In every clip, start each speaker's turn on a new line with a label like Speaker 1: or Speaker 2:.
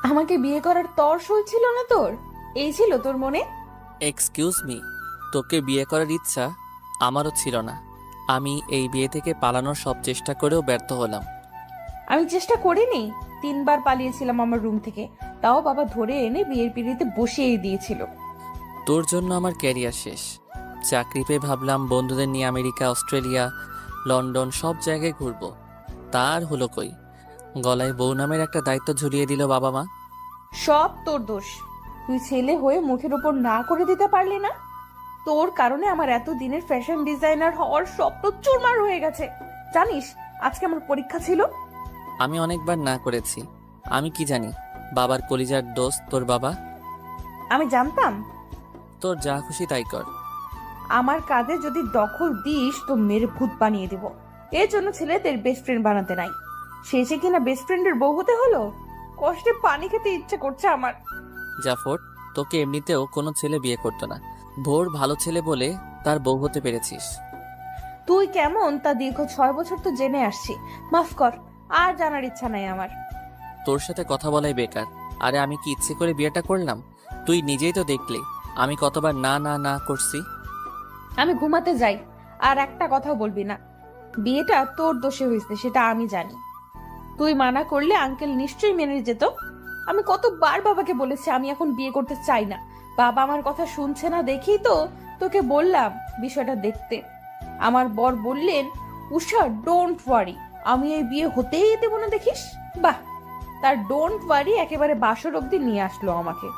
Speaker 1: আমাকে বিয়ে করার তর্স হয়েছিল না তোর? এই ছিল তোর মনে?
Speaker 2: এক্সকিউজ মি, তোকে বিয়ে করার ইচ্ছা আমারও ছিল না। আমি এই বিয়ে থেকে পালানোর সব চেষ্টা করেও ব্যর্থ হলাম।
Speaker 1: আমি চেষ্টা করিনি। 3বার পালিয়েছিলাম আমার রুম থেকে, তাও বাবা ধরে এনে বিয়ের পিড়িতে বসিয়ে দিয়েছিল।
Speaker 2: তোর জন্য আমার ক্যারিয়ার শেষ। চাকরি পেয়ে ভাবলাম বন্ধুদের নিয়ে আমেরিকা, অস্ট্রেলিয়া, লন্ডন সব জায়গায় ঘুরবো। তার হলো কই, গলায় বউ নামের একটা দায়িত্ব ঝুলিয়ে দিল বাবা মা।
Speaker 1: সব তোর দোষ। তুই ছেলে হয়ে মুখের উপর না করে দিতে পারলি না? তোর কারণে আমার এত দিনের ফ্যাশন ডিজাইনার হওয়ার স্বপ্ন চুরমার হয়ে গেছে। জানিস, আজকে আমার পরীক্ষা ছিল।
Speaker 2: আমি অনেকবার না করেছি। আমি কি জানি বাবার কলিজার দোস্ত তোর বাবা।
Speaker 1: আমি জানতাম।
Speaker 2: তোর যা খুশি তাই কর।
Speaker 1: আমার কাজে যদি দখল দিস তো মেরে ভূত বানিয়ে দিব। এর জন্য ছেলেদের বেস্ট ফ্রেন্ড বানাতে নাই। শেষে কিনা বেস্ট ফ্রেন্ডের বউ হতে হলো। কষ্টে পানি খেতে ইচ্ছে করছে আমার।
Speaker 2: জাফর, তোকে এমনিতেও কোনো ছেলে বিয়ে করতো না। ভোর ভালো ছেলে বলে তার বউ হতে পেরেছিস।
Speaker 1: তুই কেমন তা দীর্ঘ 6 বছর তো জেনে আসছি। মাফ কর, আর জানার ইচ্ছা নাই আমার।
Speaker 2: তোর সাথে কথা বলাই বেকার। আরে আমি কি ইচ্ছে করে বিয়েটা করলাম? তুই নিজেই তো দেখলি আমি কতবার না না না করছি।
Speaker 1: আমি ঘুমাতে যাই, আর একটা কথাও বলবি না। বিয়েটা তোর দোষে হয়েছে সেটা আমি জানি। তুই মানা করলে আঙ্কেল নিশ্চয়ই মেনে যেত। আমি কতবার বাবাকে বলেছি আমি এখন বিয়ে করতে চাই না। বাবা আমার কথা শুনছে না দেখেই তো তোকে বললাম বিষয়টা দেখতে। আমার বর বললেন, উষা ডোন্ট ওয়ারি, আমি এই বিয়ে হতেই দেবো না দেখিস। বাহ, তার ডোন্ট ওয়ারি একেবারে বাসর অব্দি নিয়ে আসলো আমাকে।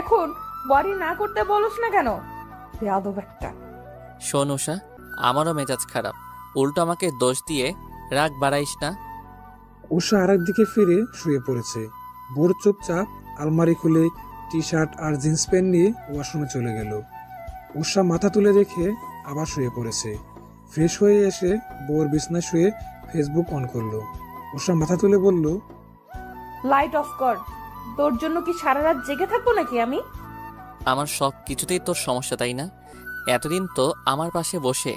Speaker 1: এখন ওয়ারি না করতে বলস না কেন? বেয়াদব একটা।
Speaker 2: শোন উষা, আমারও মেজাজ খারাপ, উল্টো আমাকে দোষ দিয়ে রাগ বাড়াইস না।
Speaker 3: উষা আরেক দিকে ফিরে শুয়ে পড়েছে। ভোর চুপচাপ আলমারি খুলে টি শার্ট আর জিন্স প্যান্ট নিয়ে ওয়াশরুমে চলে গেল। উষা মাথা তুলে রেখে আবার শুয়ে পড়েছে। ফ্রেশ হয়ে এসে বোর বিছনায় শুয়ে ফেসবুক অন করলো। উষা মাথা তুলে বলল,
Speaker 1: লাইট অফ কর। তোর জন্য কি সারা রাত জেগে থাকবো নাকি আমি?
Speaker 2: আমার সব কিছুতেই তোর সমস্যা, তাই না? এতদিন তো আমার পাশে বসে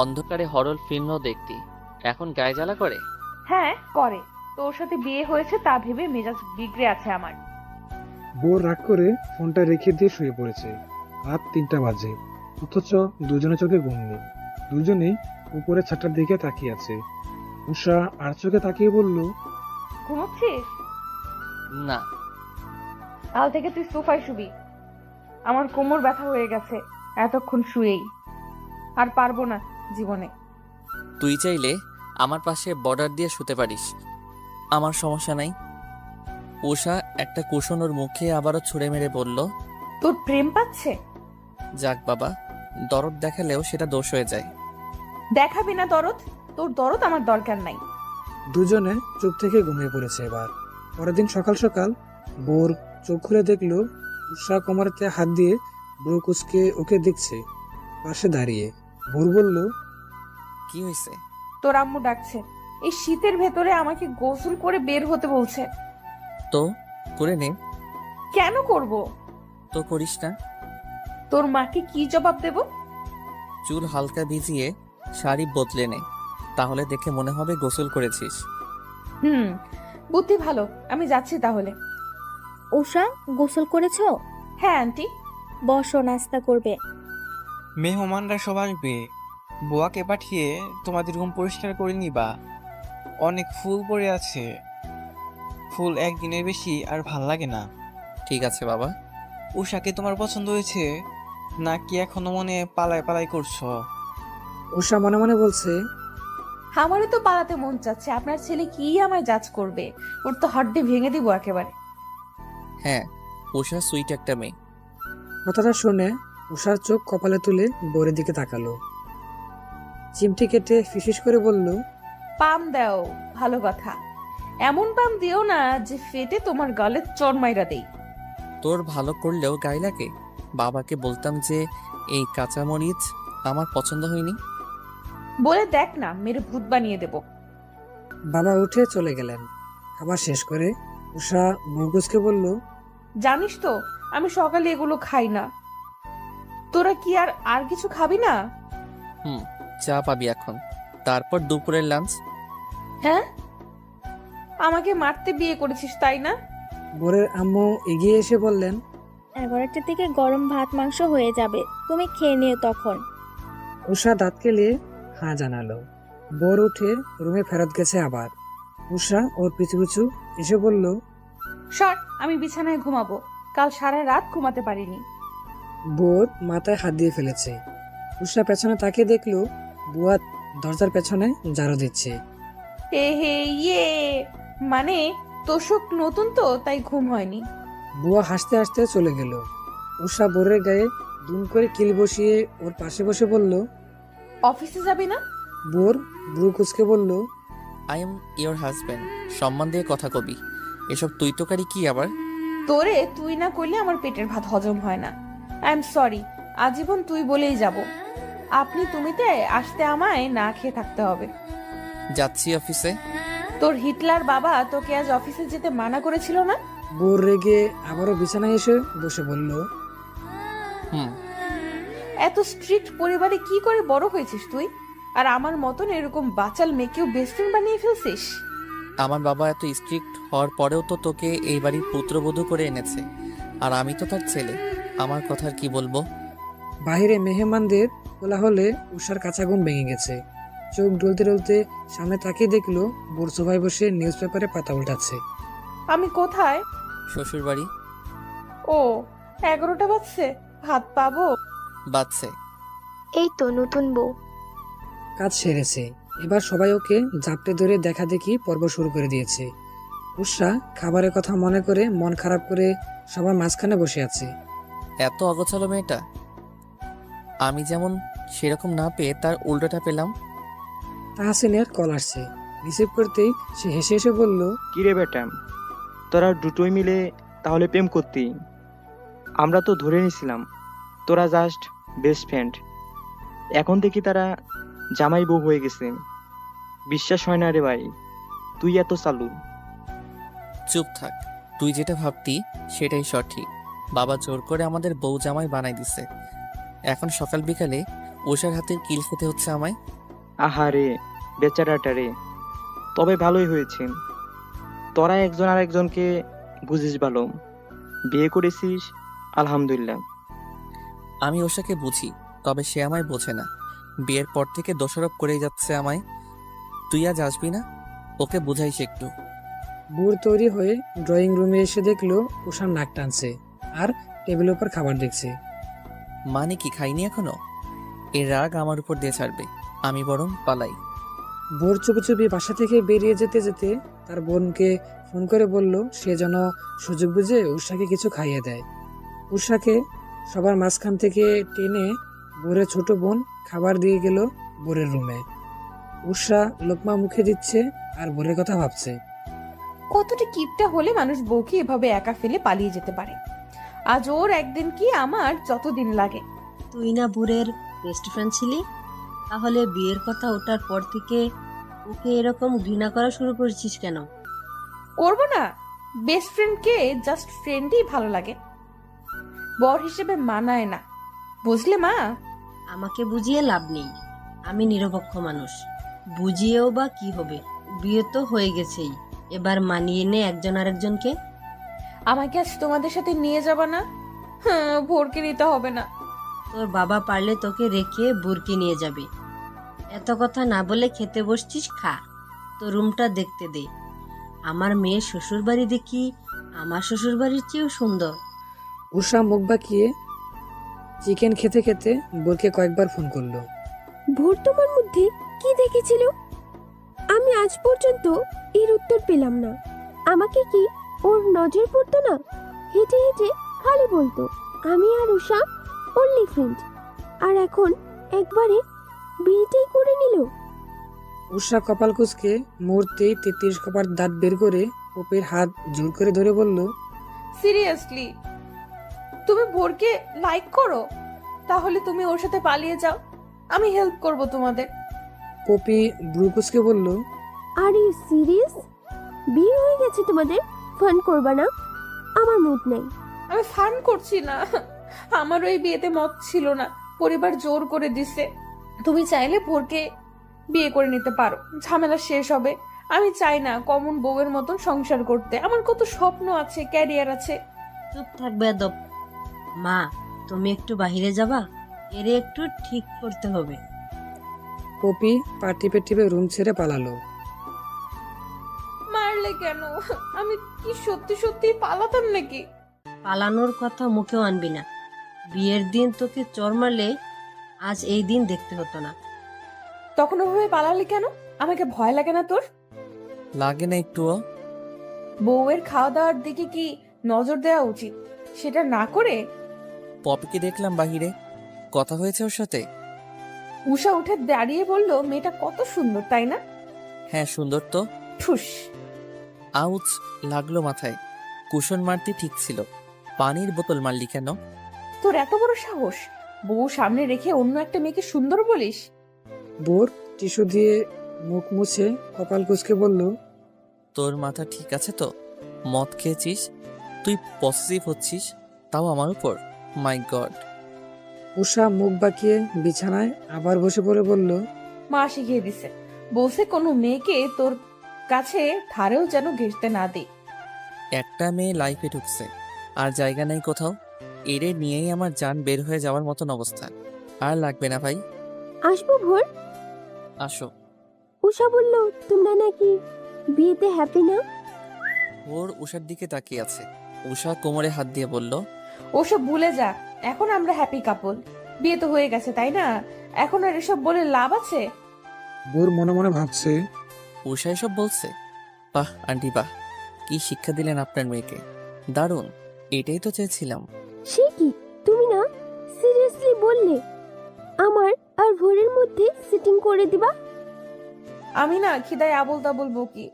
Speaker 2: অন্ধকারে হরর ফিল্মও দেখতি, এখন গায়ে জ্বালা করে।
Speaker 1: হ্যাঁ করে। তোর সাথে বিয়ে হয়েছে তা ভেবে মেজাজ বিগড়ে আছে আমার।
Speaker 3: বোর রাগ করে ফোনটা রেখে দিয়ে শুয়ে পড়েছে। রাত 3টা বাজে, অথচ দুজনে চোখে ঘুম নেই। দুজনেই উপরে ছাদটার দিকে তাকিয়ে আছে। উষা আর চোখে তাকিয়ে বলল,
Speaker 1: ঘুমোচ্ছিস?
Speaker 2: না।
Speaker 1: কাল থেকে তুই সোফায় শুবি। আমার কোমর ব্যথা হয়ে গেছে এতক্ষণ শুয়েই। আর পারবো না জীবনে।
Speaker 2: তুই চাইলে আমার পাশে বর্ডার দিয়ে শুতে পারিস, আমার সমস্যা নাই। উষা একটা কুশন ওর মুখে আবারও ছুঁড়ে মেরে বলল,
Speaker 1: তোর প্রেম পাচ্ছে?
Speaker 2: যাক বাবা, দরদ দেখালেও সেটা দোষ হয়ে যায়।
Speaker 1: দেখাবি না দরদ? তোর দরদ আমার দরকার নাই।
Speaker 3: দুজনে চুপ থেকে ঘুমিয়ে পড়েছে। এবার পরের দিন সকাল সকাল বোর চোখ খুলে দেখলো উষা কোমরেতে হাত দিয়ে ব্রু কুচকে ওকে দেখছে পাশে দাঁড়িয়ে। ভোর বলল,
Speaker 2: কি হয়েছে?
Speaker 1: তোর আম্মু ডাকছে। এই শীতের ভেতরে আমাকে গোসল করে বের হতে বলছে।
Speaker 2: তো করে নে।
Speaker 1: কেন করব?
Speaker 2: তো করিস না।
Speaker 1: তোর মাকে কি জবাব দেব?
Speaker 2: চুল হালকা ভিজিয়ে শাড়ি বদলে নে, তাহলে দেখে মনে হবে গোসল করেছিস।
Speaker 1: হুম, বুদ্ধি ভালো। আমি যাচ্ছি তাহলে।
Speaker 4: উষা, গোসল করেছো?
Speaker 1: হ্যাঁ আন্টি।
Speaker 4: বসো, নাস্তা করবে।
Speaker 5: মেহমানরা সব আসবে, বুয়াকে পাঠিয়ে তোমাদের রুম পরিষ্কার করে নিবা। অনেক ফুল পড়ে আছে, ফুল একদিনের বেশি আর ভাল লাগে না।
Speaker 2: ঠিক আছে বাবা।
Speaker 5: উষাকে তোমার পছন্দ হয়েছে নাকি এখনো মনে পালায় পালাই করছো?
Speaker 3: উষা মনে মনে বলছে,
Speaker 1: আমারও তো পালাতে মন চাচ্ছে। আপনার ছেলে কি আমায় জাজ করবে? ওর তো হাড্ডি ভেঙে দিব একেবারে।
Speaker 2: হ্যাঁ, উষা সুইট একটা মেয়ে।
Speaker 3: কথাটা শুনে উষার চোখ কপালে তুলে বোরের দিকে তাকালো। চিমটি কেটে ফিসফিস করে বলল,
Speaker 1: পাম দাও, ভালো কথা। এমন পাম দিও না যে ফেটে তোমার গালে চড়মাইরা দেই।
Speaker 2: তোর ভালো করলেও গায়ে লাগে। বাবাকে বলতাম যে এই কাঁচামরিচ আমার পছন্দ হয়নি।
Speaker 1: বলে দেখ না, মেরে ভূত বানিয়ে দেব।
Speaker 3: বাবা উঠে চলে গেলেন। খাবার শেষ করে উষা মুরগুজকে বলল,
Speaker 1: জানিস তো আমি সকালে এগুলো খাই না। তোরা কি আর আর কিছু খাবি না?
Speaker 2: হুম, চা পাবি এখন, তারপর দুপুরের লাঞ্চ।
Speaker 1: হ্যাঁ, আমাকে মারতে বিয়ে করেছিস তাই না?
Speaker 6: বরের আম্মু এগিয়ে এসে বললেন,
Speaker 4: 11টার দিকে গরম ভাত মাংস হয়ে যাবে, তুমি খেয়ে নিও তখন।
Speaker 6: উষা দাঁত কেলিয়ে হ্যাঁ জানালো। বর উঠে রুমে ফেরত গেছে আবার। উষা ওর পিছু পিছু এসে বলল,
Speaker 1: সর, আমি বিছানায় ঘুমাবো। কাল সারা রাত ঘুমাতে পারিনি।
Speaker 6: বোর মাথায় হাত দিয়ে ফেলেছে। উষা পেছনে তাকিয়ে দেখলো বুয়া দরজার পেছনে ঝাড়ু দিচ্ছে।
Speaker 1: হে হে ইয়ে, মানে তোষক নতুন তো তাই ঘুম হয়নি।
Speaker 6: বুয়া হাসতে হাসতে চলে গেল। উষা বোরের গায়ে দুম করে কিল বসিয়ে ওর পাশে বসে বলল।
Speaker 1: অফিসে যাবি না?
Speaker 6: বোর ব্রু কুচকে বলল,
Speaker 2: আই এম ইয়োর হাজব্যান্ড, সম্মান দিয়ে কথা কবি। এসব তুই তোকারি কি আবার?
Speaker 1: তোরে তুই না করলে আমার পেটের ভাত হজম হয় না। আই এম সরি, আজীবন তুই বলেই যাব। আপনি তুমিতে আসতে আমায় না খেয়ে থাকতে হবে।
Speaker 2: যাচ্ছি অফিসে।
Speaker 1: তোর হিটলার বাবা তোকে আজ অফিসে যেতে মানা করেছিল না?
Speaker 6: বোর রেগে আবারও বিছানায় এসে বসে বলল,
Speaker 2: হুম।
Speaker 1: এত স্ট্রিক্ট পরিবারে কি করে বড় হয়েছিস তুই? আর আমার মতন এরকম বাচাল মেয়েকেও বেস্ট ফ্রেন্ড বানিয়ে ফেলছিস।
Speaker 2: আমার বাবা এত স্ট্রিক্ট হওয়ার পরেও তো তোকে এই বাড়ির পুত্রবধূ করে এনেছে, আর আমি তো তার ছেলে। আমার কথা আর কি বলবো?
Speaker 6: বাহিরে মেহমানদের কোলাহলে উষার কাঁচা ঘুম ভেঙে গেছে। চোখ ডলতে ডলতে সামনে তাকিয়ে দেখলো বোর সোফায় বসে নিউজ পেপারে পাতা উল্টাচ্ছে।
Speaker 1: আমি কোথায়?
Speaker 2: শ্বশুর বাড়ি।
Speaker 1: ও, 11টা বাজছে, ভাত পাবো?
Speaker 2: বাচ্চে।
Speaker 7: এই তো নতুন বউ।
Speaker 6: কাজ সেরেছে, এবার সবাই ওকে জাপটে ধরে দেখা দেখি পর্ব শুরু করে দিয়েছে। উষা খাবারের কথা মনে করে মন খারাপ করে সবার মাঝখানে বসে আছে।
Speaker 2: এত অগোছালো মেয়েটা। আমি যেমন সেরকম না পেয়ে তার উল্টোটা পেলাম।
Speaker 6: তাহসিনের কল আসছে। রিসিভ করতেই সে হেসে হেসে বলল,
Speaker 8: কিরে বেটা, তোরা দুটোই মিলে তাহলে প্রেম করতি? আমরা তো ধরে নিছিলাম তোরা জাস্ট বেস্ট ফ্রেন্ড। এখন দেখি তারা জামাই বউ হয়ে গেছে। বিশ্বাস হয় না রে ভাই, তুই এত চালু।
Speaker 2: চুপ থাক, তুই যেটা ভাবতি সেটাই সঠিক। বাবা জোর করে আমাদের বউ জামাই বানাই দিছে। এখন সকাল বিকালে উষার হাতের কিল খেতে হচ্ছে আমায়।
Speaker 8: আহারে বেচারাটা রে। তবে ভালোই হয়েছে, তোরা একজন আর একজনকে বুঝিস ভালো। বিয়ে করেছিস, আলহামদুলিল্লাহ।
Speaker 2: আমি উষাকে বুঝি, তবে সে আমায় বোঝে না। বিয়ের পর থেকে দোষারোপ করেই যাচ্ছে আমায়। তুই আজ আসবি না? ওকে বুঝাইস একটু।
Speaker 6: বুর তৈরি হয়ে ড্রয়িং রুমে এসে দেখলো উষার নাক টানছে আর টেবিলের উপর খাবার দেখছে।
Speaker 2: মানে কি খাইনি এখনো? এর রাগ আমার উপর দিয়ে ছাড়বে, আমি বরং পালাই।
Speaker 6: বোর চুপি চুপি বাসা থেকে বেরিয়ে যেতে যেতে তার বোনকে ফোন করে বলল সে যেন সুযোগ বুঝে উষাকে কিছু খাইয়ে দেয়। উষাকে সবার মাঝখান থেকে টেনে বোরের ছোট বোন খাবার দিয়ে গেল বোরের রুমে। উষা লোকমা মুখে দিচ্ছে আর বোরের কথা ভাবছে।
Speaker 1: কতটা কিপটা হলে মানুষ বউকে এভাবে একা ফেলে পালিয়ে যেতে পারে। আজ ওর একদিন কি আমার যতদিন লাগে।
Speaker 9: তুই না বুড়ের বেস্ট ফ্রেন্ড ছিলি, তাহলে বিয়ের কথা ওঠার পর থেকে ওকে এরকম ঘৃণা করা শুরু করেছিস কেন?
Speaker 1: করবো না? বেস্ট ফ্রেন্ডকে জাস্ট ফ্রেন্ডই ভালো লাগে, বর হিসেবে মানায় না, বুঝলে মা?
Speaker 9: আমাকে বুঝিয়ে লাভ নেই, আমি নিরপেক্ষ মানুষ। বুঝিয়েও বা কি হবে, বিয়ে তো হয়ে গেছেই, এবার মানিয়ে নে একজন আরেকজনকে।
Speaker 1: আমাকে আজ তোমাদের সাথে নিয়ে যাবা না? হ্যাঁ, ভোরকে নিতে হবে না।
Speaker 9: তোর বাবা পারলে তোকে রেখে বুরকে নিয়ে যাবে। এত কথা না বলে খেতে বসছিস, খা। তো রুমটা দেখতে দে। আমার মেয়ের শ্বশুর বাড়ি দেখি আমার শ্বশুর বাড়ির চেয়েও সুন্দর।
Speaker 6: উষা মুখ বাঁকিয়ে চিকেন খেতে খেতে বোরকে কয়েকবার ফোন করলো।
Speaker 7: ভোর তোমার মধ্যে কি দেখেছিল? আমি আজ পর্যন্ত এর উত্তর পেলাম না। আমাকে কি ওর নজর পড়তো না? হেঁটে হেঁটে খালি বলতো আমি আর উষা অনলি ফ্রেন্ড, আর এখন একবারে বিয়েটাই করে নিল।
Speaker 6: উষা কপাল কুঁচকে মুহূর্তেই 33 কপার দাঁত বের করে ওপের হাত জোর করে ধরে বলল,
Speaker 1: সিরিয়াসলি তুমি ভোরকে লাইক করো? তাহলে তুমি ওর সাথে পালিয়ে যাও, আমি হেল্প করব তোমাদের।
Speaker 6: পপি ব্রু কুঁচকে বলল,
Speaker 7: আর ইউ সিরিয়াস? বিয়ে হয়ে গেছে তোমাদের, ফান করবা না? আমার মুড নেই।
Speaker 1: আমি ফান করছি না, আমার ওই বিয়েতে মত ছিল না, পরিবার জোর করে দিছে। তুমি চাইলে ভোরকে বিয়ে করে নিতে পারো, ঝামেলা শেষ হবে, আমি চাই না কমন বউয়ের মতন সংসার করতে। আমার কত স্বপ্ন আছে, ক্যারিয়ার আছে।
Speaker 9: চুপ থাকবে আদব। মা, তুমি একটু বাহিরে যাবা? এরে একটু ঠিক করতে হবে।
Speaker 6: পপি পা টিপে টিপে রুম ছেড়ে পালালো।
Speaker 1: মারলে কেন? আমি কি সত্যি সত্যি পালাতাম নাকি?
Speaker 9: পালানোর কথা মুখেও আনবি না। বিয়ের দিন তোকে চর মারলে আজ এই দিন দেখতে হতো না।
Speaker 1: তখন ওভাবে পালালে কেন? আমাকে ভয় লাগে না তোর?
Speaker 2: লাগে না একটুও?
Speaker 1: বউয়ের খাওয়া দাওয়ার দিকে কি নজর দেওয়া উচিত? সেটা না করে
Speaker 2: পপিকে দেখলাম বাহিরে, কথা হয়েছে ওর সাথে?
Speaker 1: উষা উঠে দাঁড়িয়ে বলল, মেয়েটা কত সুন্দর, তাই না?
Speaker 2: হ্যাঁ সুন্দর তো।
Speaker 1: ঠুস।
Speaker 2: আউচ লাগলো মাথায়। কুশন মারতে ঠিক ছিল, পানির বোতল মারলি কেন?
Speaker 1: তোর এত বড় সাহস, বউ সামনে রেখে অন্য একটা মেয়েকে সুন্দর বলিস?
Speaker 6: বোর টিস্যু দিয়ে মুখ মুছে কপাল কুঁচকে বলল,
Speaker 2: তোর মাথা ঠিক আছে তো? মদ খেয়েছিস? তুই পসেসিভ হচ্ছিস, তাও আমার উপর? মাই গড।
Speaker 6: উষা মুখ বাঁকিয়ে বিছানায় আবার বসে পড়ে বলল,
Speaker 1: মা শিখিয়ে দিছে, বলছে কোনো মেয়েকে তোর কাছে ধারেও যেন ঘেঁষতে না দে।
Speaker 2: একটা মেয়ে লাইফে ঢুকছে, আর জায়গা নেই কোথাও। এরে নিয়েই আমার জান বের হয়ে যাওয়ার মতন অবস্থা। আর লাগবে না ভাই।
Speaker 7: আসবো ভোর?
Speaker 2: আসো।
Speaker 7: উষা বলল, তোমরা নাকি বিয়েতে হ্যাপি না?
Speaker 2: ওর উষার দিকে তাকিয়ে আছে। উষা কোমরে হাত দিয়ে বলল,
Speaker 1: ওসব ভুলে যা, এখন আমরা হ্যাপি কাপল। বিয়ে তো হয়ে গেছে, তাই না? এখন আর এসব বলে লাভ আছে?
Speaker 3: বোর মনে মনে ভাবছে,
Speaker 2: উষা এসব বলছে? বাহ আন্টি বাহ, কি শিক্ষা দিলেন আপনার মেয়েকে, দারুণ। এটাই তো চেয়েছিলাম।
Speaker 7: সে কি, তুমি না সিরিয়াসলি বললে আমার আর ভোরের মধ্যে সিটিং করে দিবা?
Speaker 1: আমি না খিদায় আবল তাবল বকি।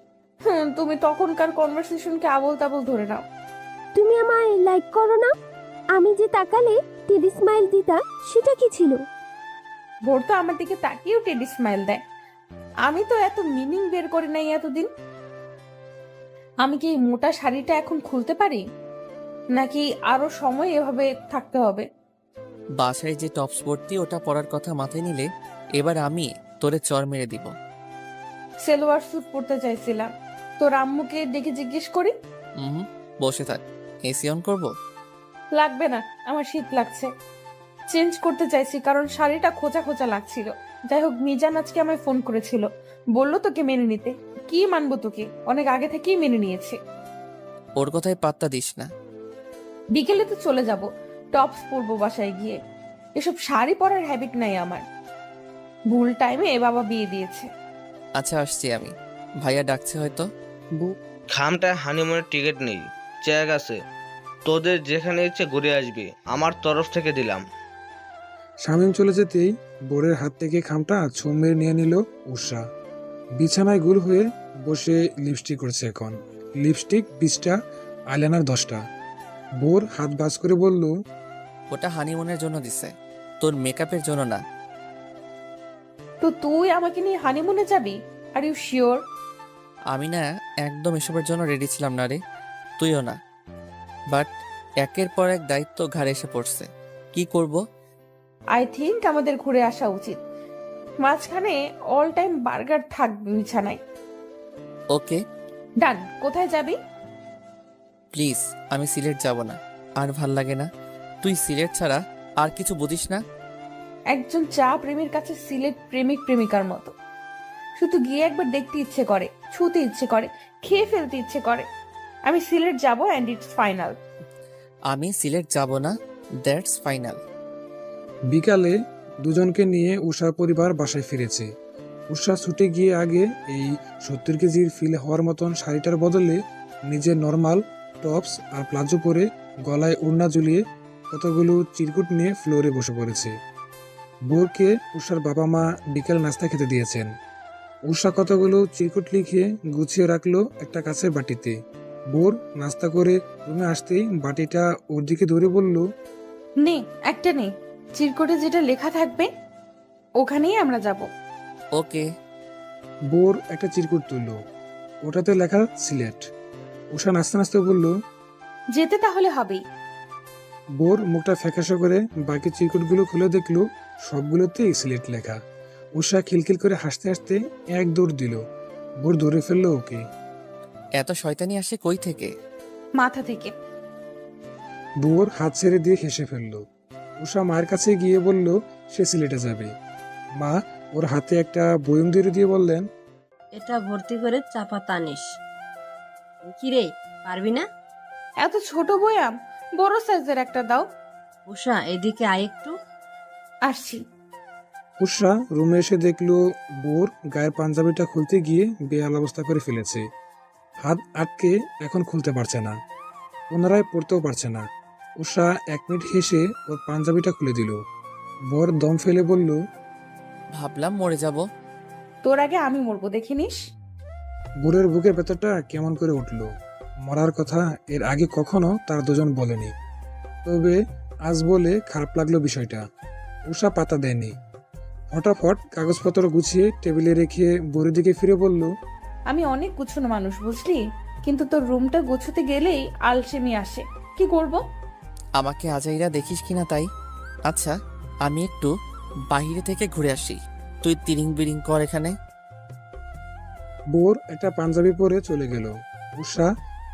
Speaker 1: তুমি তখনকার কনভারসেশনকে আবল তাবল ধরে নাও।
Speaker 7: তুমি আমায় লাইক করো না? আমি যে তাকালে টেডি স্মাইল দিতা, সেটা কি ছিল?
Speaker 1: ভোর তো আমার দিকে তাকিয়েও টেডি স্মাইল দেয়। আমি তো এত মিনিং বের করি নাই এতদিন। আমি কি এই মোটা শাড়িটা এখন খুলতে পারি, নাকি আরো সময় এভাবে থাকতে হবে?
Speaker 2: বাসায় যে টপস পরতি ওটা পরার কথা মাথায় নিলে এবার আমি তোরে চর মেরে দিব।
Speaker 1: সেলোয়ার স্যুট পরতে চাইছিলাম। তোর আম্মুকে ডেকে জিজ্ঞেস করি।
Speaker 2: বসে থাক, এসি অন করবো?
Speaker 1: লাগবে না, আমার শীত লাগছে। চেঞ্জ করতে চাইছি কারণ শাড়িটা খোঁচা খোঁচা লাগছিল। যাই হোক, মিজান আজকে আমায় ফোন করেছিল, বললো তোকে মেনে নিতে। কি মানবো তোকে, অনেক আগে থেকেই মেনে নিয়েছে।
Speaker 2: ওর কথায় পাত্তা দিস না।
Speaker 1: বিকেলে তো চলে যাব, টপস পরবো বাসায় গিয়ে। এসব শাড়ি পরার হ্যাবিট নাই আমার। ভুল টাইমে বাবা বিয়ে দিয়েছে।
Speaker 2: আচ্ছা আসছি আমি, ভাইয়া ডাকছে হয়তো।
Speaker 10: খামটায় হানিমুনের টিকিট নেই, চেক আছে। তোদের যেখানে ইচ্ছে ঘুরে আসবি, আমার তরফ থেকে দিলাম।
Speaker 3: শামীম চলে যেতেই বোরের হাত থেকে খামটা ছো মেরে নিয়ে নিল উষা। বিছানায় গুল হয়ে বসে লিপস্টিক করছে এখন। লিপস্টিক 20টা, আইলাইনার 10টা। বোর হাত বাজ করে বলল,
Speaker 2: ওটা হানিমুনের জন্য দিছে, তোর মেকআপের জন্য না।
Speaker 1: তো তুই আমাকে নিয়ে হানিমুনে যাবি? Are you sure?
Speaker 2: আমি না একদম এসবের জন্য রেডি ছিলাম না রে, তুইও না। বাট একের পর এক দায়িত্ব ঘাড়ে এসে পড়ছে, কি করব?
Speaker 1: আই থিংক আমাদের ঘুরে আসা উচিত। মাঝখানে অল টাইম বার্গার থাকবে বিছানায়।
Speaker 2: ওকে
Speaker 1: ডান। কোথায় যাবি?
Speaker 2: প্লিজ, আমি সিলেট যাব না, আর ভাল লাগে না। তুই সিলেট ছাড়া আর কিছু বুঝিস না।
Speaker 1: একজন চা প্রেমীর কাছে সিলেট প্রেমিক প্রেমিকার মতো। শুধু গিয়ে একবার দেখতে ইচ্ছে করে, ছুতে ইচ্ছে করে, খেয়ে ফেলতে ইচ্ছে করে। আমি সিলেট যাব অ্যান্ড ইটস ফাইনাল।
Speaker 2: আমি সিলেট যাব না, দ্যাটস ফাইনাল।
Speaker 3: বিকালে দুজনকে নিয়ে উষার পরিবার বাসায় ফিরেছে। উষা ছুটে গিয়ে আগে এই 70 কেজির ফিল হওয়ার মতন শাড়িটার বদলে নিজের নর্মাল টপস আর প্লাজো পরে গলায় ওড়না ঝুলিয়ে কতগুলো চিরকুট নিয়ে ফ্লোরে বসে পড়েছে। বোরকে উষার বাবা মা বিকেল নাস্তা খেতে দিয়েছেন। উষা কতগুলো চিরকুট লিখে গুছিয়ে রাখলো একটা কাছের বাটিতে। বোর নাস্তা করে রুমে আসতেই বাটিটা ওর দিকে ধরে বলল,
Speaker 1: নে, একটা নে, চিরকুটে যেটা লেখা থাকবে ওখানেই আমরা যাব।
Speaker 2: ওকে।
Speaker 3: বোর একটা চিরকুট তুলল, ওটাতে লেখা সিলেট। উষা নাচতে নাচতে বলল,
Speaker 1: যেতে তাহলে হবেই।
Speaker 3: বোর মুখটা ফ্যাকাশে করে বাকি চিরকুটগুলো খুলে দেখলো সবগুলোতেই সিলেট লেখা। উষা খিলখিল করে হাসতে হাসতে এক দৌড় দিল। বোর ধরে ফেললো ওকে।
Speaker 2: এত শয়তানি আসে কই থেকে?
Speaker 1: মাথা থেকে।
Speaker 3: বোর হাত ছেড়ে দিয়ে হেসে ফেললো। উষা মায়ের কাছে গিয়ে বলল সে সিলেটে যাবে। মা ওর হাতে একটা বয়ম দিয়ে বললেন,
Speaker 9: এটা ভর্তি করে চাপা টানিস। কি রে, পারবি না?
Speaker 1: এত ছোট বয়াম, বড় সাইজের একটা দাও।
Speaker 9: উষা, এদিকে আয় একটু।
Speaker 1: আসছি।
Speaker 3: উষা রুমে এসে দেখলো বোর গায়ের পাঞ্জাবিটা খুলতে গিয়ে বেহাল অবস্থা করে ফেলেছে। হাত আটকে এখন খুলতে পারছে না, পুনরায় পড়তেও পারছে না। উষা 1 মিনিট হেসে ওর পাঞ্জাবিটা খুলে দিল। বোর দম ফেলে বলল,
Speaker 2: ভাবলাম মরে যাব।
Speaker 1: তোর আগে আমি মরবো, দেখে নিস।
Speaker 3: বোরের বুকের ভেতরটা কেমন করে উঠল। মরার কথা এর আগে কখনো তার দুজন বলেনি, তবে আজ বলে খারাপ লাগলো বিষয়টা। উষা পাতা দেয়নি। হঠাৎ কাগজপত্র গুছিয়ে টেবিলে রেখে বোরের দিকে ফিরে বলল,
Speaker 1: আমি অনেক গুছানো মানুষ, বুঝলি, কিন্তু তোর রুমটা গুছোতে গেলেই আলসেমি আসে। কি করব?
Speaker 2: আমাকে আজাইরা দেখিস কিনা তাই। আচ্ছা, আমি একটু বাইরে থেকে ঘুরে আসি, তুই তিরিং বিরিং কর এখানে।
Speaker 3: বোর একটা পাঞ্জাবি পরে চলে গেল। উষা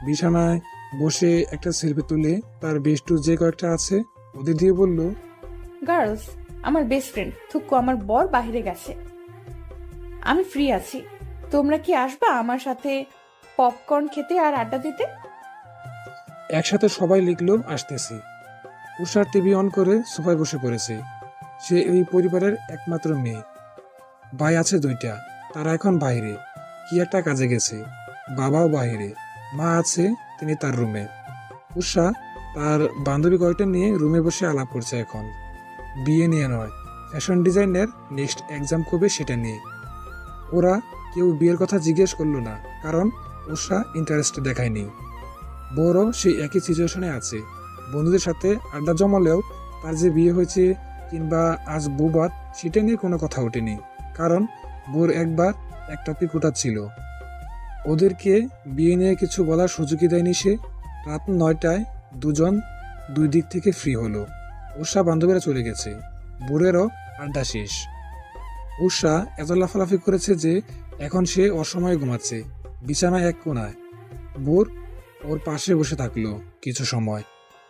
Speaker 3: বিছানায় বসে একটা সেলফি তুলে তার বেস্টু যে কয়েকটা আছে ওদের দিয়ে বলল,
Speaker 1: গার্লস, আমার বেস্ট ফ্রেন্ড থুক্কু আমার বর বাইরে গেছে, আমি ফ্রি আছি। তোমরা কি আসবা আমার সাথে পপকর্ন খেতে আর আড্ডা দিতে?
Speaker 3: একসাথে সবাই লিখলো আসতেছি। উষা টিভি অন করে সোফায় বসে পড়েছে। সে এই পরিবারের একমাত্র মেয়ে। ভাই আছে 2টা, তারা এখন বাইরে কি একটা কাজে গেছে। বাবাও বাইরে, মা আছে, তিনি তার রুমে। উষা তার বান্ধবী কয়টা নিয়ে রুমে বসে আলাপ করছে এখন। বিয়ে নিয়ে নয়, ফ্যাশন ডিজাইনের নেক্সট এক্সাম কবে সেটা নিয়ে। ওরা কেউ বিয়ের কথা জিজ্ঞেস করলো না, কারণ উষা ইন্টারেস্ট দেখায়নি। বড় সেই একই সিচুয়েশনে আছে। বন্ধুদের সাথে আড্ডা জমালেও তার যে বিয়ে হয়েছে কিংবা আজ বউভাত সেটা নিয়ে কোনো কথা ওঠেনি, কারণ বোর একবার এক টপিক উঠাচ্ছিল। ওদেরকে বিয়ে নিয়ে কিছু বলার সুযোগই দেয়নি সে। রাত 9টায় দুজন 2 দিক থেকে ফ্রি হলো। উষা বান্ধবীরা চলে গেছে, বোরেরও আড্ডা শেষ। উষা এত লাফালাফি করেছে যে এখন সে অসময়ে ঘুমাচ্ছে বিছানায় এক কোণায়। বোর ওর পাশে বসে থাকলো কিছু সময়।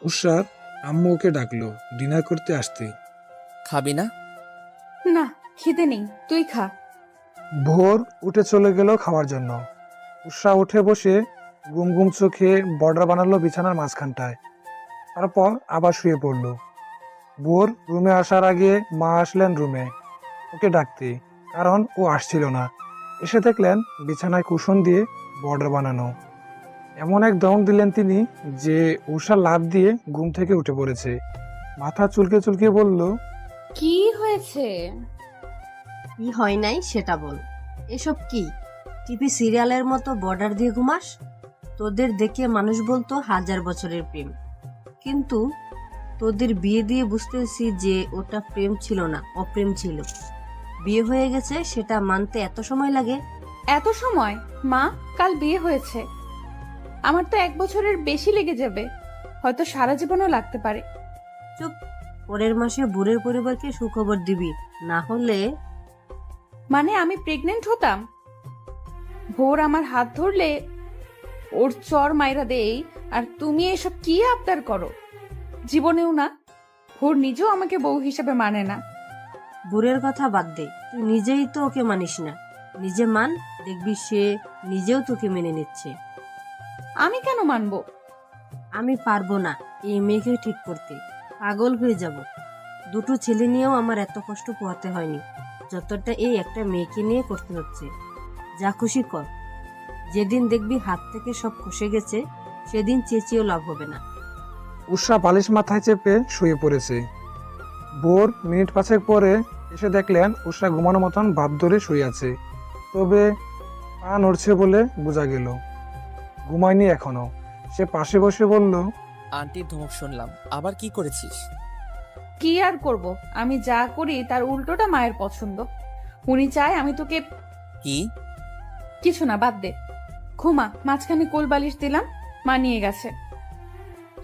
Speaker 3: উষার আম্মু ওকে ডাকলো ডিনার করতে আসতে।
Speaker 2: খাবি না?
Speaker 1: না, খিদে নেই, তুই খা।
Speaker 3: ভোর উঠে চলে গেল খাওয়ার জন্য। উষা উঠে বসে ঘুম ঘুম চোখে বর্ডার বানালো বিছানার মাঝখানটায়, তারপর আবার শুয়ে পড়লো। ভোর রুমে আসার আগে মা আসলেন রুমে ওকে ডাকতে, কারণ ও আসছিল না। এসে দেখলেন বিছানায় কুশন দিয়ে বর্ডার বানানো। এমন এক দম দিলেন তিনি যে উষা লাফ দিয়ে ঘুম থেকে উঠে পড়েছে। মাথা চুলকে চুলকে বলল,
Speaker 1: কি হয়েছে?
Speaker 9: কি হয় নাই সেটা বল। এসব কি টিভি সিরিয়ালের মতো বর্ডার দিয়ে ঘুমাস? তোদের দেখে মানুষ বলতো 1000 বছরের প্রেম, কিন্তু তোদের বিয়ে দিয়ে বুঝতেছি যে ওটা প্রেম ছিল না, অপ্রেম ছিল। বিয়ে হয়ে গেছে সেটা মানতে এত সময় লাগে?
Speaker 1: এত সময়? মা, কাল বিয়ে হয়েছে, আমার তো 1 বছরের বেশি লেগে যাবে, হয়তো সারা জীবনও লাগতে পারে।
Speaker 9: চুপ, পরের মাসে বুড়ের পরিবারকে সুখবর দিবি, না হলে।
Speaker 1: মানে আমি প্রেগনেন্ট হতাম? ভোর আমার হাত ধরলে ওর চর মাইরা দেই, আর তুমি এসব কি আবদার করো? জীবনেও না। ভোর নিজেও আমাকে বউ হিসেবে মানে না।
Speaker 9: বুড়ের কথা বাদ দে, তুই নিজেই তো ওকে মানিস না। নিজে মান, দেখবি সে নিজেও তোকে মেনে নিচ্ছে।
Speaker 1: আমি কেন মানবো?
Speaker 9: আমি পারবো না এই মেয়েকে ঠিক করতে, পাগল হয়ে যাব। 2টো ছেলে নিয়েও আমার এত কষ্ট পোহাতে হয়নি যতটা এই একটা মেয়েকে নিয়ে করতে হচ্ছে। যা খুশি কর, যেদিন দেখবি হাত থেকে সব খসে গেছে সেদিন চেঁচিয়েও লাভ হবে না।
Speaker 3: উষা বালিশ মাথায় চেপে শুয়ে পড়েছে। ভোর মিনিট 5 পরে এসে দেখলেন উষা ঘুমানোর মতন ভাব ধরে শুয়ে আছে, তবে পা নড়ছে বলে বোঝা গেল ঘুমায়নি এখনো। সে পাশে বসে বলল,
Speaker 2: আন্টির ধমক শুনলাম, আবার কি করেছিস?
Speaker 1: কি আর করব, আমি যা করি তার উল্টোটা মায়ের পছন্দ। উনি চায় আমি তোকে।
Speaker 2: কি?
Speaker 1: কিছু না, বাদ দে। ঘুমা। মাঝখানে কোল বালিশ দিলাম, মা নিয়ে গেছে।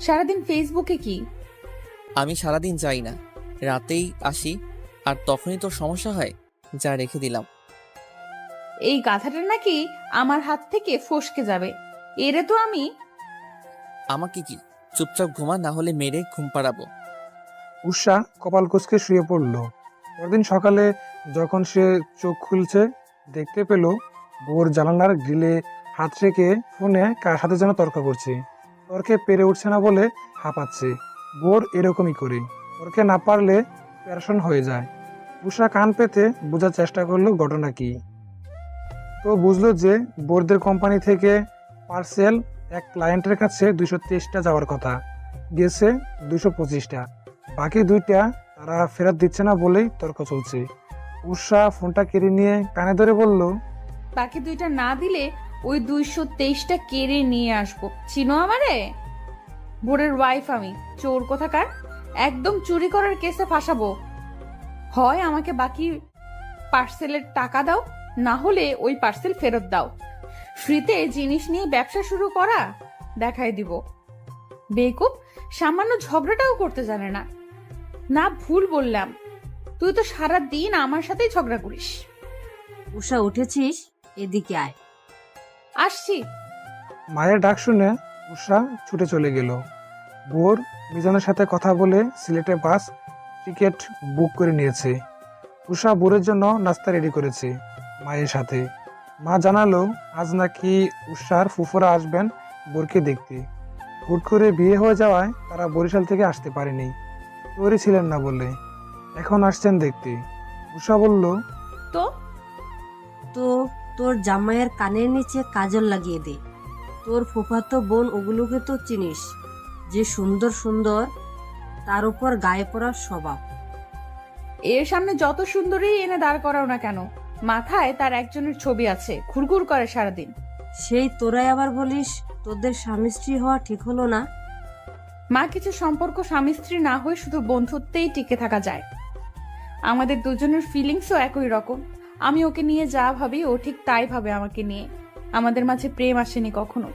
Speaker 1: সারাদিন ফেসবুকে কি?
Speaker 2: আমি সারাদিন যাই না, রাতেই আসি, আর তখনই তোর সমস্যা হয়, যা রেখে দিলাম।
Speaker 1: এই গাধাটা নাকি আমার হাত থেকে ফসকে যাবে। এরে তো আমি।
Speaker 2: আমাকে কি চুপচাপ ঘুমা, না হলে মেরে ঘুম পাড়াবো।
Speaker 3: উষা কপাল কুঁচকে শুয়ে পড়ল। পরদিন সকালে যখন সে চোখ খুলছে, দেখতে পেল বোর জানালার গ্রিলে হাত রেখে ফোনে কার সাথে যেন তর্ক করছে। তর্কে পেরে উঠছে না বলে হাঁপাচ্ছে। বোর এরকমই করে, তর্কে না পারলে প্যারেশান হয়ে যায়। উষা কান পেতে বোঝার চেষ্টা করলো ঘটনা কি। তো বুঝলো যে বোরদের কোম্পানি থেকে পার্সেল এক ক্লায়েন্টের কাছে 223টা যাওয়ার কথা, গেছে 225টা। বাকি 2টা তারা ফেরত দিচ্ছে না বলেই তর্ক চলছে। উষা ফোনটা কেড়ে নিয়ে কানে ধরে বলল,
Speaker 1: বাকি 2টা না দিলে ওই 223টা কেড়ে নিয়ে আসবো। চিনো আমারে? ভোরের ওয়াইফ আমি, চোর কোথাকার। একদম চুরি করার কেসে ফাঁসাবো। হয় আমাকে বাকি পার্সেলের টাকা দাও, না হলে ওই পার্সেল ফেরত দাও। ফ্রিতে জিনিস নিয়ে ব্যবসা শুরু করা দেখাই দিব। বেকুব, সামান্য ঝগড়াটাও করতে জানে না। না ভুল বললাম? তুই তো সারা দিন আমার সাথেই ঝগড়া করিস।
Speaker 9: উষা, উঠেছিস? এদিকে আয়।
Speaker 1: আসছি।
Speaker 3: মায়ের ডাক শুনে উষা ছুটে চলে গেল। ভোর মিজানের সাথে কথা বলে সিলেটে বাস টিকিট বুক করে নিয়েছে। উষা ভোরের জন্য নাস্তা রেডি করেছে মায়ের সাথে। মা জানালো আজ নাকি উষার ফুফুরা আসবেন বোরকে দেখতে। হুট করে বিয়ে হয়ে যাওয়ায় তারা বরিশাল থেকে আসতে পারেনি, তৈরি ছিলেন না বলে। এখন আসছেন দেখতে। উষা বলল,
Speaker 1: তো
Speaker 9: তো তোর জামাইয়ের কানের নিচে কাজল লাগিয়ে দে। তোর ফুফাতো বোন ওগুলোকে তো চিনিস, যে সুন্দর সুন্দর, তার উপর গায়ে পড়ার স্বভাব।
Speaker 1: এর সামনে যত সুন্দরী এনে দাঁড় করাও না কেন, মাথায় তার একজনের ছবি আছে, ঘুরঘুর করে সারাদিন।
Speaker 9: সেই তোরাই আবার বলিস তোদের স্বামী স্ত্রী হওয়া ঠিক হলো না।
Speaker 1: মা, কিছু সম্পর্ক স্বামী স্ত্রী না হয়ে শুধু বন্ধুত্বেই টিকে থাকা যায়। আমাদের দুজনের ফিলিংসও একই রকম। আমি ওকে নিয়ে যা ভাবি ও ঠিক তাই ভাবে আমাকে নিয়ে। আমাদের মাঝে প্রেম আসেনি কখনো।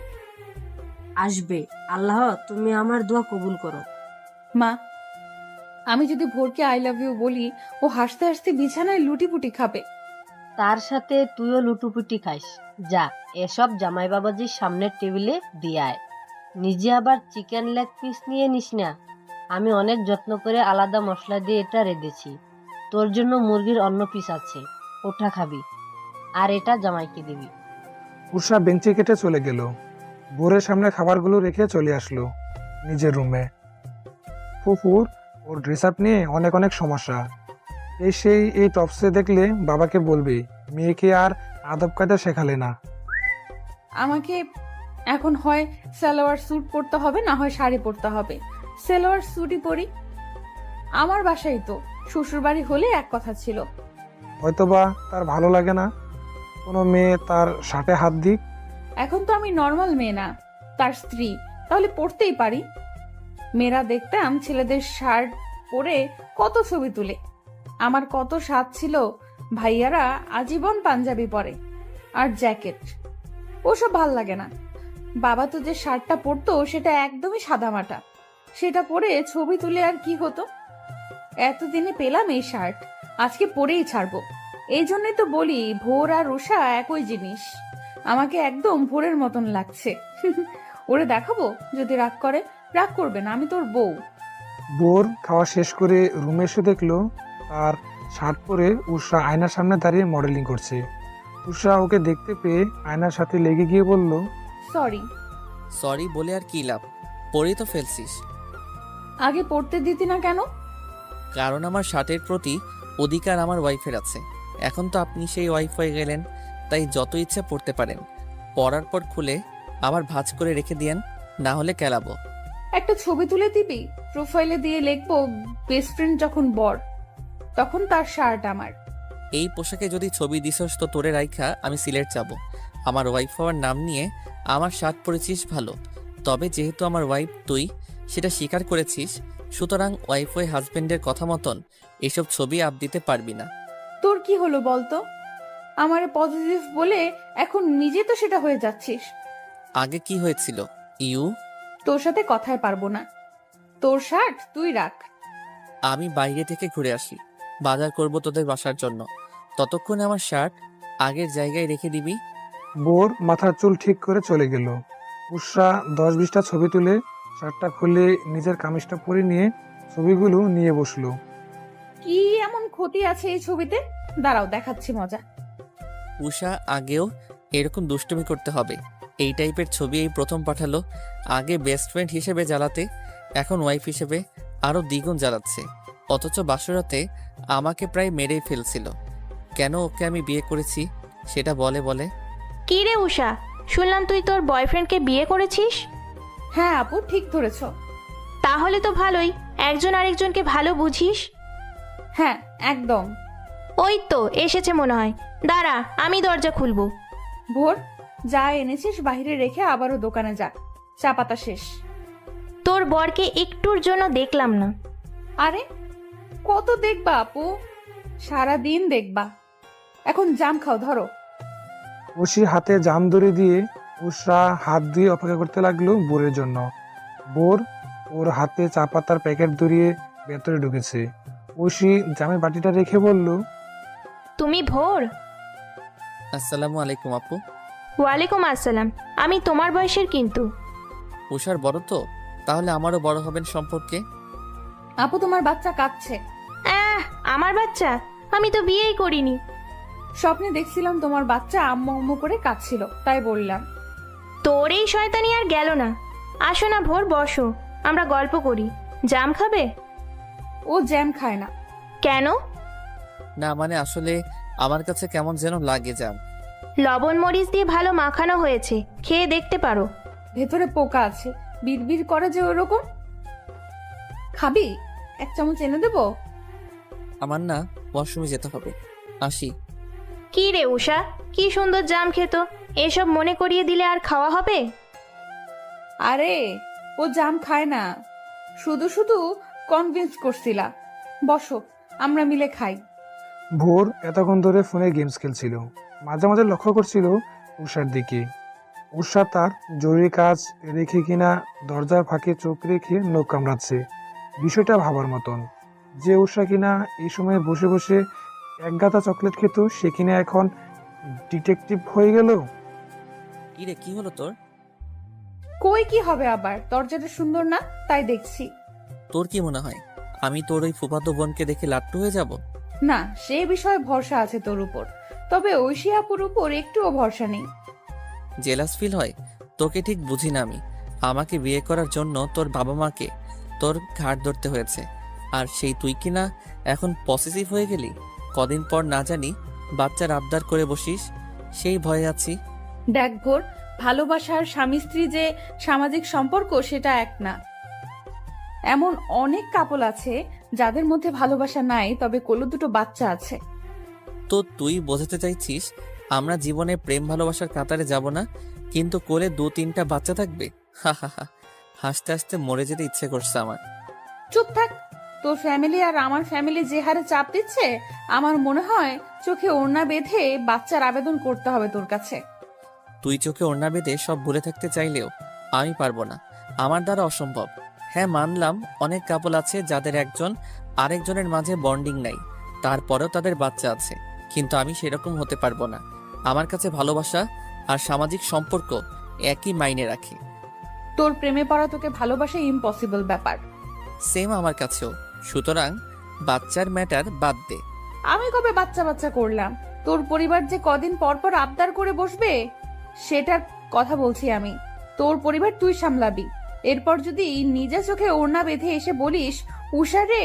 Speaker 9: আসবে, আল্লাহ তুমি আমার দোয়া কবুল করো।
Speaker 1: মা, আমি যদি ভোরকে আই লাভ ইউ বলি, ও হাসতে হাসতে বিছানায় লুটিপুটি খাবে।
Speaker 9: তার সাথে তুইও লুটুপুটি খাইস। যা, এসব জামাই বাবাজির সামনের টেবিলে দিয়ে আয়। নিজে আবার চিকেন লেগ পিস নিয়ে নিস না। আমি অনেক যত্ন করে আলাদা মশলা দিয়ে এটা রেঁধেছি। তোর জন্য মুরগির অন্য পিস আছে, ওটা খাবি, আর এটা জামাইকে দিবি।
Speaker 3: উষা বেঞ্চি কেটে চলে গেল। ভোরের সামনে খাবারগুলো রেখে চলে আসলো নিজের রুমে। ফুফুর ওর ড্রেস আপ নিয়ে অনেক অনেক সমস্যা। এই টপসে দেখলে বাবাকে বলবে মেয়েকে আর আদব কায়দা শেখালে না।
Speaker 1: আমাকে এখন হয় সালোয়ার স্যুট পরতে হবে, না হয় শাড়ি পরতে হবে। সালোয়ার স্যুটই পরি। আমার বাসায় তো শ্বশুর বাড়ি হলে এক কথা ছিল।
Speaker 3: হয়তোবা তার ভালো লাগে না কোনো মেয়ে তার শার্টে হাত দিক।
Speaker 1: এখন তো আমি নর্মাল মেয়ে না, তার স্ত্রী, তাহলে পড়তেই পারি। মেয়েরা দেখতাম ছেলেদের শার্ট পরে কত ছবি তুলে। আমার কত স্বাদ ছিল ভাইয়ারা আজীবন পাঞ্জাবি পরে আর জ্যাকেট। ওসব ভাল লাগে না। বাবা তো যে শার্টটা পরতো সেটা একদমই সাদামাটা। সেটা পরে ছবি তুলে আর কি হতো? এতদিনে পেলাম এই শার্ট, আজকে পরেই ছাড়বো। এই জন্যই তো বলি ভোর আর উষা একই জিনিস। আমাকে একদম ভোরের মতন লাগছে। ওরে দেখাবো, যদি রাগ করে। রাগ করবে না, আমি তোর বউ।
Speaker 3: বোর খাওয়া শেষ করে রুমে এসে দেখলো তার শার্ট পরে উষা আয়নার সামনে দাঁড়িয়ে মডেলিং করছে। উষা ওকে দেখতে পেয়ে আয়নার সাথে লেগে গিয়ে বলল,
Speaker 1: সরি।
Speaker 2: সরি বলে আর কি লাভ, পরেই তো ফেলছিস।
Speaker 1: আগে পড়তে দিতি না কেন?
Speaker 2: কারণ আমার শার্টের প্রতি অধিকার আমার ওয়াইফের আছে। এখন তো আপনি সেই ওয়াইফ হয়ে গেলেন, তাই যত ইচ্ছা পড়তে পারেন। পরার পর খুলে আবার ভাঁজ করে রেখে দিয়েন, না হলে কেলাবো।
Speaker 1: একটা ছবি তুলে দিবি, প্রোফাইলে দিয়ে লিখবো বেস্ট ফ্রেন্ড যখন বর, তখন তার শার্ট আমার।
Speaker 2: এই পোশাকে যদি ছবি দিছস তো তোরে রাইখা আমি সিলেট যাব। আমার ওয়াইফ হওয়ার নাম নিয়ে আমার শার্ট পরেছিস ভালো, তবে যেহেতু আমার ওয়াইফ তুই সেটা স্বীকার করেছিস, সুতরাং ওয়াইফ হয়ে হাজবেন্ডের কথা মতন এসব ছবি আপ দিতে পারবি না।
Speaker 1: তোর কি হলো বলতো? আমারে পজিটিভ বলে এখন নিজে তো সেটা হয়ে যাচ্ছিস।
Speaker 2: আগে কি হয়েছিল? ইউ
Speaker 1: তোর সাথে কথায় পারবো না। তোর শার্ট তুই রাখ।
Speaker 2: আমি বাইরে থেকে ঘুরে আসি, বাজার করব তোদের বাসার জন্য। ততক্ষণে আমার শার্ট আগের জায়গায় রেখে দিবি।
Speaker 3: বোর মাথার চুল ঠিক করে চলে গেল। উষা 10-20টা ছবি তুলে শার্টটা খুলে নিজের কামিজটা পরে নিয়ে ছবিগুলো নিয়ে বসলো।
Speaker 1: কি এমন ক্ষতি আছে এই ছবিতে? দাঁড়াও, দেখাচ্ছি মজা।
Speaker 2: উষা আগেও এরকম দুষ্টুমি করতে হবে। এই টাইপের ছবি এই প্রথম পাঠালো। আগে বেস্ট ফ্রেন্ড হিসেবে জ্বালাতে, এখন ওয়াইফ হিসেবে আরও দ্বিগুণ জ্বালাচ্ছে। অথচ বাসরাতে আমাকে প্রায় মেরেই ফেলছিল। কেন ওকে আমি বিয়ে করেছি সেটা বলে।
Speaker 11: কি রে উষা, শুনলাম তুই তোর বয়ফ্রেন্ডকে বিয়ে করেছিস?
Speaker 1: হ্যাঁ আপু, ঠিক ধরেছ।
Speaker 11: তাহলে তো ভালোই, একজন আরেকজনকে ভালো বুঝিস।
Speaker 1: হ্যাঁ একদম।
Speaker 11: ওই তো এসেছে মনে হয়, দাঁড়া আমি দরজা খুলবো।
Speaker 1: ভোর, যা এনেছিস বাইরে রেখে আবারও দোকানে যা, চা পাতা শেষ।
Speaker 11: তোর বরকে একটুর জন্য দেখলাম না।
Speaker 1: আরে কত দেখবা আপু, সারা দিন দেখবা। এখন জাম খাও, ধরো।
Speaker 3: উশি হাতে জাম দড়ি দিয়ে উষা হাত দিয়ে অপেক্ষা করতে লাগলো বোরের জন্য। বোর ওর হাতে চা পাতার প্যাকেট ধরিয়ে ভেতরে ঢুকেছে। উশি জামের বাটিটা রেখে বলল,
Speaker 11: তুমি ভোর?
Speaker 2: আসসালামু আলাইকুম আপু।
Speaker 11: ওয়ালাইকুম আসসালাম। আমি তোমার বয়সের কিন্তু।
Speaker 2: উষার বড় তো, তাহলে আমারও বড় হবেন সম্পর্কে।
Speaker 1: আপু তোমার বাচ্চা কাঁদছে।
Speaker 11: আমার বাচ্চা? আমি তো বিয়েই করিনি।
Speaker 1: স্বপ্নে দেখছিলাম তোমার বাচ্চা আম্মু আম্মু করে কাঁদছিল, তাই বললাম।
Speaker 11: তোর এই শয়তানি আর গেল না। আসো না ভোর, বসো, আমরা গল্প করি। জাম খাবে?
Speaker 1: ও জ্যাম খায় না।
Speaker 11: কেন?
Speaker 2: না মানে আসলে আমার কাছে কেমন যেন লাগে জাম।
Speaker 11: লবণ মরিচ দিয়ে ভালো মাখানো হয়েছে, খেয়ে দেখতে পারো।
Speaker 1: ভেতরে পোকা আছে, বিড়বিড় করে যে ওরকম। খাবি? 1 চামচ এনে দেবো?
Speaker 2: আমার না ওয়াশরুমে যেতে হবে, আসি।
Speaker 11: কি রে উষা, কি সুন্দর জাম খেত, এসব মনে করিয়ে দিলে আর খাওয়া হবে?
Speaker 1: আরে ও জাম খায় না, শুধু শুধু কনভিন্স করছিলা। বসো, আমরা মিলে খাই।
Speaker 3: ভোর এতক্ষণ ধরে ফোনে গেমস খেলছিল। মাঝে মাঝে লক্ষ্য করছিল উষার দিকে। উষা তার জরুরি কাজ রেখে কিনা দরজার ফাঁকে চোখ রেখে নখ কামড়াচ্ছে। বিষয়টা ভাবার মতন যে উষা কিনা এই সময় বসে বসে এক গাদা চকলেট খেত, সে কিনা এখন ডিটেকটিভ হয়ে গেল।
Speaker 2: কি রে, কি হলো তোর?
Speaker 1: কই কি হবে আবার, দরজাটা সুন্দর না তাই দেখছি।
Speaker 2: তোর কি মনে হয় আমি তোর ওই ফুফাতো বোনকে দেখে লাট্টু হয়ে যাব?
Speaker 1: না, সে বিষয়ে ভরসা আছে তোর উপর, তবে ঐশী আপুর উপর একটুও ভরসা নেই।
Speaker 2: জেলাস ফিল হয়? তোকে ঠিক বুঝি না আমি। আমাকে বিয়ে করার জন্য তোর বাবা মাকে তোর ঘাট ধরতে হয়েছে, আর সেই তুই কি না এখন পসেসিভ হয়ে গেলি? কদিন পর না জানি বাচ্চার আবদার করে বসিস, সেই ভয়ে আছি।
Speaker 1: দেখ ভোর, ভালোবাসার স্বামী স্ত্রী যে সামাজিক সম্পর্ক সেটা এক না। এমন অনেক কাপল আছে যাদের মধ্যে ভালোবাসা নাই, তবে কোলে দুটো বাচ্চা আছে।
Speaker 2: তো তুই বোঝাতে চাইছিস আমরা জীবনে প্রেম ভালোবাসার কাতারে যাব না, কিন্তু কোলে 2-3টা বাচ্চা থাকবে? হা হা হা, হাসতে হাসতে মরে যেতে ইচ্ছে করছে আমার।
Speaker 1: চুপ থাক। তোর ফ্যামিলি আর আমার ফ্যামিলি যে হারে চাপ দিচ্ছে, আমার মনে হয় চোখে ওড়না বেঁধে বাচ্চার আবেদন করতে হবে তোর কাছে।
Speaker 2: তুই চোখে ওড়না বেঁধে সব ভুলে থাকতে চাইলেও আমি পারবো না, আমার দ্বারা অসম্ভব। হ্যাঁ মানলাম, অনেক কাপল আছে যাদের একজন আরেকজনের মাঝে বন্ডিং নাই, তারপরেও তাদের বাচ্চা আছে, কিন্তু আমি সেরকম হতে পারবো না। আমার কাছে ভালোবাসা আর সামাজিক সম্পর্ক একই মাইনে রাখে।
Speaker 1: তোর প্রেমে পড়া তোকে ভালোবাসা ইম্পসিবল ব্যাপার।
Speaker 2: সেম আমার কাছেও। সুতরাং বাচ্চার ম্যাটার বাদ দে।
Speaker 1: আমি কবে বাচ্চা বাচ্চা করলাম? তোর পরিবার যে কদিন পর পর আবদার করে বসবে সেটার কথা বলছি আমি। তোর পরিবার তুই সামলাবি, এরপর যদি নিজে চোখে ওড়না বেঁধে এসে বলিস উষা রে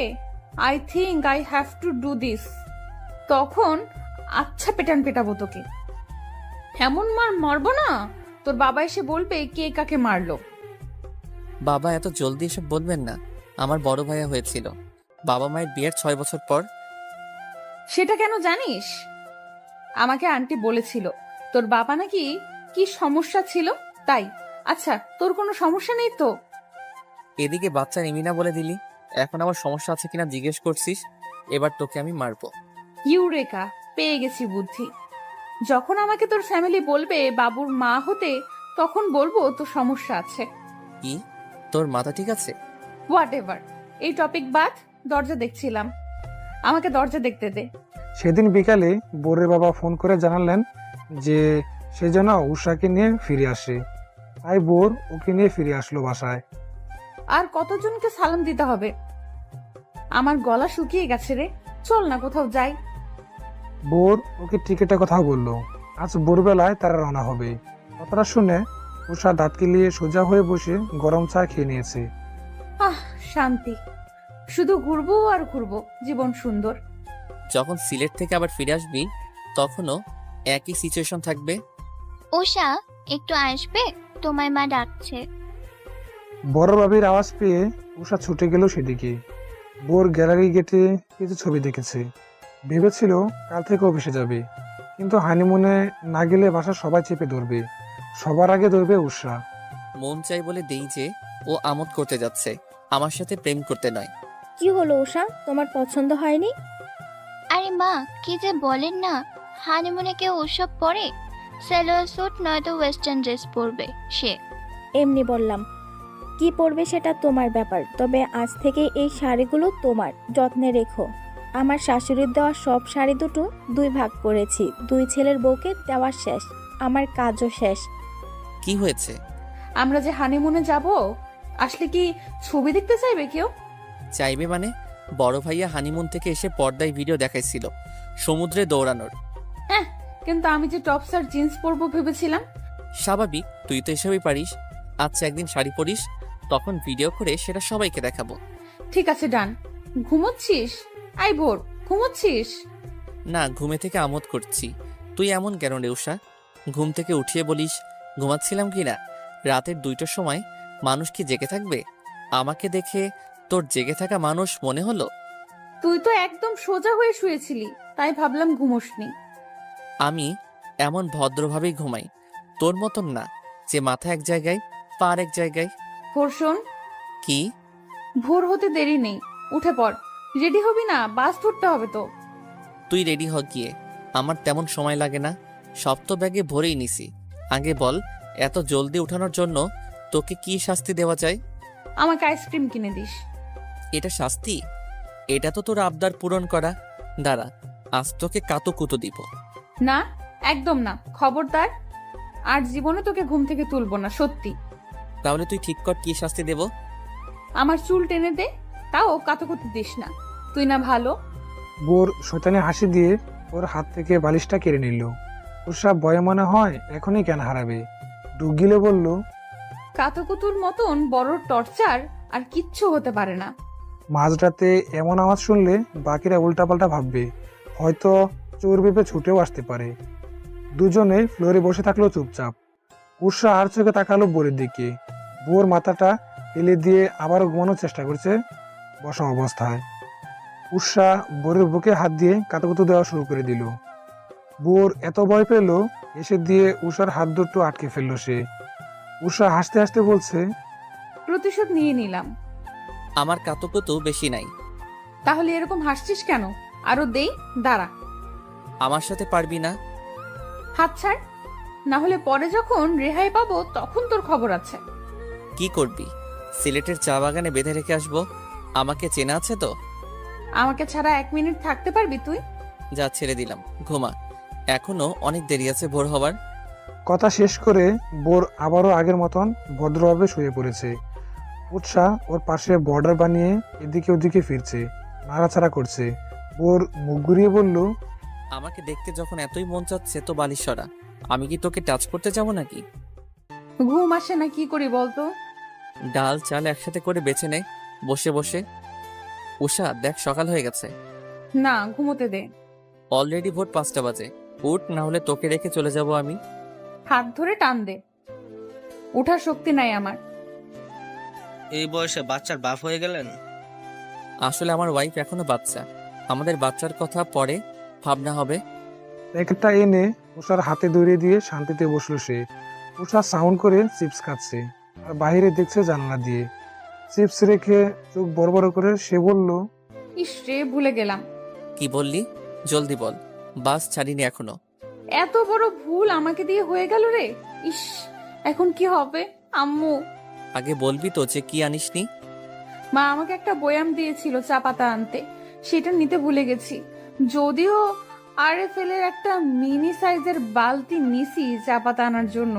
Speaker 1: I think I have to do this, তখন আচ্ছা পেটান পেটাবো তোকে। এমন মারবো না তোর বাবা এসে বলবে কে কাকে মারলো।
Speaker 2: বাবা এত জলদি এসব বলবেন না, আমার বড় ভাইয়া হয়েছিল বাবা মায়ের বিয়ের 6 বছর পর।
Speaker 1: সেটা কেন জানিস? আমাকে আন্টি বলেছিল তোর বাবা নাকি কি সমস্যা ছিল, তাই। আচ্ছা তোর কোনো সমস্যা নেই তো?
Speaker 2: এদিকে বাচ্চা নিমিনা বলে দিলি, এখন আবার সমস্যা আছে কিনা জিজ্ঞেস করছিস। এবার তোকে আমি মারবো।
Speaker 1: ইউরেকা, পেয়ে গেছি বুদ্ধি। যখন আমাকে তোর ফ্যামিলি বলবে বাবুর মা হতে, তখন বলবো তোর সমস্যা আছে।
Speaker 2: কি, তোর মাথা ঠিক আছে?
Speaker 1: হোয়াট এভার, এই টপিক বাদ। দরজা দেখছিলাম, আমাকে দরজা দেখতে দে।
Speaker 3: সেদিন বিকালে বোরের বাবা ফোন করে জানালেন যে সে যেন উষাকে নিয়ে ফিরে আসে। তাই বোর ওকে নিয়ে ফিরে আসলো বাসায়।
Speaker 1: আর কতজনকে সালাম দিতে হবে? আমার গলা শুকিয়ে গেছে রে, চল না কোথাও যাই।
Speaker 3: বোর ওকে টিকেটের কথা বললো। আজ ভোরবেলায় তারা রওনা হবে। কথাটা শুনে উষা দাঁত কিলিয়ে সোজা হয়ে বসে গরম চা খেয়ে নিয়েছে।
Speaker 1: আহ, শান্তি। শুধু ঘুরবো আর ঘুরবো, জীবন সুন্দর।
Speaker 2: যখন সিলেট থেকে আবার ফিরে আসবি তখনও একই সিচুয়েশন থাকবে।
Speaker 12: উষা, একটু আসবে? তোমায় মা ডাকছে।
Speaker 3: বড় বাবির আওয়াজ পেয়ে উষা ছুটে গেল সেদিকে। বোর গ্যালারি গেটে কিছু ছবি দেখেছে। ভেবেছিল কাল থেকে অফিসে যাবে, কিন্তু হানিমুনে না গেলে বাসা সবাই চেপে ধরবে। সবার আগে ধরবে উষা।
Speaker 2: মন চাই বলে দেই যে ও আমোদ করতে যাচ্ছে, আমার সাথে প্রেম করতে নয়।
Speaker 4: কি হলো উষা, তোমার পছন্দ হয়নি?
Speaker 12: আরে মা, কি যে বলেন না, হানিমুনে কেউ ওসব পরে? সালোয়ার স্যুট নয়তো ওয়েস্টার্ন ড্রেস পরবে সে।
Speaker 4: এমনি বললাম। কি পরবে সেটা তোমার ব্যাপার, তবে আজ থেকে এই শাড়িগুলো তোমার, যত্নে রেখো। আমার শাশুড়ির দেওয়া সব শাড়ি দুটো 2 ভাগ করেছি, 2 ছেলের বউকে দেওয়া শেষ, আমার কাজও শেষ।
Speaker 2: কি হয়েছে?
Speaker 1: আমরা যে হানিমুনে যাব, আসলে কি ছবি দেখতে চাইবে কেউ?
Speaker 2: চাইবে মানে? বড় ভাইয়া হানিমুন থেকে এসে পর্দায় ভিডিও দেখাইছিল সমুদ্রে দৌড়ানোর।
Speaker 1: হ্যাঁ, কিন্তু আমি যে টপস আর জিন্স পরবো ভেবেছিলাম।
Speaker 2: স্বাভাবিক, তুই তো এসবই পারিস। আচ্ছা, একদিন শাড়ি পরিস, তখন ভিডিও করে সেটা সবাইকে দেখাবো।
Speaker 1: ঠিক আছে, ডান। ঘুমোচ্ছিস? আই ভোর, ঘুমোচ্ছিস?
Speaker 2: না, ঘুমে থেকে আমোদ করছি। তুই এমন কেন রে উষা? ঘুম থেকে উঠিয়ে বলিস ঘুমাচ্ছিলাম কি না? রাতের 2টার সময় মানুষ কি জেগে থাকবে? আমাকে দেখে তোর জেগে থাকা মানুষ মনে হলো?
Speaker 1: তুই তো একদম সোজা হয়ে শুয়েছিলি, তাই ভাবলাম ঘুমোসনি।
Speaker 2: আমি এমন ভদ্রভাবেই ঘুমাই, তোর মতন না যে মাথা এক জায়গায় পা এক জায়গায়।
Speaker 1: ভোর শোন।
Speaker 2: কি?
Speaker 1: ভোর হতে দেরি নেই, উঠে পড়। রেডি হবি না? বাস ধরতে হবে তো।
Speaker 2: তুই রেডি হ গিয়ে, আমার তেমন সময় লাগে না। সব তো ব্যাগে ভরেই নিছি। আগে বল, এত জলদি উঠানোর জন্য তোকে কি শাস্তি দেওয়া যায়?
Speaker 1: আমাকে আইসক্রিম কিনে দিস।
Speaker 2: এটা শাস্তি? এটা তো তোর আবদার পূরণ করা। দাঁড়া, আজ তোকে কাতুকুতু দিব।
Speaker 1: না, একদম না, খবরদার। আর জীবনে তোকে ঘুম থেকে তুলবো না, সত্যি।
Speaker 2: তাহলে তুই ঠিক কর কি শাস্তি দেব।
Speaker 1: আমার চুল টেনে দে, তাও কাতুকুতু দিস না। তুই না ভালো।
Speaker 3: বোর শয়তানি হাসি দিয়ে ওর হাত থেকে বালিশটা কেড়ে নিল। উষা ভয়ে মনে হয় এখনই জ্ঞান হারাবে। ডুব গিলে বলল,
Speaker 1: কাতুকুতুর মতন বড় টর্চার আর কিচ্ছু হতে পারে না।
Speaker 3: মাঝরাতে এমন আওয়াজ শুনলে বাকিরা উল্টাপাল্টা ভাববে, হয়তো চোর ভেবে ছুটেও আসতে পারে। দুজনে ফ্লোরে বসে থাকলো চুপচাপ। উষা আর চোখে তাকালো বোরের দিকে। বোর মাথাটা ফেলে দিয়ে আবারও ঘুমানোর চেষ্টা করছে বসা অবস্থায়। উষা বোরের বুকে হাত দিয়ে কাতুকুতু দেওয়া শুরু করে দিল। বোর এত ভয় পেল, এসে দিয়ে উষার হাত দুটো আটকে ফেললো সে। উষা হাসতে হাসতে বলছে,
Speaker 1: প্রতিশোধ নিয়ে নিলাম।
Speaker 2: আমার কাতুকুতু বেশি নাই।
Speaker 1: তাহলে এরকম হাসছিস কেন? আরো দেই, দাঁড়া।
Speaker 2: আমার সাথে পারবি না?
Speaker 1: হাত ছাড়, না হলে পরে যখন রেহাই পাবো তখন তোর খবর আছে।
Speaker 2: কি করবি? সিলেটের চা বাগানে বেঁধে রেখে আসবো? আমাকে চেনা আছে তো?
Speaker 1: আমাকে ছাড়া 1 মিনিট থাকতে পারবি তুই?
Speaker 2: যা, ছেড়ে দিলাম, ঘুমা। এখনো অনেক দেরি আছে ভোর হবার।
Speaker 3: কথা শেষ করে বোর আবারও আগের মতন ভদ্রভাবে শুয়ে পড়েছে। উৎসাহ ওর পাশে বর্ডার বানিয়ে এদিকে ওদিকে ফিরছে, নাড়াচাড়া করছে। বোর মুখ ঘুরিয়ে বলল,
Speaker 2: আমাকে দেখতে যখন এতই মন চাচ্ছে তো বালিশ সরা। আমি কি তোকে টাচ করতে যাবো নাকি?
Speaker 1: ঘুম আসে না, কি করি বলতো?
Speaker 2: ডাল চাল একসাথে করে বেছে নে বসে বসে। উষা, দেখ সকাল হয়ে গেছে।
Speaker 1: না, ঘুমোতে দে।
Speaker 2: অলরেডি ভোর 5টা বাজে। উঠ, না হলে তোকে রেখে চলে যাব আমি।
Speaker 1: হাত ধরে টান দে, ওঠার শক্তি নাই আমার।
Speaker 10: এই বয়সে বাচ্চার বাপ হয়ে গেলেন?
Speaker 2: আসলে আমার ওয়াইফ এখনো বাচ্চা, আমাদের বাচ্চার কথা পরে ভাবনা হবে।
Speaker 3: প্যাকেটটা এনে উষার হাতে ধরিয়ে দিয়ে শান্তিতে বসলো সে। উষা সাউন্ড করে চিপস খাচ্ছে আর বাইরে দেখছে জানলা দিয়ে। চিপস রেখে চোখ বড় বড় করে সে বলল,
Speaker 1: ইস রে, ভুলে গেলাম।
Speaker 2: কি বললি? জলদি বল, বাস ছাড়িনি এখনো।
Speaker 1: এত বড় ভুল আমাকে দিয়ে হয়ে গেল রে। ইস, এখন কি হবে আম্মু?
Speaker 2: আগে বলবি তো যে কি আনিসনি।
Speaker 1: মা আমাকে একটা বয়াম দিয়েছিল চা পাতা আনতে, সেটা নিতে ভুলে গেছি। যদিও আরএফএল এর একটা মিনি সাইজের বালতি নিছি চা পাতা আনার জন্য,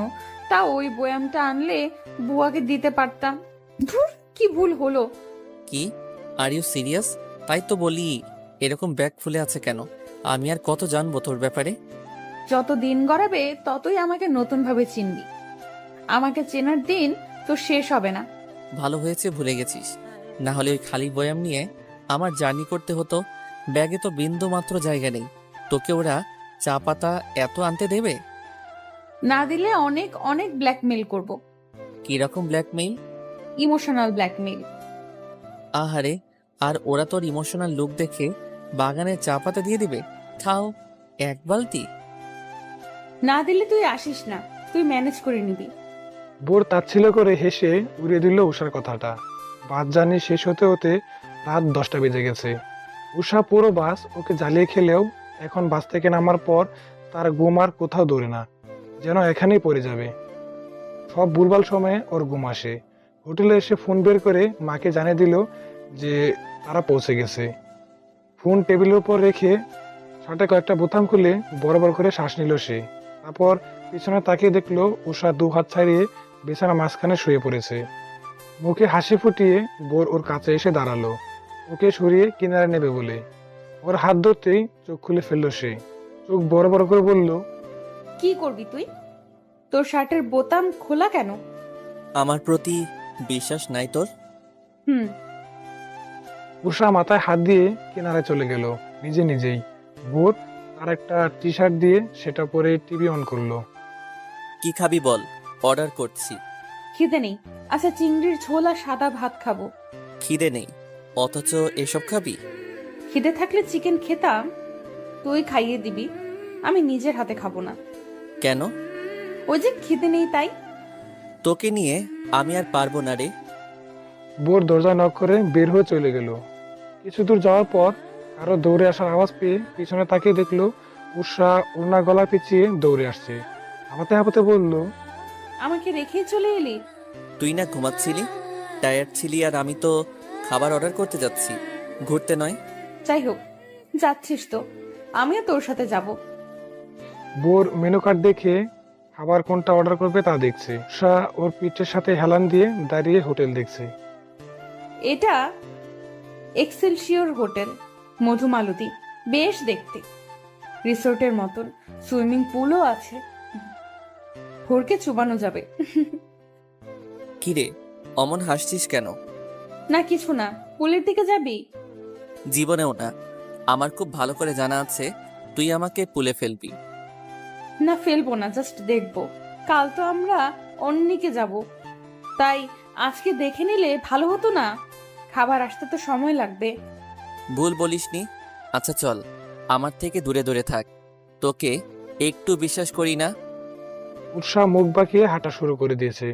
Speaker 1: তা ওই বয়ামটা আনলে বুয়াকে দিতে পারতাম। ধুর, কি ভুল হলো।
Speaker 2: কি, আর ইউ সিরিয়াস? তাই তো বলি, এরকম ব্যাগ ফুলে আছে কেন? আমি আর কত জানবো তোর ব্যাপারে?
Speaker 1: যত দিন গড়াবে ততই আমাকে নতুন ভাবে চিনবি। আমাকে চেনার দিন তো শেষ হবে না।
Speaker 2: ভালো হয়েছে ভুলে গেছিস, না হলে ওই খালি বয়াম নিয়ে আমার জার্নি করতে হতো। ব্যাগে তো বিন্দু মাত্র জায়গা নেই। তোকে ওরা চা পাতা এত আনতে দেবে?
Speaker 1: না দিলে অনেক অনেক ব্ল্যাকমেল করব।
Speaker 2: কিরকম ব্ল্যাকমেইল?
Speaker 1: Emotional blackmail.
Speaker 2: আহারে, আর ওরা তোর ইমোশনাল লুক দেখে বাগানে চা পাতা দিয়ে দিবে? খাও, এক বালতি।
Speaker 1: না দিলে তুই আসিস না, তুই ম্যানেজ করে নিবি।
Speaker 3: বোর তাচ্ছিল্য করে হেসে উড়িয়ে দিল উষার কথাটা। বাস জার্নি শেষ হতে হতে রাত 10টা বেজে গেছে। উষা পুরো বাস ওকে জ্বালিয়ে খেলেও এখন বাস থেকে নামার পর তার ঘুম আর কোথাও দৌড়ে না, যেন এখানেই পড়ে যাবে। সব ভুলভাল সময়ে ওর ঘুম আসে। হোটেলে এসে ফোন বের করে মাকে জানিয়ে দিল যে তারা পৌঁছে গেছে। ফোন টেবিলের উপর রেখে শার্টে কয়েকটা বোতাম খুলে বড় বড় করে শ্বাস নিল সে। তারপর পিছনে তাকিয়ে দেখলো উষা 2 হাত ছাড়িয়ে বিছানা মাঝখানে শুয়ে পড়েছে। মুখে হাসি ফুটিয়ে বোর ওর কাছে এসে দাঁড়ালো, ওকে সরিয়ে কিনারে নেবে বলে। ওর হাত ধরতেই চোখ খুলে ফেললো সে। চোখ বড় বড় করে বলল,
Speaker 1: কি করবি তুই? তোর শার্টের বোতাম খোলা কেন?
Speaker 2: আমার প্রতি বিশ্বাস নাই তোর?
Speaker 1: হুম।
Speaker 3: উষা মাথায় হাত দিয়ে কিনারে চলে গেল নিজে নিজেই। বোর আর একটা টি শার্ট দিয়ে সেটা পরে টিভি অন করলো।
Speaker 2: কি খাবি বল, অর্ডার করছি।
Speaker 1: খিদে নেই। আচ্ছা, চিংড়ির ঝোল আর সাদা ভাত খাবো।
Speaker 2: খিদে নেই, অথচ এসব খাবি?
Speaker 1: খিদে থাকলে চিকেন খেতাম, তুই খাইয়ে দিবি। আমি নিজের হাতে খাবো না।
Speaker 2: কেন?
Speaker 1: ওই যে খিদে নেই তাই।
Speaker 2: তোকে নিয়ে আমি আর পারবো না রে।
Speaker 3: বোর দরজা নক করে বের হয়ে চলে গেল। কিছু দূর যাওয়ার পর কারো দৌড়ে আসার আওয়াজ পেয়ে পিছনে তাকিয়ে দেখলো উষা ওড়না গলা পিছিয়ে দৌড়ে আসছে। হাঁপাতে হাঁপাতে বলল,
Speaker 1: আমাকে রেখেই চলে এলি?
Speaker 2: তুই না ঘুমাচ্ছিলি, টায়ার্ড ছিলি, আর আমি তো খাবার অর্ডার করতে যাচ্ছি, ঘুরতে নয়।
Speaker 1: যাই হোক, যাচ্ছিস তো, আমিও তোর সাথে যাব।
Speaker 3: বোর মেনু কার্ড দেখে খাবার কোনটা অর্ডার করবে তা দেখছে। উষা ওর পিঠের সাথে হেলান দিয়ে দাঁড়িয়ে হোটেল দেখছে।
Speaker 1: এটা এক্সেলসিওর হোটেল, মধুমালতী। বেশ দেখতে, রিসোর্টের মতন। সুইমিং পুলও আছে, ভোরকে চুবানো যাবে।
Speaker 2: কিরে, অমন হাসছিস কেন?
Speaker 1: না কিছু না, পুলের দিকে যাবি?
Speaker 2: জীবনেও না। আমার খুব ভালো করে জানা আছে তুই আমাকে পুলে ফেলবি।
Speaker 1: না, ফেলবো না, জাস্ট দেখবো। কাল তো আমরা অন্যকে যাব, তাই আজকে দেখে নিলে ভালো হতো না? খাবার আসতে তো সময় লাগবে।
Speaker 2: ভুল বলিসনি। আচ্ছা চল, আমার থেকে দূরে দূরে থাক, তোকে একটু বিশ্বাস করি না।
Speaker 3: উষা মুখ বাঁকিয়ে হাঁটা শুরু করে দিয়েছে।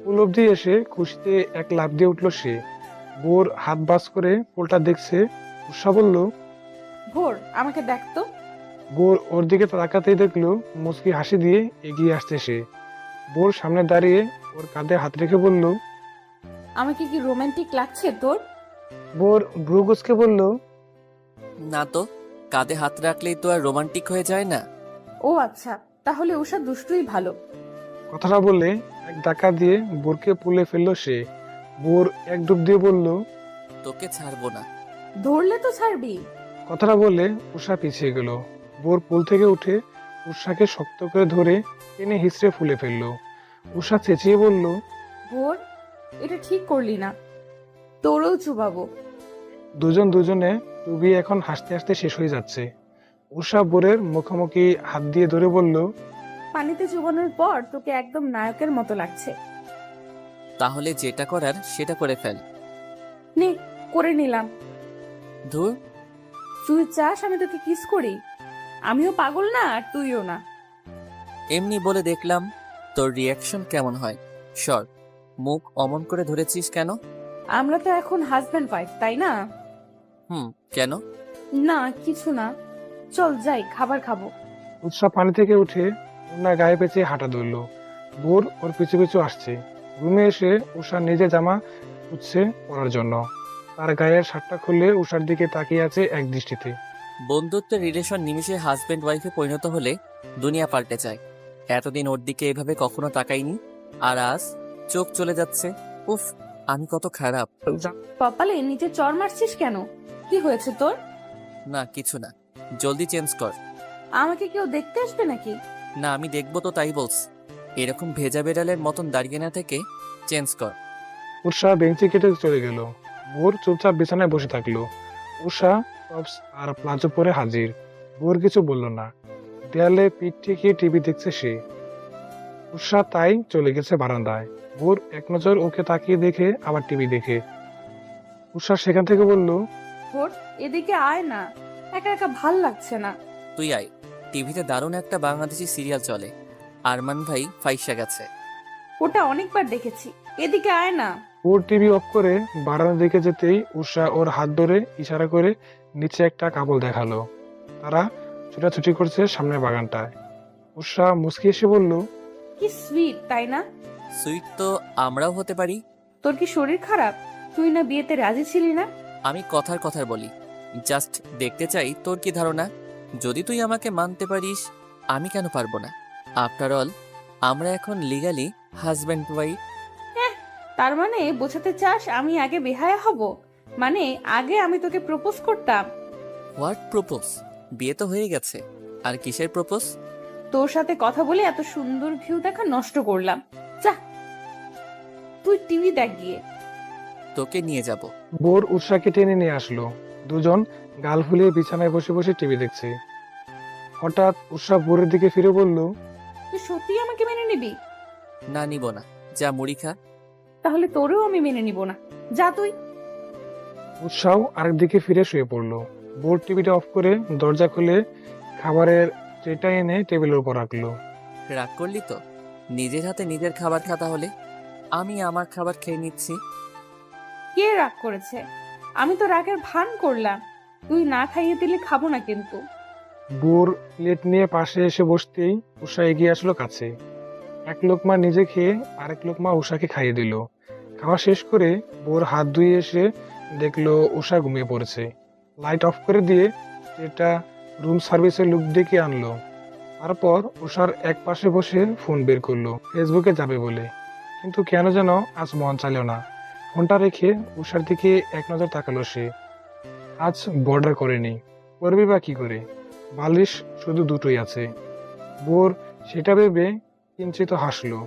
Speaker 3: পুল অব্দি এসে খুশিতে এক লাফ দিয়ে উঠলো সে। বোর হাত বাস করে পুলটা দেখছে। উষা বলল,
Speaker 1: ভোর, আমাকে দেখতো।
Speaker 3: বোর ওর দিকে তাকাতেই দেখলো মুচকি হাসি দিয়ে এগিয়ে আসছে সে। বোর সামনে দাঁড়িয়ে ওর কাঁধে হাত রেখে বলল,
Speaker 1: আমাকে কি রোমান্টিক লাগছে তোর?
Speaker 3: বোর ভ্রু কুঁচকে বলল,
Speaker 2: না তো, কাঁধে হাত রাখলেই তো আর রোমান্টিক হয়ে যায় না।
Speaker 1: ও আচ্ছা, তাহলে উষা দুষ্টুই ভালো।
Speaker 3: কথাটা বলে এক ধাক্কা দিয়ে বোরকে পুলে ফেললো সে। বোর এক ডুব দিয়ে বলল,
Speaker 2: তোকে ছাড়বো না।
Speaker 1: ধরলে তো ছাড়বি।
Speaker 3: কথাটা বলে উষা পিছিয়ে গেল। বোর পুল থেকে উঠে উষাকে শক্ত করে ধরে টেনে হিঁচড়ে ফুলে ফেললো। উষা চেঁচিয়ে বলল,
Speaker 1: ভোর, এটা ঠিক করলি না, তোরও চুবাবো।
Speaker 3: দুজন দুজনে টুবি এখন হাসতে হাসতে শেষ হয়ে যাচ্ছে। উষা বোরের মুখোমুখি হাত দিয়ে ধরে বলল,
Speaker 1: পানিতে চুবানোর পর তোকে একদম নায়কের মতো লাগছে।
Speaker 2: তাহলে যেটা করার সেটা করে ফেল।
Speaker 1: নে, করে নিলাম।
Speaker 2: ধুর,
Speaker 1: তুই চাস আমি তোকে কিস করি? আমিও পাগল না আর তুইও না।
Speaker 2: এমনি বলে দেখলাম তোর রিয়াকশন কেমন হয়। সর, মুখ অমন করে ধরেছিস কেন?
Speaker 1: আমরা তো এখন হাজব্যান্ড ওয়াইফ, তাই না?
Speaker 2: কেন?
Speaker 1: না কিছু না, চল যাই, খাবার খাবো।
Speaker 3: উৎসা পানি থেকে উঠে ওনার গায়ে পেঁচিয়ে হাঁটা ধরলো। বোর ওর পিছু পিছু আসছে। রুমে এসে উষা নিজে জামা খুঁজছে পরার জন্য। তার গায়ের শার্টটা খুলে উষার দিকে তাকিয়ে আছে এক দৃষ্টিতে।
Speaker 2: বন্ধুত্বের রিলেশন নিমিশে হাজব্যান্ড ওয়াইফে পরিণত হলে দুনিয়া পাল্টে যায়। এতদিন ওর দিকে এভাবে কখনো তাকাইনি, আর আজ চোখ চলে যাচ্ছে। উফ, আমি কত খারাপ।
Speaker 1: কপালে নিচে চর মারছিস কেন? কি হয়েছে তোর?
Speaker 2: না কিছু না, জলদি চেঞ্জ কর।
Speaker 1: আমাকে কেউ দেখতে আসবে নাকি?
Speaker 2: না আমি দেখবো তো, তাই বলস। এরকম ভেজা বেড়ালের মতন দাঁড়িয়ে না থেকে চেঞ্জ কর।
Speaker 3: উষা বেঞ্চি কেটে চলে গেল। ভোর চুপচাপ বিছানায় বসে থাকলো। উষা টপস আর প্লাজো পরে হাজির। ভোর কিছু বলল না। দেয়ালে পিঠ ঠেকিয়ে টিভি দেখছে সে। উষা তাই চলে গেছে বারান্দায়। ভোর এক নজর ওকে তাকিয়ে দেখে আবার টিভি দেখে। উষা সেখান থেকে বলল,
Speaker 1: ভোর, এদিকে আয় না, একা একা ভাল লাগছে না।
Speaker 2: তুই আয়, টিভিতে দারুণ একটা বাংলাদেশি সিরিয়াল চলে, আরমান ভাই ফাইসা গেছে।
Speaker 1: ওটা অনেকবার দেখেছি, এদিকে আয় না।
Speaker 3: ভোর টিভি অফ করে বারান্দার দিকে যেতেই উষা ওর হাত ধরে ইশারা করে নিচে একটা কাপড় দেখালো। তারা ছুটাছুটি করছে সামনের বাগানটায়। উষা মুচকি এসে বলল,
Speaker 1: কি সুইট, তাই না?
Speaker 2: সুইট তো আমরাও হতে পারি।
Speaker 1: তোর কি শরীর খারাপ? তুই না বিয়েতে রাজি ছিলি না?
Speaker 2: আমি কথার কথা বলি, জাস্ট দেখতে চাই তোর কি ধারণা। যদি তুই আমাকে মানতে পারিস, আমি কেন পারবো না? আফটার অল আমরা এখন লিগালি হাজব্যান্ড ওয়াইফ।
Speaker 1: তার মানে বোঝাতে চাস আমি আগে বেহায়া হব? মানে আগে আমি তোকে প্রপোজ করতাম?
Speaker 2: What propose? বিয়ে তো হয়ে গেছে, আর কিসের প্রপোজ?
Speaker 1: তোর সাথে কথা বলে এত সুন্দর ভিউ দেখা নষ্ট করলাম। যা, তুই টিভি দেখ গিয়ে।
Speaker 2: তোকে নিয়ে যাব।
Speaker 3: ভোর উষাকে টেনে নিয়ে আসলো। দুজন গাল ফুলিয়ে বিছানায় বসে বসে টিভি দেখছে। হঠাৎ উষা ভোরের দিকে ফিরে বলল,
Speaker 1: তুই সত্যি আমাকে মেনে নিবি?
Speaker 2: না নিব না, যা মুড়ি খা।
Speaker 1: তাহলে তোরেও আমি মেনে নিব না, যা তুই।
Speaker 3: উৎসাহ আরেক দিকে ফিরে শুয়ে পড়লো। ভোর টিভিটা অফ করে দরজা খুলে খাবারের ট্রেটা এনে টেবিলের উপর রাখলো।
Speaker 2: রাগ করলি তো? নিজের হাতে নিজের খাবার খা তাহলে। আমি আমার খাবার খেয়ে নিচ্ছি।
Speaker 1: কে রাগ করেছে? আমি তো রাগের ভান করলাম। তুই না খাইয়ে দিলে খাবো না কিন্তু।
Speaker 3: ভোর প্লেট নিয়ে পাশে এসে বসতেই উষা এগিয়ে আসলো কাছে। এক লোকমা নিজে খেয়ে আরেক লোকমা উষাকে খাইয়ে দিল। খাওয়া শেষ করে ভোর হাত ধুয়ে এসে দেখলো উষা ঘুমিয়ে পড়েছে। লাইট অফ করে দিয়ে এটা রুম সার্ভিসের লোক ডেকে আনলো। তারপর উষার এক পাশে বসে ফোন বের করলো ফেসবুকে যাবে বলে, কিন্তু কেন যেন আজ মন চাইল না। ফোনটা রেখে উষার দিকে এক নজর তাকালো সে। আজ বর্ডার করেনি, করবে বা কি করে? বালিশ শুধু দুটোই আছে। ভোর সেটা ভেবে কিঞ্চিত হাসলো।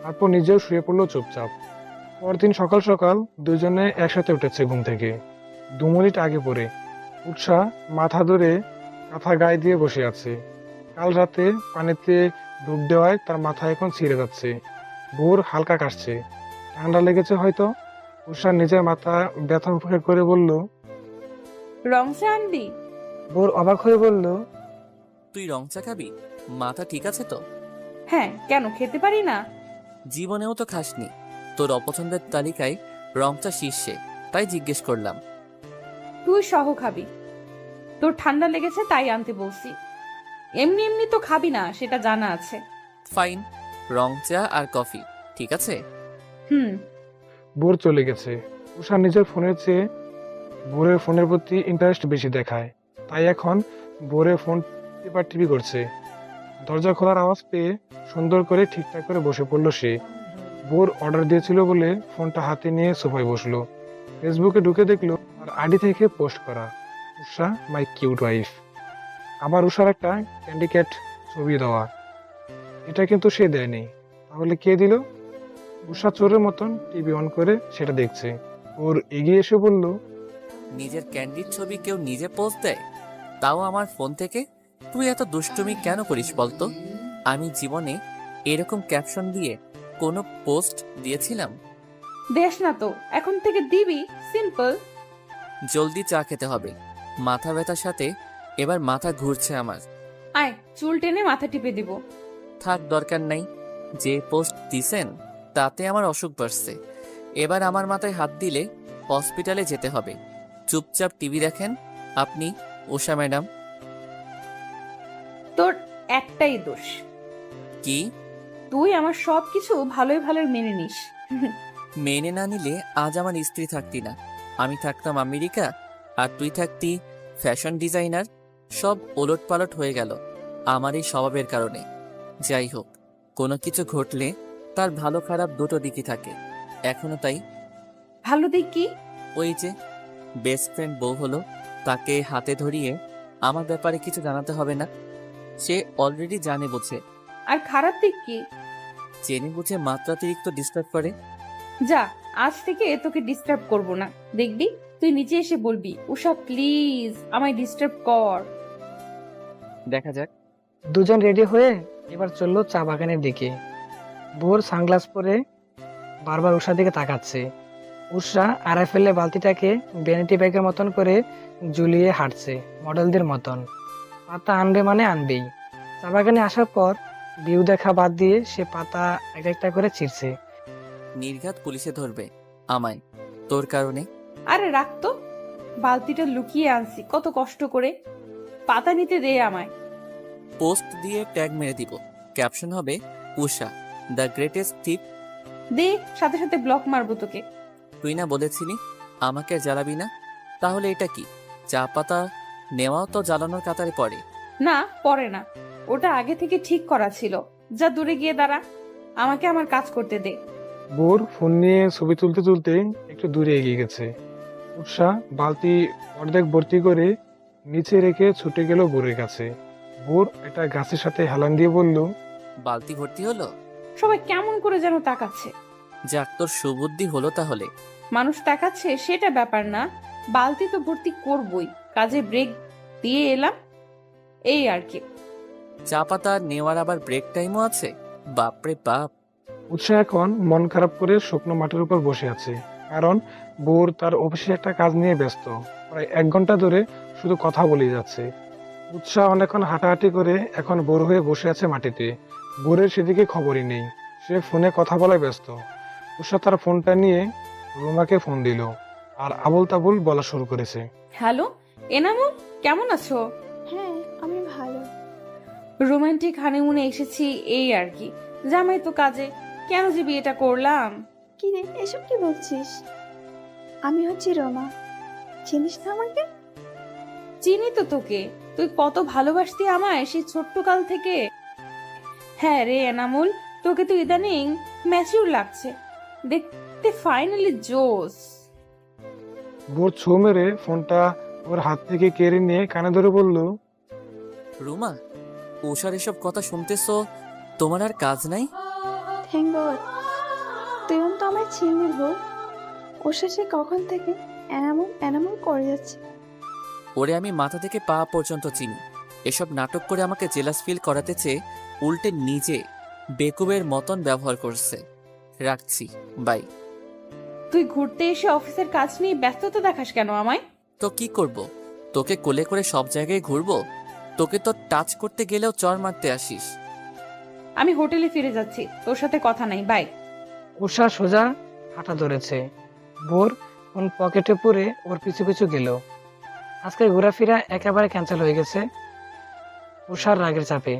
Speaker 3: তারপর নিজেও শুয়ে পড়লো চুপচাপ। পরদিন সকাল সকাল দুজনে একসাথে উঠেছে ঘুম থেকে। 2 মিনিট আগে পরে উৎসাহ মাথা ধরে কাঁথা গায়ে দিয়ে বসে আছে। কাল রাতে পানিতে ডুব দেওয়ায় তার মাথা এখন ছিঁড়ে যাচ্ছে। ভোর হালকা কাশছে, ঠান্ডা লেগেছে হয়তো। উষা নিজের মাথা ব্যথা উপেক্ষা করে বলল,
Speaker 1: রং চা আনবি?
Speaker 6: ভোর অবাক হয়ে বলল,
Speaker 2: তুই রং চা খাবি? মাথা ঠিক আছে তো?
Speaker 1: হ্যাঁ, কেন খেতে পারি না?
Speaker 2: জীবনেও তো খাসনি। তোর অপছন্দের তালিকায় রং চা শীর্ষে, তাই জিজ্ঞেস করলাম।
Speaker 1: তুই সহ খাবি। তোর ঠান্ডা লেগেছে তাই আনতে বলছি। এমনি এমনি তো খাবি না, সেটা জানা আছে।
Speaker 2: ফাইন, রং চা আর কফি, ঠিক আছে।
Speaker 1: হুম।
Speaker 3: ভোর চলে গেছে। উষা নিজের ফোনের চেয়ে ভোরের ফোনের প্রতি ইন্টারেস্ট বেশি দেখায়, তাই এখন ভোরের ফোন টিপি করছে। দরজা খোলার আওয়াজ পেয়ে সুন্দর করে ঠিকঠাক করে বসে পড়লো সে। ভোর অর্ডার দিয়েছিল বলে ফোনটা হাতে নিয়ে সোফায় বসলো। ফেসবুকে ঢুকে দেখলো আর আইডি থেকে পোস্ট করা, উষা মাই কিউট ওয়াইফ। আবার উষার একটা ক্যান্ডি ক্যাট ছবি দেওয়া। এটা কিন্তু সে দেয়নি, তাহলে কে দিল? উষা চোরের মতন টিভি অন করে সেটা দেখছে। ওর এগিয়ে এসে বলল,
Speaker 2: নিজের ক্যান্ডির ছবি কেউ নিজে পোস্ট দেয়, তাও আমার ফোন থেকে? তুই এত দুষ্টুমি কেন করিস বলতো? আমি জীবনে এরকম ক্যাপশন দিয়ে কোনো পোস্ট দিয়েছিলাম?
Speaker 1: দেশ না তো, এখন থেকে দিবি। সিম্পল।
Speaker 2: জলদি চা খেতে হবে, মাথা ব্যথার সাথে এবার মাথা ঘুরছে আমার।
Speaker 1: আয়, চুল টেনে মাথা টিপে দিব।
Speaker 2: থাক, দরকার নাই। যে পোস্ট দিছেন তাতে আমার অসুখ বাড়ছে। এবার আমার মাথায় হাত দিলে হসপিটালে যেতে হবে। চুপচাপ টিভি দেখেন আপনি, উষা ম্যাডাম।
Speaker 1: তোর একটাই দোষ,
Speaker 2: কি?
Speaker 1: তুই আমার সবকিছু ভালোই ভালোই মেনে নিস।
Speaker 2: মেনে না নিলে আজ আমার স্ত্রী থাকতি না, আমি থাকতাম আমেরিকা, আর তুই থাকতি ফ্যাশন ডিজাইনার। সব ওলটপালট হয়ে গেল আমার এই স্বভাবের কারণে। যাই হোক, কোনো কিছু ঘটলে তার ভালো খারাপ দুটো দিকই থাকে, এখনো তাই।
Speaker 1: ভালো দিক কি?
Speaker 2: ওই যে বেস্ট ফ্রেন্ড বউ হলো, তাকে হাতে ধরিয়ে আমার ব্যাপারে কিছু জানাতে হবে না। সে অলরেডি জানে বোঝে।
Speaker 1: আর খারাপ দিক কি?
Speaker 2: জেনে বুঝে মাত্রাতিরিক্ত ডিস্টার্ব করে।
Speaker 1: যা, আজ থেকে তোকে ডিস্টার্ব করব না। দেখবি তুই নিচে এসে বলবি, উষা প্লিজ আমায় ডিস্টার্ব কর।
Speaker 2: দেখা যাক।
Speaker 6: দুজন রেডি হয়ে এবার চললো চা বাগানের দিকে। ভোর সানগ্লাস পরে বারবার উষার দিকে তাকাচ্ছে। উষা আড়াই ফেলে বালতিটাকে ভ্যানিটি ব্যাগের মতন করে ঝুলিয়ে হাঁটছে, মডেলদের মতন। পাতা আনবে মানে আনবেই। চা বাগানে আসার পর ভিউ দেখা বাদ দিয়ে সে পাতা এক একটা করে ছিঁড়ছে।
Speaker 2: নির্ঘাত পুলিশে ধরবে আমায় তোর কারণে।
Speaker 1: আরে রাখতো, বালতিটা লুকিয়ে আনছি কত কষ্ট করে। পাতা নিতে দে আমায়।
Speaker 2: পোস্ট দিয়ে ট্যাগ মেরে দিব, ক্যাপশন হবে উষা দ্য গ্রেটেস্ট থিপ।
Speaker 1: দে, সাথে সাথে ব্লক মারবো তোকে।
Speaker 2: তুই না বলেছিলি আমাকে জ্বালাবি না? তাহলে এটা কি? চা পাতা নেওয়াও তো জ্বালানোর কাতারে পড়ে।
Speaker 1: না, পরে না, ওটা আগে থেকে ঠিক করা ছিল। যা দূরে গিয়ে দাঁড়া, আমাকে আমার কাজ করতে দে।
Speaker 3: বোর ফোন নিয়ে ছবি তুলতে তুলতে একটু দূরে এগিয়ে গেছে। উৎসাহ বালতি অর্ধেক ভর্তি করে নিচে রেখে ছুটে গেল বোরের কাছে। বোর একটা গাছের সাথে হেলান দিয়ে বলল,
Speaker 2: বালতি ভর্তি হলো?
Speaker 1: সবাই কেমন করে যেন তাকাচ্ছে।
Speaker 2: যাক, তোর সুবুদ্ধি হলো তাহলে।
Speaker 1: মানুষ তাকাচ্ছে সেটা ব্যাপার না, বালতি তো ভর্তি করবই। কাজে ব্রেক দিয়ে এলাম, এই আর কি।
Speaker 2: চা পাতা নেওয়ার আবার ব্রেক টাইমও আছে? বাপরে বাপ।
Speaker 3: উৎসাহ এখন মন খারাপ করে শুকনো মাটির উপর বসে আছে, কারণ বোর তার অফিসে একটা কাজ নিয়ে ব্যস্ত। প্রায় 1 ঘন্টা ধরে শুধু কথা বলেই যাচ্ছে। উৎসাহ অনেকক্ষণ হাঁটাহাঁটি করে এখন বোর হয়ে বসে আছে মাটিতে। বোরের সেদিকে খবরই নেই, সে ফোনে কথা বলায় ব্যস্ত। উৎসাহ তার ফোনটা নিয়ে রুমাকে ফোন দিল আর আবুল তাবুল বলা শুরু করেছে।
Speaker 1: হ্যালো এনামুল, কেমন আছো?
Speaker 7: হ্যাঁ, আমি ভালো।
Speaker 1: রোমান্টিক হানিমুনে এসেছি, এই আর কি। জামাই তো কাজে, কেন যে বিয়েটা করলাম।
Speaker 7: কি রে, এসব কি বলছিস? আমি হচ্ছি রমা, চিনিস না আমাকে?
Speaker 1: চিনি তো তোকে, তুই কত ভালোবাসতি আমায় সেই ছোট্ট কাল থেকে। হ্যাঁ রে এনামুল, তোকে তো ইদানিং ম্যাচিউর লাগছে, দেখতে ফাইনালি জোস।
Speaker 3: বোর ছো মেরে ফোনটা ওর হাত থেকে কেড়ে নিয়ে কানে ধরে বলল,
Speaker 2: রুমা, উষার এসব কথা শুনতেছো, তোমার আর কাজ নাই?
Speaker 7: থ্যাংক গড, তুই তো আমায় চিনবি বউ। ওর সাথে কখন থেকে এনামুল এনামুল করে যাচ্ছে।
Speaker 2: ওরে আমি মাথা থেকে পা পর্যন্ত চিনি। এসব নাটক করে আমাকে জেলাস ফিল করাতে চেয়ে উল্টে নিজে বেকুবের মতন ব্যবহার করছে। রাখছি, বাই।
Speaker 1: তুই ঘুরতে এসে অফিসের কাজ নিয়ে ব্যস্ততা দেখাস কেন আমায়?
Speaker 2: তো কি করব? তোকে কোলে করে সব জায়গায় ঘুরবো? তোকে তো টাচ করতে গেলেও চর মারতে আসিস।
Speaker 1: আমি হোটেলে ফিরে যাচ্ছি, তোর সাথে কথা নাই, বাই।
Speaker 6: উষা সোজা হাঁটা ধরেছে। ভোর ফোন পকেটে পুরে ওর পিছু পিছু গেল। আজকে ঘোরাফেরা একেবারে ক্যান্সেল হয়ে গেছে উষার রাগের চাপে।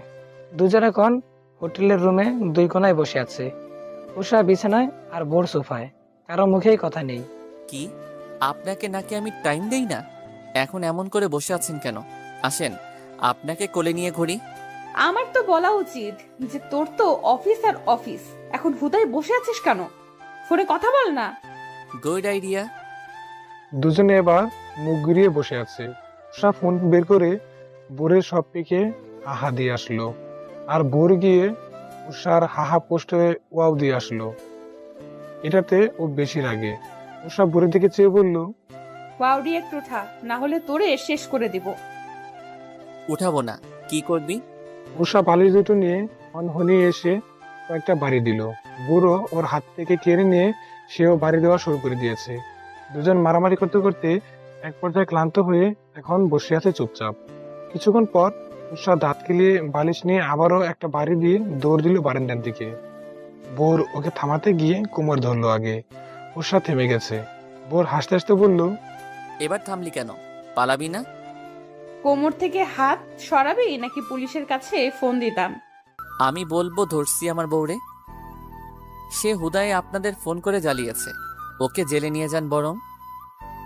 Speaker 6: দুজন এখন হোটেলের রুমে 2 কোণায় বসে আছে। উষা বিছানায় আর ভোর সোফায়, কারো মুখেই কথা নেই।
Speaker 2: কি, আপনাকে নাকি আমি টাইম দেই না? এখন এমন করে বসে আছেন কেন? আসেন, আপনাকে কোলে নিয়ে ঘুরি।
Speaker 1: আমার তো বলা উচিত যে তোর তো অফিস আর অফিস, এখন হুদায় বসে আছিস কেন? ফোনে কথা বল না।
Speaker 2: Good idea.
Speaker 3: দুজনে এবার মুখ ঘুরিয়ে বসে আছে। উষা ফোন বের করে বোরের সব পিকে হাহা দিয়ে আসলো, আর বোর গিয়ে উষার হাহা পোস্টে ওয়াও দিয়ে আসলো। এটাতে ও বেশি রাগে। উষা বোরের দিকে চেয়ে বলল,
Speaker 1: ওয়াউডি একটু উঠা, না হলে তোরে শেষ করে দিব।
Speaker 2: উঠাবো না, কি করবি?
Speaker 3: উষা বালিশ দুটো নিয়ে অনহনিয়ে এসে কয়েকটা বাড়ি দিল। বুড়ো ওর হাত থেকে কেড়ে নিয়ে সেও বাড়ি দেওয়া শুরু করে দিয়েছে। দুজন মারামারি করতে করতে এক পর্যায়ে ক্লান্ত হয়ে এখন বসে আছে চুপচাপ। কিছুক্ষণ পর উষা দাঁত কিলিয়ে বালিশ নিয়ে আবারও একটা বাড়ি দিয়ে দৌড় দিল বারান্দার দিকে। বোর ওকে থামাতে গিয়ে কোমর ধরলো আগে। উষা থেমে গেছে। বোর হাসতে হাসতে বলল,
Speaker 2: এবার থামলি কেন? পালাবি না?
Speaker 1: কোমর থেকে হাত সরাবি নাকি পুলিশের কাছে ফোন দিতাম?
Speaker 2: আমি বলবো ধরছি আমার বউরে। সে হুদায় আপনাদের ফোন করে জ্বালিয়েছে, ওকে জেলে নিয়ে যান বরং।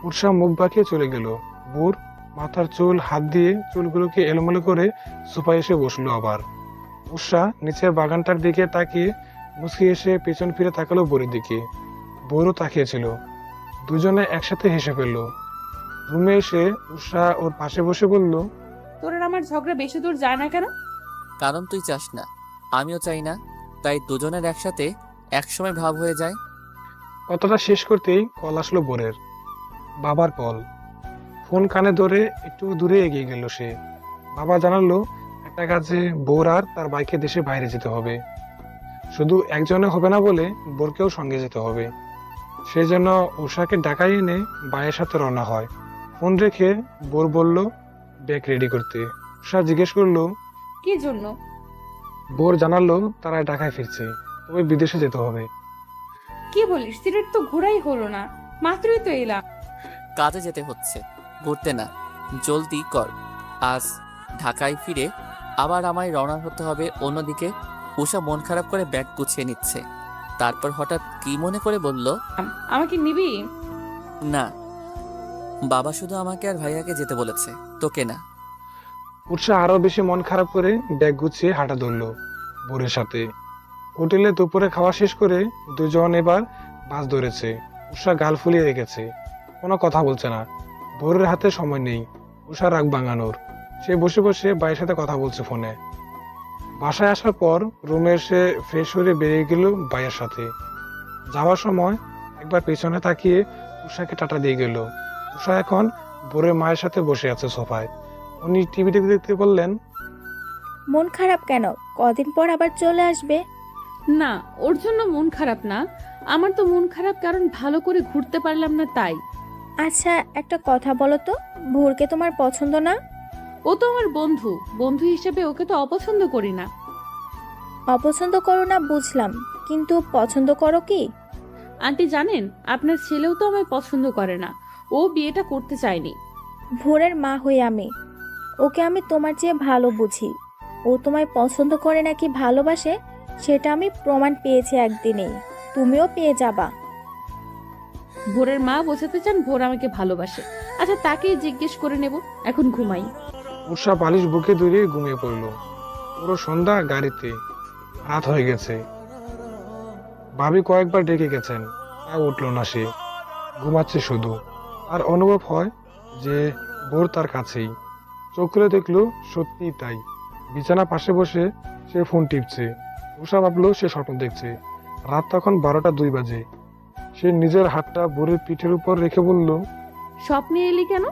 Speaker 3: উষা মুখ বাঁকিয়ে চলে গেল। বোর মাথার চুল হাত দিয়ে চুলগুলোকে এলোমেলো করে সোফায় এসে বসলো আবার। উষা নিচের বাগানটার দিকে তাকিয়ে মুচকি এসে পেছন ফিরে তাকালো বোরের দিকে। বোরও তাকিয়েছিল। দুজনে একসাথে হেসে ফেলল। রুমে এসে উষা ওর পাশে বসে বলল,
Speaker 1: তোর আর আমার ঝগড়া বেশি দূর যায় না কেন?
Speaker 2: কারণ তুই চাস না, আমিও চাই না, তাই দুজনের একসাথে একসময় ভাব হয়ে যায়।
Speaker 3: কথাটা শেষ করতেই কল আসলো বোরের। বাবার কল। ফোন কানে ধরে একটু দূরে এগিয়ে গেল সে। বাবা জানালো একটা কাজে বোর আর তার বাইকে দেশে বাইরে যেতে হবে। শুধু একজনে হবে না বলে বোরকেও সঙ্গে যেতে হবে। সেই জন্য উষাকে ঢাকায় এনে ভাইয়ের সাথে রওনা হয়। ফোন রেখে বোর বলল ব্যাগ রেডি করতে। উষা জিজ্ঞেস করলো,
Speaker 1: কি জন্য?
Speaker 3: বোর জানালো তারা ঢাকায় ফিরছে, তবে বিদেশে যেতে হবে।
Speaker 1: কি বলিস? সিলেট তো ঘোরাই হলো না, মাত্রই তো এলাম।
Speaker 2: কাজে যেতে হচ্ছে, ঘুরতে না। জলদি কর, আজ ঢাকায় ফিরে আবার আমায় রওনা হতে হবে অন্যদিকে। উষা মন খারাপ করে ব্যাগ গুছিয়ে নিচ্ছে। তারপর হঠাৎ কি মনে করে বলল,
Speaker 1: আমাকে নিবি?
Speaker 2: না, বাবা শুধু আমাকে আর ভাইয়াকে যেতে বলেছে, তোকে না।
Speaker 3: উৎসাহ আরো বেশি মন খারাপ করে ব্যাগ গুছিয়ে হাঁটা ধরলো বোরের সাথে। হোটেলে দুপুরে খাওয়া শেষ করে দুজন এবার বাস ধরেছে। উষা গাল ফুলিয়ে রেখেছে, কোনো কথা বলছে না। বোরের হাতে সময় নেই উষা রাগ ভাঙানোর। সে বসে বসে ভাইয়ের সাথে কথা বলছে ফোনে। বাসায় আসার পর রুমে এসে ফ্রেশ হয়ে বেরিয়ে গেল ভাইয়ের সাথে। যাওয়ার সময় একবার পেছনে তাকিয়ে উষাকে টাটা দিয়ে গেল। উষা এখন বোরের মায়ের সাথে বসে আছে সোফায়। উনি টিভি দেখতে দেখতে বললেন,
Speaker 4: মন খারাপ কেন? কদিন পর আবার চলে আসবে।
Speaker 1: না, ওর জন্য মন খারাপ না, আমার তো মন খারাপ কারণ ভালো করে ঘুরতে পারলাম না তাই।
Speaker 4: আচ্ছা একটা কথা বলো তো, ভোরকে তোমার পছন্দ না?
Speaker 1: ও তো আমার বন্ধু, বন্ধু হিসেবে ওকে তো অপছন্দ করি না।
Speaker 4: অপছন্দ করো না বুঝলাম, কিন্তু পছন্দ করো কি?
Speaker 1: আন্টি জানেন, আপনার ছেলেও তো আমায় পছন্দ করে না, ও বিয়েটা করতে চায়নি।
Speaker 4: ভোরের মা হই আমি, ওকে আমি তোমার চেয়ে ভালো বুঝি। ও তোমায় পছন্দ করে নাকি ভালোবাসে সেটা আমি প্রমাণ পেয়েছি একদিনেই, তুমিও পেয়ে যাবা।
Speaker 1: ভোরের মা বোঝাতে চান ভোর আমাকে ভালোবাসে। আচ্ছা তাকেই জিজ্ঞেস করে নেব, এখন ঘুমাই।
Speaker 3: উষা বালিশ বুকে দূরে ঘুমিয়ে পড়লো। পুরো সন্ধ্যা গাড়িতে, রাত হয়ে গেছে। ভাবি কয়েকবার ডেকে গেছেন, তা উঠলো না সে, ঘুমাচ্ছে শুধু। আর অনুভব হয় যে বোর তার কাছেই। চোখ খুলে দেখলো সত্যিই তাই। বিছানা পাশে বসে সে ফোন টিপছে। উষা ভাবলো সে স্বপ্ন দেখছে। রাত তখন 12টা 2 বাজে। সে নিজের হাতটা বোরের পিঠের উপর রেখে বলল,
Speaker 1: স্বপ্নে এলি কেন?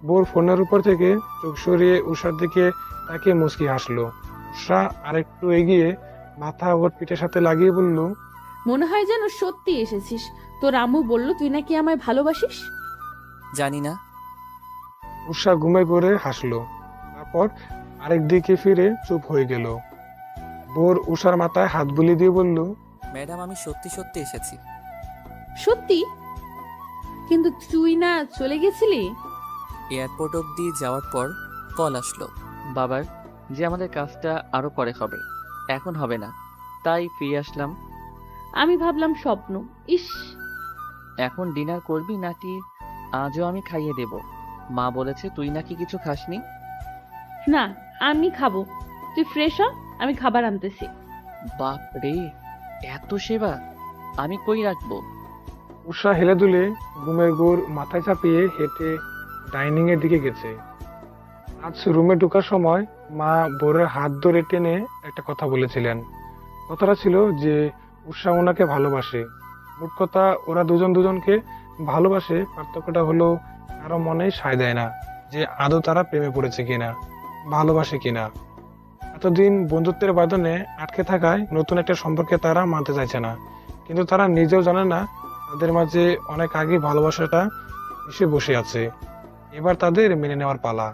Speaker 3: বোর ফোনের উপর থেকে চোখ সরিয়ে উষার দিকে তাকিয়ে মুচকি হাসলো। উষা আরেকটু এগিয়ে মাথা ওর পিঠের সাথে লাগিয়ে বলল,
Speaker 1: মনে হয় যেন সত্যি এসেছিস। তোর আম্মু বলল তুই নাকি আমায় ভালোবাসিস।
Speaker 2: জানি না।
Speaker 3: উষা ঘুমে করে হাসলো। তারপর আরেক দিকে ফিরে চুপ হয়ে গেল। বোর উষার মাথায় হাত বুলিয়ে দিয়ে বলল,
Speaker 2: ম্যাডাম আমি সত্যি সত্যি এসেছি।
Speaker 1: সত্যি? কিন্তু তুই না চলে গেছিলি?
Speaker 2: এয়ারপোর্ট অবধি যাওয়ার পর কল আসলো বাবার যে আমাদের কাজটা আরো পরে হবে, এখন হবে না, তাই ফিরে আসলাম।
Speaker 1: আমি ভাবলাম স্বপ্ন। ইস,
Speaker 2: এখন ডিনার করবি নাকি আজও আমি খাইয়ে দেব? মা বলেছে তুই নাকি কিছু খাসনি।
Speaker 1: না আমি খাবো, তুই ফ্রেশ হ, আমি খাবার আনতেছি।
Speaker 2: বাপ রে, এত সেবা আমি কই রাখবো?
Speaker 3: উষা হেলে দুলে ঘুমের ঘোর মাথায় চাপিয়ে হেঁটে ডাইনিং এর দিকে গেছে। আজ রুমে ঢোকার সময় মা বোরের হাত ধরে টেনে একটা কথা বলেছিলেন। কথাটা ছিল যে উষা ওনাকে ভালোবাসে। মোট কথা ওরা দুজন দুজনকে ভালোবাসে, পার্থক্যটা হলো কারো মনে সায় দেয় না যে আদৌ তারা প্রেমে পড়েছে কিনা, ভালোবাসে কিনা। এতদিন বন্ধুত্বের বাঁধনে আটকে থাকায় নতুন একটা সম্পর্কে তারা মানতে চাইছে না, কিন্তু তারা নিজেও জানে না তাদের মাঝে অনেক আগে ভালোবাসাটা এসে বসে আছে। এবার তাদের মেনে নেওয়ার পালা,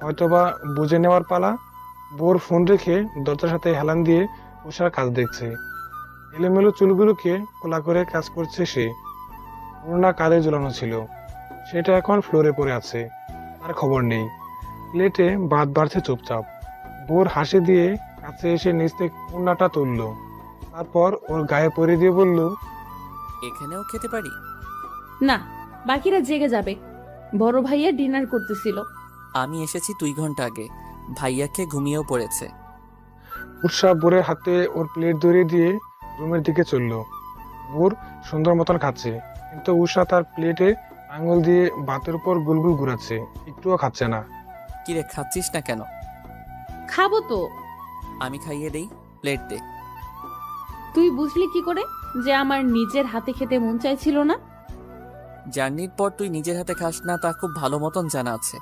Speaker 3: হয়তোবা বুঝে নেওয়ার পালা। বোর ফোন রেখে দরজার সাথে হেলান দিয়ে উষার কাজ দেখছে। এলোমেলো চুলগুলোকে খোলা করে কাজ করছে সে। ওড়না কাঁধে ঝুলানো ছিল, সেটা এখন ফ্লোরে পড়ে আছে, তার খবর নেই। প্লেটে ভাত বাড়ছে চুপচাপ। বোর হাসি দিয়ে কাছে এসে নিচ থেকে ওড়নাটা তুললো, তারপর ওর গায়ে পরিয়ে দিয়ে বলল,
Speaker 2: এখানেও খেতে পারি?
Speaker 1: না, বাকিরা জেগে যাবে। বড় ভাইয়া ডিনার করতেছিল।
Speaker 2: আমি এসেছি 2 ঘন্টা আগে। ভাইয়াকে ঘুমিয়েও পড়েছে।
Speaker 3: উৎসাহ বোরের হাতে ওর প্লেট ধরিয়ে দিয়ে রুমের দিকে চলল। বোর সুন্দর মতন খাচ্ছে, কিন্তু উষা তার প্লেটে আঙুল দিয়ে ভাতের উপর গুলগুল ঘুরাচ্ছে, একটুও খাচ্ছে না।
Speaker 2: কিরে, খাচ্ছিস না কেন?
Speaker 1: খাবো তো।
Speaker 2: আমি খাইয়ে দেই, প্লেট দে।
Speaker 1: তুই বুঝলি কি করে যে আমার নিজের হাতে খেতে মন চাইছিল না?
Speaker 2: জার্নির পর তুই নিজের হাতে খাস না তা খুব ভালো মতন জানা আছে।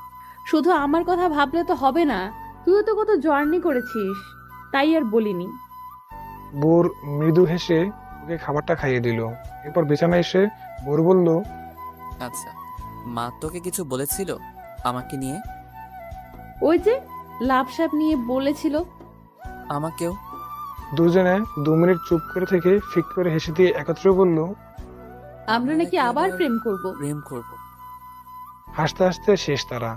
Speaker 1: শুধু আমার কথা ভাবলে তো হবে না, তুইও তো কত জার্নি করেছিস, তাই আর বলিনি।
Speaker 3: বোর মৃদু হেসে ওকে খাবারটা খাইয়ে দিল। এরপর বিছানায় এসে বোর বলল,
Speaker 2: আচ্ছা, মা তোকে কিছু বলেছিল আমাকে নিয়ে?
Speaker 1: ওই যে লাভসাপ নিয়ে বলেছিল।
Speaker 2: আমাকেও।
Speaker 3: দুজনে 2 মিনিট চুপ করে থেকে ফিক করে হেসে দিয়ে একত্রে বলল,
Speaker 1: আমরা নাকি আবার প্রেম করব।
Speaker 2: প্রেম করব।
Speaker 3: হাসতে হাসতে শেষ তারা।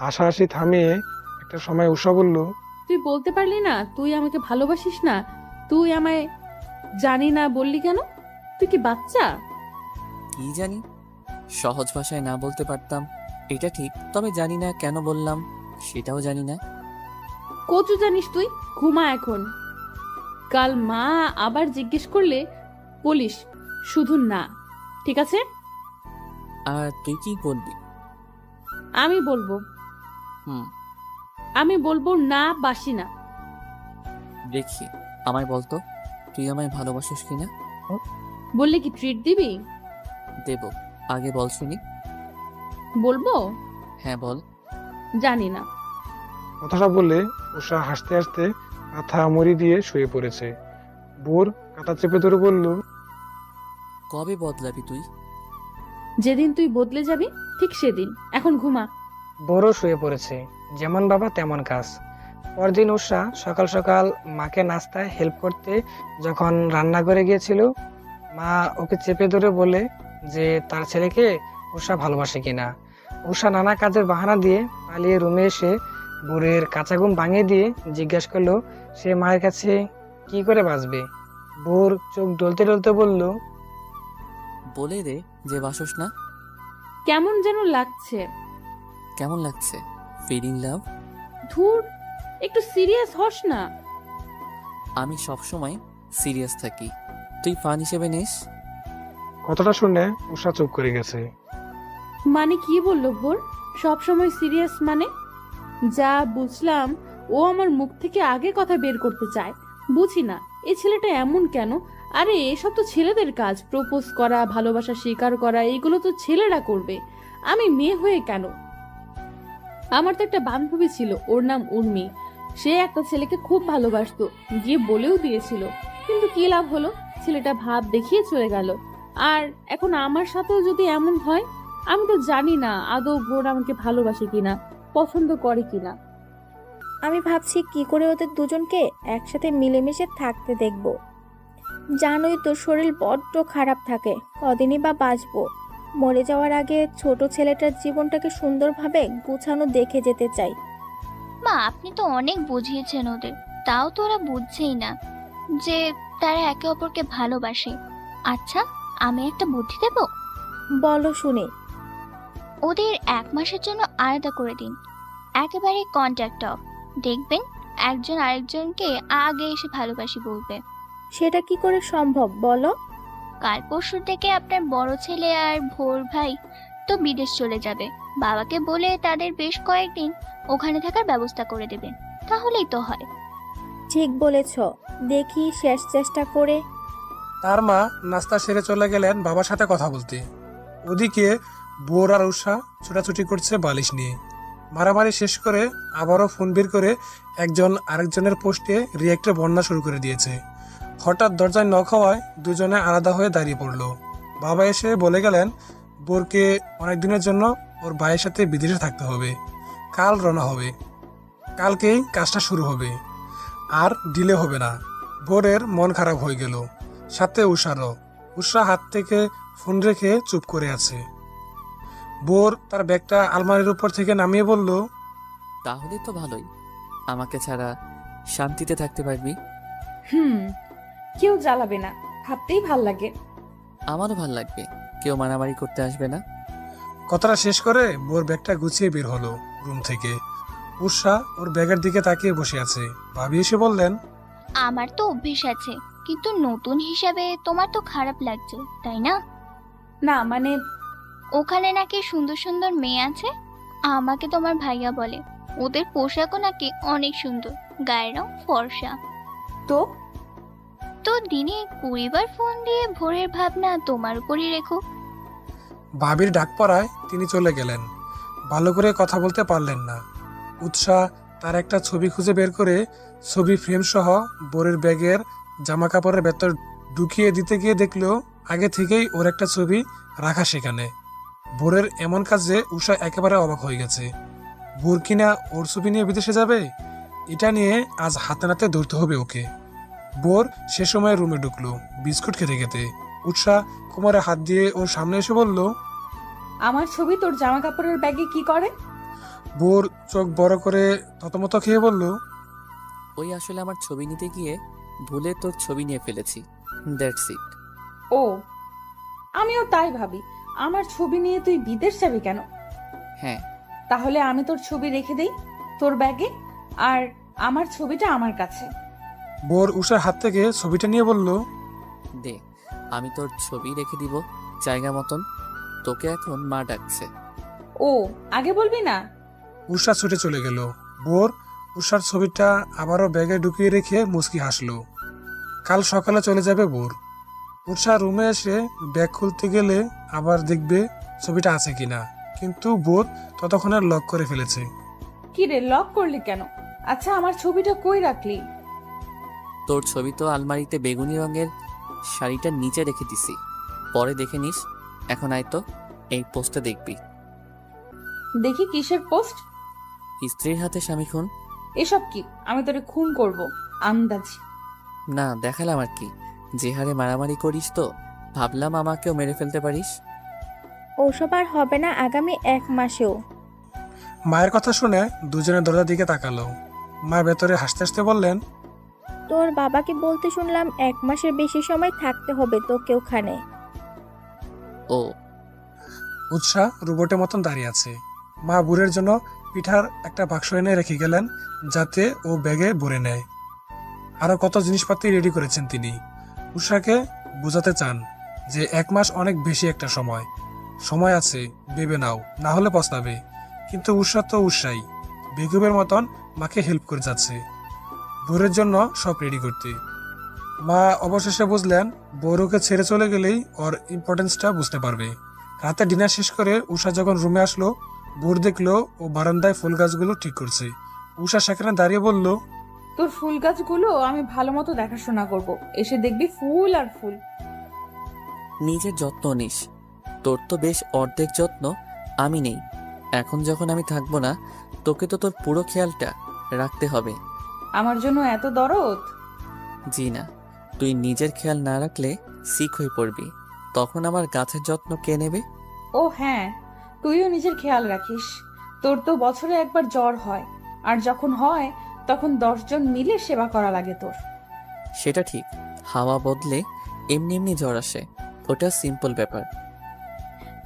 Speaker 3: হাসাহাসি থামিয়ে একটা সময় উষা বলল,
Speaker 1: তুই বলতে পারলি না তুই আমাকে ভালোবাসিস না? তুই আমায় জানি না বললি কেন? তুই কি বাচ্চা?
Speaker 2: কি জানি, সহজ ভাষায় না বলতে পারতাম এটা ঠিক, তবে জানি না কেন বললাম, সেটাও জানি না।
Speaker 1: কচু জানিস তুই? ঘুমা এখন। কাল মা আবার জিজ্ঞেস করলে বলিস শুধু না, ঠিক আছে?
Speaker 2: আর তুই কি বলবি?
Speaker 1: আমি বলবো।
Speaker 2: হুম,
Speaker 1: আমি বলবো না বাসি না।
Speaker 2: দেখি, আমায় বলতো তুই আমায় ভালোবাসিস কিনা।
Speaker 1: বললে কি ট্রিট দিবি?
Speaker 2: দেব, আগে বল শুনি।
Speaker 1: বলবো?
Speaker 2: হ্যাঁ বল।
Speaker 1: জানি না।
Speaker 3: কথাটা বলে উষা হাসতে হাসতে মাথা মুড়ি দিয়ে শুয়ে পড়েছে। বোর কাঁথা চেপে ধরে বলল,
Speaker 2: কবে বদলাবি তুই?
Speaker 1: যেদিন তুই বদলে যাবি ঠিক সেদিন। এখন ঘুমা।
Speaker 6: বড় শুয়ে পড়েছে, যেমন বাবা তেমন কাজ। পরদিন উষা সকাল সকাল মাকে নাস্তায় হেল্প করতে যখন রান্নাঘরে গিয়েছিল, মা ওকে চেপে ধরে বলে যে তার ছেলেকে উষা ভালোবাসে কিনা। উষা নানা কাজের বাহানা দিয়ে পালিয়ে রুমে এসে বোরের কাঁচা ঘুম ভাঙিয়ে দিয়ে জিজ্ঞেস করলো সে মায়ের কাছে কি করে বাঁচবে। বোর চোখ ডলতে ডলতে বলল,
Speaker 2: বলে দে যে বাসস না।
Speaker 1: কেমন যেন লাগছে।
Speaker 2: কেমন লাগছে? Fill in love.
Speaker 1: ধুর, একটু সিরিয়াস হস না।
Speaker 2: আমি সবসময় সিরিয়াস থাকি, তুই ফান হিসেবে নিস।
Speaker 3: কথাটা শুনে উষা চুপ করে গেছে।
Speaker 1: মানে কি বললো ভোর? সব সময় সিরিয়াস মানে? যা বুঝলাম ও আমার মুখ থেকে আগে কথা বের করতে চায়। বুঝি না এই ছেলেটা এমন কেন। আরে এসব তো ছেলেদের কাজ, প্রপোজ করা, ভালোবাসা স্বীকার করা, এগুলো তো ছেলেরা করবে। আমি মেয়ে হয়ে কেন? আমার তো একটা বান্ধবী ছিল, ওর নাম উর্মি। সে একটা ছেলেকে খুব ভালোবাসতো, গিয়ে বলেও দিয়েছিল, কিন্তু কি লাভ হলো? ছেলেটা ভাব দেখিয়ে চলে গেল। আর এখন আমার সাথেও যদি এমন হয়, আমি তো জানি না আদৌ ভোর আমাকে ভালোবাসে কিনা, পছন্দ করে কিনা।
Speaker 4: আমি ভাবছি কি করে ওদের দুজনকে একসাথে মিলেমিশে থাকতে দেখব। জানোই তো শরীর বড্ড খারাপ থাকে, কদিনই বা বাঁচবো। মরে যাওয়ার আগে ছোট ছেলেটার জীবনটাকে সুন্দরভাবে গুছানো দেখে যেতে চাই।
Speaker 12: মা, আপনি তো অনেক বুঝিয়েছেন ওদের, তাও তো ওরা বুঝছেই না যে তারা একে অপরকে ভালোবাসে। আচ্ছা, আমি একটা বুদ্ধি দেব।
Speaker 4: বলো শুনে।
Speaker 12: ওদের 1 মাসের জন্য আলাদা করে দিন, একেবারে কন্ট্যাক্ট অফ। দেখবেন একজন আরেকজনকে আগে এসে ভালোবাসি বলবে।
Speaker 4: সেটা কি করে সম্ভব বলো?
Speaker 12: কাল পরশু থেকে আপনার বড় ছেলে আর ভোর ভাই তো বিদেশ চলে যাবে। বাবাকে বলে তাদের বেশ কয়েকদিন ওখানে থাকার ব্যবস্থা করে দেবেন, তাহলেই তো হয়।
Speaker 4: ঠিক বলেছ, দেখি শেষ চেষ্টা করে।
Speaker 3: তার মা নাস্তা সেরে চলে গেলেন বাবার সাথে কথা বলতে। ওদিকে বোর আর উষা ছোটাছুটি করছে বালিশ নিয়ে। মারামারি শেষ করে আবারও ফোন বের করে একজন আরেকজনের পোস্টে রিয়াক্টের বন্যা শুরু করে দিয়েছে। হঠাৎ দরজায় নক হওয়ায় দুজনে আলাদা হয়ে দাঁড়িয়ে পড়লো। বাবা এসে বলে গেলেন বোরকে অনেকদিনের জন্য ওর ভাইয়ের সাথে বিদেশে থাকতে হবে, কাল রওনা হবে, কালকেই কাজটা শুরু হবে, আর ডিলে হবে না। বোরের মন খারাপ হয়ে গেল, সাথে উষারও। উষা হাত থেকে ফোন রেখে চুপ করে আছে। বোর তার ব্যাগটা আলমারির উপর থেকে নামিয়ে বলল,
Speaker 2: তাহলে তো ভালোই, আমাকে ছাড়া শান্তিতে থাকতে পারবি।
Speaker 1: কেউ জ্বালাবে না, ভাবতেই ভাল লাগে।
Speaker 2: আমারও ভাল লাগবে, কেউ মারামারি করতে আসবে না।
Speaker 3: কথাটা শেষ করে বোর ব্যাগটা গুছিয়ে বের হলো রুম থেকে। উষা ওর ব্যাগের দিকে তাকিয়ে বসে আছে। ভাবি এসে বললেন,
Speaker 12: আমার তো অভ্যেস আছে, কিন্তু নতুন হিসাবে তোমার তো খারাপ লাগছে তাই না?
Speaker 1: না মানে
Speaker 12: ওখানে নাকি সুন্দর সুন্দর মেয়ে আছে, আমাকে তোমার ভাইয়া বলে। ওদের পোশাকও নাকি অনেক সুন্দর, গায়ের রং ফর্সা।
Speaker 1: তো
Speaker 12: তো দিনে 20 বার ফোন দিয়ে ভোরের ভাবনা তোমার উপরই রেখো।
Speaker 3: ভাবির ডাক পড়ায় তিনি চলে গেলেন। ভালো করে কথা বলতে পারলেন না। উৎসাহ তার একটা ছবি খুঁজে বের করে ছবি ফ্রেম সহ বোরের ব্যাগের জামা কাপড়ের ভেতর ঢুকিয়ে দিতে গিয়ে দেখলো আগে থেকেই ওর একটা ছবি রাখা সেখানে। বোরের এমন কাজে উষা একেবারে অবাক হয়ে গেছে। বোর কিনা ওর ছবি নিয়ে বিদেশে যাবে, এটা নিয়ে আজ হাতে নাতে ধরতে হবে ওকে। বোর সে সময় রুমে ঢুকলো বিস্কুট খেতে খেতে। উৎসাহ কোমরে হাত দিয়ে ওর সামনে এসে বলল,
Speaker 1: আমার ছবি তোর জামা কাপড়ের ব্যাগে কি করে?
Speaker 3: বোর চোখ বড় করে থতমত খেয়ে বলল,
Speaker 2: ওই আসলে আমার ছবি নিতে গিয়ে ভুলে তোর ছবি নিয়ে ফেলেছি, দ্যাটস ইট।
Speaker 1: ও, আমিও তাই ভাবি, আমার ছবি নিয়ে তুই বিদেশ যাবি কেন?
Speaker 2: হ্যাঁ,
Speaker 1: তাহলে আমি তোর ছবি রেখে দেই তোর ব্যাগে, আর আমার ছবিটা আমার কাছে।
Speaker 3: বোর উষার হাত থেকে ছবিটা নিয়ে বলল,
Speaker 2: দে, আমি তোর ছবি রেখে দিব জায়গা মতন। তোকে এখন মা ডাকছে।
Speaker 1: ও, আগে বলবি না?
Speaker 3: উষা ছুটে চলে গেল। বোর উষার ছবিটা আবারও ব্যাগে ঢুকিয়ে রেখে মুচকি হাসলো। কাল সকালে চলে যাবে বোর। উষা রুমে এসে ব্যাগ খুলতে গেলে আবার দেখবে ছবিটা আছে কিনা, কিন্তু বোর ততক্ষণে লক করে ফেলেছে।
Speaker 1: কি রে, লক করলি কেন? আচ্ছা, আমার ছবিটা কই রাখলি?
Speaker 2: তোর ছবি তো আলমারিতে বেগুনি রঙের শাড়িটার নিচে রেখে দিছি, পরে দেখে নিস। এখন আয় তো, এই পোস্টে দেখবি।
Speaker 1: দেখি কিসের পোস্ট?
Speaker 2: স্ত্রীর হাতে স্বামী খুন।
Speaker 1: এসব কি? আমি তোরে খুন করব আন্দাজি।
Speaker 2: না, দেখালাম আর কি। যে হারে মারামারি করিস তো ভাবলাম আমাকেও মেরে ফেলতে পারিস।
Speaker 4: ওসব আর হবে না আগামী 1 মাসেও।
Speaker 3: মায়ের কথা শুনে দুজনে দরজার দিকে তাকালো। মা ভেতরে হাসতে হাসতে বললেন,
Speaker 4: তোর বাবাকে বলতে শুনলাম 1 মাসের বেশি সময় থাকতে হবে তোকে ওখানে।
Speaker 2: ও,
Speaker 3: উৎসাহ রোবটের মতন দাঁড়িয়ে আছে। মা বুড়ের জন্য পিঠার একটা বাক্স এনে রেখে গেলেন যাতে ও ব্যাগে ভরে নেয়। আরো কত জিনিসপাতি রেডি করেছেন তিনি। উষাকে বোঝাতে চান যে 1 মাস অনেক বেশি একটা সময়। সময় আছে, ভেবে নাও, না হলে পস্তাবে। কিন্তু উষা তো উৎসাই, বেগমের মতন মাকে হেল্প করে যাচ্ছে বোরের জন্য সব রেডি করতে। মা অবশেষে বুঝলেন বউকে ছেড়ে চলে গেলেই ওর ইম্পর্টেন্সটা বুঝতে পারবে। রাতে ডিনার শেষ করে উষা যখন রুমে আসলো, বোর দেখলো ও বারান্দায় ফুল গাছগুলো ঠিক করছে। উষা সেখানে দাঁড়িয়ে বলল,
Speaker 1: তোর ফুল গাছগুলো আমি ভালো মতো দেখাশোনা করব, এসে দেখবি ফুল আর ফুল।
Speaker 2: নিজের যত্ন নিস। তোর তো বেশ অর্ধেক যত্ন আমি নেই। এখন যখন আমি থাকবো না, তোকে তো তোর পুরো খেয়ালটা রাখতে হবে।
Speaker 1: আমার জন্য এত দরদ?
Speaker 2: জি না, তুই নিজের খেয়াল না রাখলে সিক হয়ে পড়বি। তখন আমার গাছের যত্ন কে নেবে?
Speaker 1: ও হ্যাঁ, তুইও নিজের খেয়াল রাখিস। তোর তো বছরে একবার জ্বর হয়, আর যখন হয় তখন 10 জন মিলে সেবা করা লাগে তোর।
Speaker 2: সেটা ঠিক, হাওয়া বদলে এমনি এমনি জ্বর আসে, ওটা সিম্পল ব্যাপার।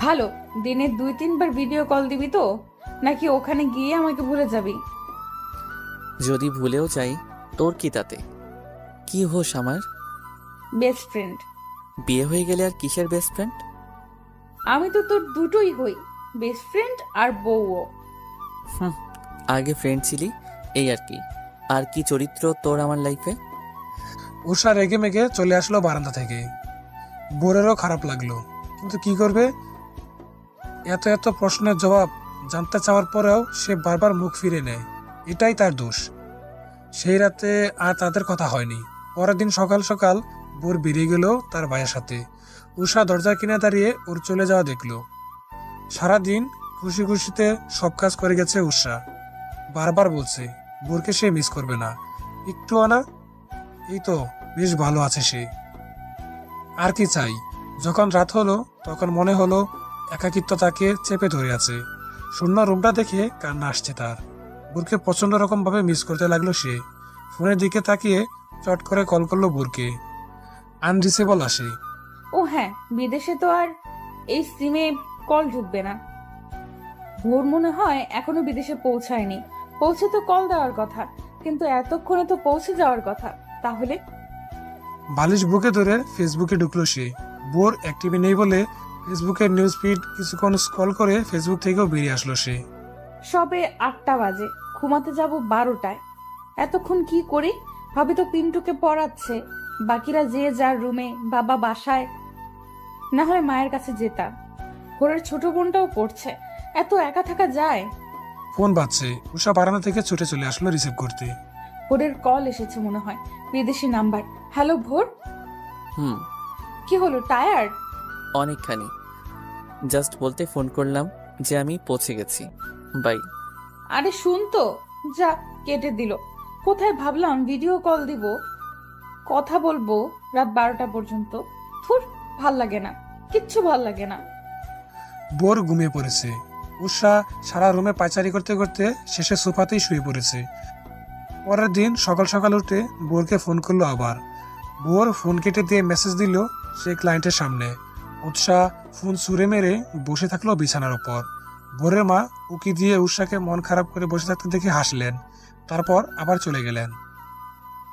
Speaker 1: ভালো, দিনে 2-3 বার ভিডিও কল দিবি তো, নাকি ওখানে গিয়ে আমাকে ভুলে যাবি?
Speaker 2: যদি ভুলেও যাই তোর কি তাতে? কি হোস আমার?
Speaker 1: Best friend.
Speaker 2: বিয়ে হয়ে গেলে আর কিসের বেস্ট ফ্রেন্ড?
Speaker 1: আমি তো তোর দুটোই হই, বেস্ট ফ্রেন্ড আর বউও।
Speaker 2: আগে ফ্রেন্ড ছিলি, এই আর কি। আর কি চরিত্র তোর আমার লাইফে?
Speaker 3: উষা রেগে মেগে চলে আসলো বারান্দা থেকে। বোরেরও খারাপ লাগলো, কিন্তু কি করবে? এত এত প্রশ্নের জবাব জানতে চাওয়ার পরেও সে বারবার মুখ ফিরে নেয়, এটাই তার দোষ। সেই রাতে আর তাদের কথা হয়নি। পরের দিন সকাল সকাল বোর বেরিয়ে গেল তার ভাইয়ের সাথে। উষা দরজার কিনে দাঁড়িয়ে ওর চলে যাওয়া দেখলো। সারাদিন খুশি খুশিতে সব কাজ করে গেছে উষা। বারবার বলছে বোরকে সে মিস করবে না, একটু আনা, এই তো বেশ ভালো আছে সে। আর কি চাই? যখন রাত হলো তখন মনে হলো একাকিত্ব তাকে চেপে ধরে আছে। শূন্য রুমটা দেখে কান্না আসছে তার। বোরকে প্রচন্ড রকম ভাবে মিস করতে লাগলো সে। ফোনের দিকে তাকিয়ে চট করে কল করলো বোরকে। আনরিচেবল আসে।
Speaker 1: ও হ্যাঁ, বিদেশে তো আর এই সিমে কল ঢুকবে না। ভোর মনে হয় এখনো বিদেশে পৌঁছায়নি। পৌঁছে তো কল দেওয়ার কথা, কিন্তু এতক্ষণে তো পৌঁছে যাওয়ার কথা। তাহলে
Speaker 3: বালিশ বুকে ধরে ফেসবুকে ঢুকলো সে। ভোর অ্যাক্টিভে নেই বলে ফেসবুকের নিউজ ফিড কিছুক্ষণ স্ক্রল করে ফেসবুক থেকেও বেরিয়ে আসলো সে।
Speaker 1: সবে 8টা বাজে, ঘুমাতে যাব 12টায়। এতক্ষণ কি করি ভাবি তো পিন্টুকে পড়াচ্ছে, বাকিরা যে যার রুমে, বাবা বাসায়, না হয় মায়ের কাছে যেতাম। ঘরের ছোট বোনটাও পড়ছে, এত একা থাকা যায়?
Speaker 3: ফোন বাজছে। উষা বারান্দা থেকে ছুটে চলে আসলো রিসিভ করতে।
Speaker 1: ভোরের কল এসেছে মনে হয়, বিদেশি নাম্বার। হ্যালো ভোর,
Speaker 2: হুম,
Speaker 1: কি হলো, টায়ার্ড?
Speaker 2: অনেকখানি। জাস্ট বলতে ফোন করলাম যে আমি পৌঁছে গেছি। বাই।
Speaker 1: আরে শুন তো, যা কেটে দিল। কোথায় ভাবলাম ভিডিও কল দিব, কথা বলবো রাত 12টা পর্যন্ত। থুর, ভাল লাগে না, কিচ্ছু ভাল লাগে না।
Speaker 3: ভোর ঘুমিয়ে পড়েছে। উষা সারা রুমে পায়চারি করতে করতে শেষে সোফাতেই শুয়ে পড়েছে। পরের দিন সকাল সকাল উঠে ভোরকে ফোন করলো আবার। ভোর ফোন কেটে দিয়ে মেসেজ দিল সে ক্লায়েন্টের সামনে। উৎসাহ ফোন ছুঁড়ে মেরে বসে থাকলো বিছানার উপর। ভোরের মা উকি দিয়ে উষাকে মন খারাপ করে বসে থাকতে দেখে হাসলেন, তারপর আবার চলে গেলেন।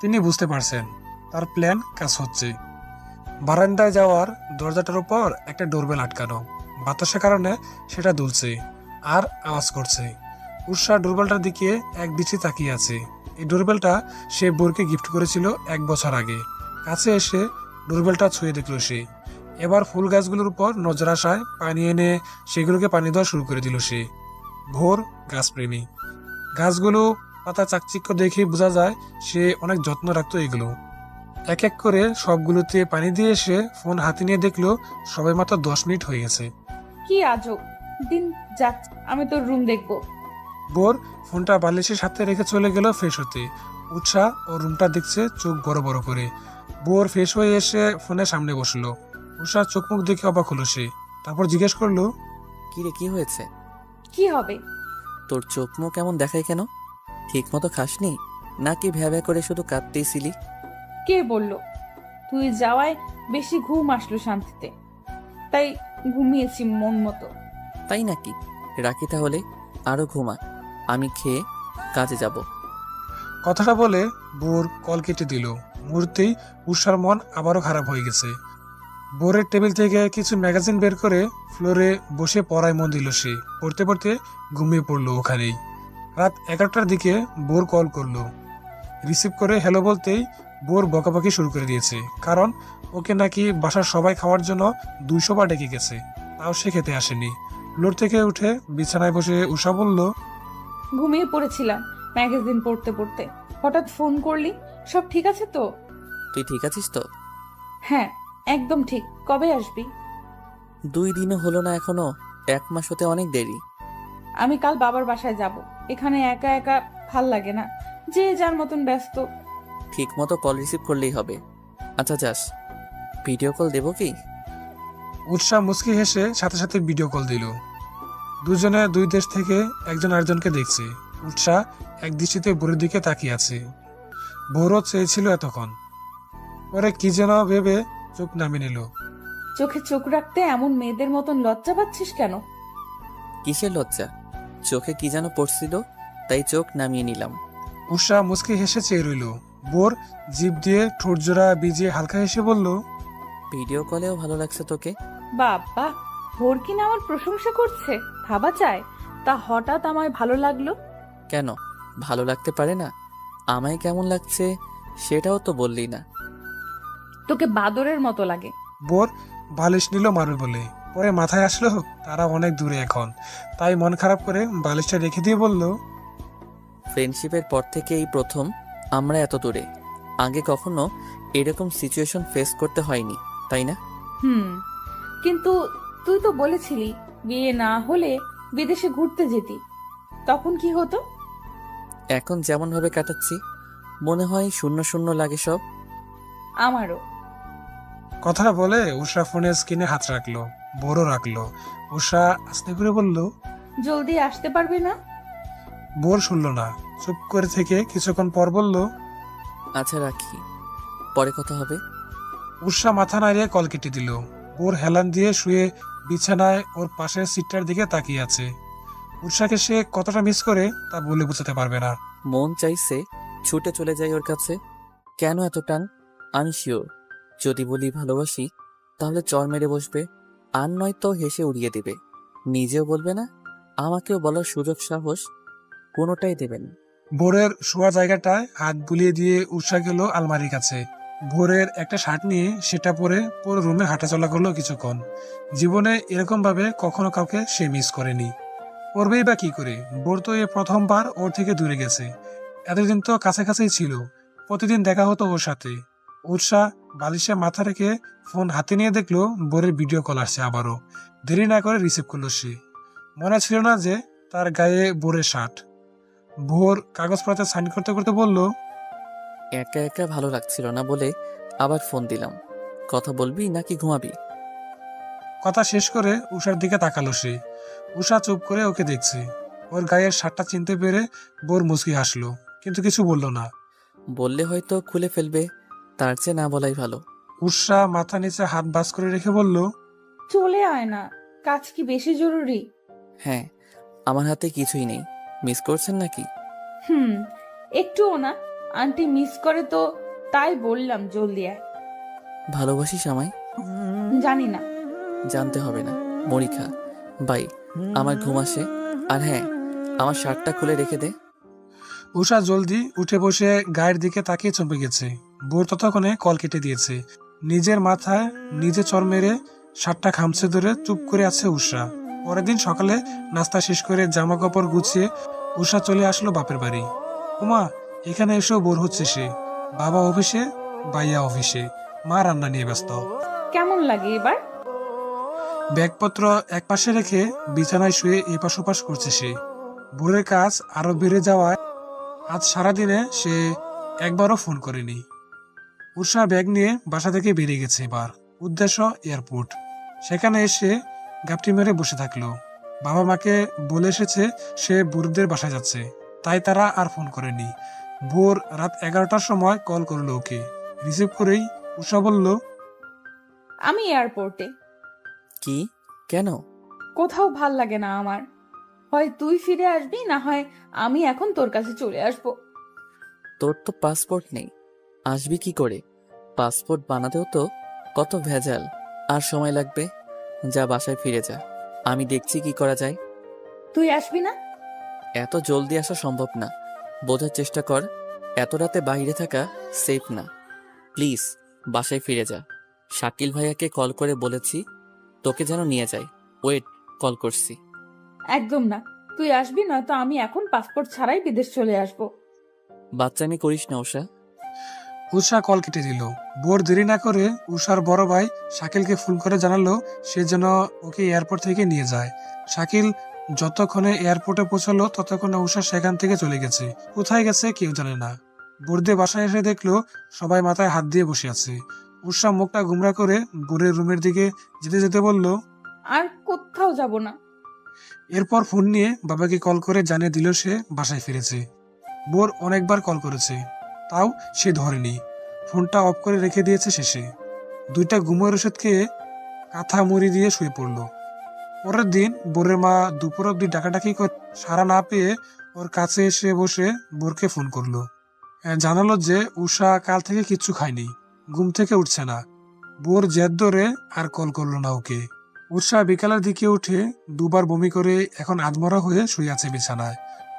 Speaker 3: তিনি বুঝতে পারছেন তার প্ল্যান কাজ হচ্ছে। বারান্দায় যাওয়ার দরজাটার উপর একটা ডোরবেল আটকানো, বাতাসের কারণে সেটা দুলছে আর আওয়াজ করছে। উষা ডোরবেলটার দিকে এক দৃষ্টি তাকিয়ে আছে। এই ডোরবেলটা সে বোরকে গিফট করেছিল 1 বছর আগে। কাছে এসে ডোরবেলটা ছুঁয়ে দেখল সে। এবার ফুল গাছগুলোর উপর নজর আসায় পানি এনে সেগুলোকে পানি দেওয়া শুরু করে দিল সে। ভোর গাছপ্রেমী, গাছগুলো পাতা চাকচিক্য দেখে বোঝা যায় সে অনেক যত্ন রাখতো এগুলো। এক এক করে সবগুলোতে পানি দিয়ে এসে ফোন হাতে নিয়ে দেখলো সবে মাত্র 10 মিনিট হয়ে গেছে।
Speaker 1: কি আজব দিন যাচ্ছে, আমি তোর রুম দেখবো।
Speaker 3: ভোর ফোনটা বালিশের সাথে রেখে চলে গেল ফ্রেশ হতে। উৎসাহ ও রুমটা দেখছে চোখ বড় বড় করে। ভোর ফ্রেশ হয়ে এসে ফোনের সামনে বসলো। উষা চোখ মুখ দেখে অবাক হলো সে। তারপর জিজ্ঞেস করলো,
Speaker 2: কি রে, কি হয়েছে?
Speaker 1: কি হবে?
Speaker 2: তোর চোখ মুখ কেমন দেখায় কেন? ঠিক মতো খাসনি নাকি ভ্যাভ্যা করে শুধু কাঁদতেইছিলি?
Speaker 1: কে বললো? তুই যাওয়ায় বেশি ঘুম আসলো শান্তিতে, তাই ঘুমিয়েছি মন মতো।
Speaker 2: তাই নাকি? রাখি তাহলে, আরো ঘুমা, আমি খেয়ে কাজে যাব।
Speaker 3: কথাটা বলে ভোর কল কেটে দিল। মুহূর্তেই উষার মন আবারও খারাপ হয়ে গেছে। ভোরের টেবিল থেকে কিছু ম্যাগাজিন বের করে ফ্লোরে বসে পড়ায় মন দিল সে। পড়তে পড়তে ঘুমিয়ে পড়লো ওখানেই। রাত 11টার দিকে ভোর কল করলো। রিসিভ করে হ্যালো বলতেই ভোর বকাবকি শুরু করে দিয়েছে, কারণ ওকে নাকি বাসার সবাই খাওয়ার জন্য 200 বার ডেকে গেছে, তাও সে খেতে আসেনি। ফ্লোর থেকে উঠে বিছানায় বসে উষা বলল,
Speaker 1: ঘুমিয়ে পড়েছিলাম ম্যাগাজিন পড়তে পড়তে, হঠাৎ ফোন করলি। সব ঠিক আছে তো?
Speaker 2: তুই ঠিক আছিস তো?
Speaker 1: হ্যাঁ, একদম ঠিক। কবে আসবি?
Speaker 2: 2 দিনও হলো না এখনো, 1 মাস হতে অনেক দেরি।
Speaker 1: আমি কাল বাবার বাসায় যাব। এখানে একা একা ভাল লাগে না, যে যার মতন ব্যস্ত।
Speaker 2: ঠিক মতো কল রিসিভ করলেই হবে। আচ্ছা যাস, ভিডিও কল দেবো কি?
Speaker 3: উৎসাহ মুচকি হেসে সাথে সাথে ভিডিও কল দিল। দুজনে 2 দেশ থেকে একজন আরেকজনকে দেখছে। উৎসাহ এক দৃষ্টিতে ভোরের দিকে তাকিয়ে আছে। ভোরও চেয়েছিল এতক্ষণ। পরে কি যেন ভেবে চোখ নামিয়ে নিল।
Speaker 1: চোখে চোখ রাখতে এমন মেয়েদের মতন লজ্জা পাচ্ছিস কেন?
Speaker 2: কিসের লজ্জা? চোখে কি যেন পড়ছিল, তাই চোখ নামিয়ে নিলাম।
Speaker 3: উষা মুচকি হেসে চেয়ে রইল। ভোর জিভ দিয়ে ঠোঁট জোড়া ভিজিয়ে হালকা হেসে বলল,
Speaker 2: ভিডিও কলেও ভালো লাগছে তোকে।
Speaker 1: বাবা, ভোর কিনা আমার প্রশংসা করছে, ভাবা যায়। তা হঠাৎ আমায় ভালো লাগলো
Speaker 2: কেন? ভালো লাগতে পারে না? আমায় কেমন লাগছে সেটাও তো বললি না।
Speaker 1: তোকে বাদরের মতো লাগে।
Speaker 3: ভোর বালিশ নিল মারবে বলে, পরে মাথায় আসলো তারা অনেক দূরে এখন, তাই মন খারাপ করে বালিশটা রেখে দিয়ে বলল,
Speaker 2: ফ্রেন্ডশিপের পর থেকে এই প্রথম আমরা এত দূরে। আগে কখনো এরকম সিচুয়েশন ফেস করতে হয়নি, তাই না?
Speaker 1: কিন্তু তুই তো বলেছিলি বিয়ে না হলে বিদেশে ঘুরতে যেতি, তখন কি হতো?
Speaker 2: এখন যেমন ভাবে কাটাচ্ছি মনে হয় শূন্য শূন্য লাগে সব।
Speaker 1: আমারও।
Speaker 3: কথাটা বলে উষা ফোনের স্ক্রিনে হাত রাখলো। ভোরও রাখলো। উষা আস্তে করে বলল,
Speaker 1: জলদি আসতে পারবি না?
Speaker 3: ভোর শুনল না, চুপ করে থেকে কিছুক্ষণ পর বলল,
Speaker 2: আচ্ছা রাখি, পরে কথা হবে।
Speaker 3: উষা মাথা নাড়িয়ে কল কেটে দিল। ভোর হেলান দিয়ে শুয়ে বিছানায় ওর পাশের সিটটার দিকে তাকিয়ে আছে। উৎসাকে সে কতটা মিস করে তা বলে বোঝাতে পারবে না।
Speaker 2: মন চাইছে ছুটে চলে যাই ওর কাছে। কেন এত টান? আমি শিওর যদি বলি ভালোবাসি তাহলে চর মেরে বসবে, আর নয়তো হেসে উড়িয়ে দেবে। নিজেও বলবে না, আমাকেও বলার সুযোগ সাহস কোনোটাই দেবেন।
Speaker 3: ভোরের শোয়া জায়গাটায় হাত বুলিয়ে দিয়ে উৎসা গেল আলমারির কাছে। ভোরের একটা শার্ট নিয়ে সেটা পরে পুরো রুমে হাঁটাচলা করলো কিছুক্ষণ। জীবনে এরকম ভাবে কখনো কাউকে সে মিস করেনি। করবেই বা কি করে? ভোর তো এ প্রথমবার ওর থেকে দূরে গেছে। এতদিন তো কাছাকাছি ছিল, প্রতিদিন দেখা হতো ওর সাথে। উৎসা বালিশে মাথা রেখে ফোন হাতে নিয়ে দেখলো ভোরের ভিডিও কল আসছে আবারও। দেরি না করে রিসিভ করলো সে। মনে ছিল না যে তার গায়ে ভোরের শার্ট। ভোর কাগজপত্রে সাইন করতে করতে বলল,
Speaker 2: একা একা ভালো লাগছিল না বলে আবার ফোন দিলাম। কথা বলবি নাকি ঘুমাবি?
Speaker 3: কথা শেষ করে উষার দিকে তাকালো সে। উষা চুপ করে ওকে দেখছে। ওর গায়ের শার্টটা চিনতে পেরে ভোর মুচকি হাসলো, কিন্তু কিছু বলল না।
Speaker 2: বললে হয়তো খুলে ফেলবে, তার চেয়ে না বলাই ভালো।
Speaker 3: উষা মাথা নিচে হাত বাস করে রেখে বলল,
Speaker 1: চলে আয় না, কাজ কি বেশি জরুরি?
Speaker 2: হ্যাঁ, আমার হাতে কিছুই নেই। মিস করছেন নাকি?
Speaker 1: একটুও না। আন্টি মিস করে তো, তাই বললাম জলদি আয়।
Speaker 2: ভালোবাসিস আমায়?
Speaker 1: জানি না।
Speaker 2: জানতে হবে না। মরিখা বাই, আমার ঘুম আসে। আর হ্যাঁ, আমার শার্টটা খুলে রেখে দে।
Speaker 3: উষা জলদি উঠে বসে গায়ের দিকে তাকিয়ে চমকে গেছে। ভোর ততক্ষণে কল কেটে দিয়েছে। নিজের মাথায় নিজে চর মেরে শার্টটা খামছে ধরে চুপ করে আছে উষা। পরের দিন সকালে নাস্তা শেষ করে জামা কাপড় গুছিয়ে উষা চলে আসলো বাপের বাড়ি। উমা এখানে এসেও বোর হচ্ছে সে। বাবা অফিসে, ভাইয়া অফিসে, মা রান্না নিয়ে ব্যস্ত।
Speaker 1: কেমন লাগে এবার?
Speaker 3: ব্যাগপত্র এক পাশে রেখে বিছানায় শুয়ে এপাশ ওপাশ করছে সে। ভোরের কাজ আরো বেড়ে যাওয়ায় আজ সারাদিনে সে একবারও ফোন করেনি। উষা ব্যাগ নিয়ে বাসা থেকে বেরিয়ে গেছে। এবার উদ্দেশ্য এয়ারপোর্ট। সেখানে এসে গাপটি মেরে বসে থাকলো। বাবা মাকে বলে এসেছে সে বুড়দের বাসায় যাচ্ছে, তাই তারা আর ফোন করেনি। ভোর রাত 11টার সময় কল করলো ওকে। রিসিভ করেই উষা বলল,
Speaker 1: আমি এয়ারপোর্টে।
Speaker 2: কি? কেন?
Speaker 1: কোথাও ভাল লাগে না আমার। হয় তুই ফিরে আসবি, না হয় আমি এখন তোর কাছে চলে আসবো।
Speaker 2: তোর তো পাসপোর্ট নেই, আসবি কি করে? পাসপোর্ট বানাতেও তো কত ভেজাল, আর সময় লাগবে। যা বাসায় ফিরে যা, আমি দেখছি কি করা যায়।
Speaker 1: তুই আসবি না?
Speaker 2: এত জলদি আসা সম্ভব না, বোঝার চেষ্টা কর। এত রাতে বাইরে থাকা সেফ না। প্লিজ বাসায় ফিরে যা। শাকিল ভাইয়াকে কল করে বলেছি তোকে যেন নিয়ে যায়। ওয়েট, কল করছি।
Speaker 1: একদম না, তুই আসবি, নয়তো আমি এখন পাসপোর্ট ছাড়াই বিদেশ চলে আসবো।
Speaker 2: বাচ্চামি করিস না উষা।
Speaker 3: উষা কল কেটে দিল। ভোর দেরি না করে উষার বড় ভাই শাকিলকে ফোন করে জানালো সে যেন ওকে এয়ারপোর্ট থেকে নিয়ে যায়। শাকিল যতক্ষণে এয়ারপোর্টে পৌঁছালো ততক্ষণে উষা সেখান থেকে চলে গেছে। কোথায় গেছে কেউ জানে না। ভোরদের বাসায় এসে দেখলো সবাই মাথায় হাত দিয়ে বসে আছে। উষা মুখটা গুমরা করে ভোরের রুমের দিকে যেতে যেতে বলল,
Speaker 1: আর কোথাও যাব না।
Speaker 3: এরপর ফোন নিয়ে বাবাকে কল করে জানিয়ে দিল সে বাসায় ফিরেছে। ভোর অনেকবার কল করেছে, তাও সে ধরেনি। ফোনটা অফ করে রেখে দিয়েছে শেষে। 2টা ঘুমের ওষুধ খেয়ে কাঁথা মুড়ি দিয়ে শুয়ে পড়ল। পরের দিন ভোরের মা দুপুর অব্দি ডাকাডাকি করে সাড়া না পেয়ে ওর কাছে এসে বসে ভোরকে ফোন করলো। জানালো যে উষা কাল থেকে কিচ্ছু খায়নি, ঘুম থেকে উঠছে না। ভোর জেদ ধরে আর কল করলো না ওকে। উষা বিকালের দিকে উঠে 2বার বমি করে এখন আধমরা হয়ে শুয়ে আছে বিছানায়।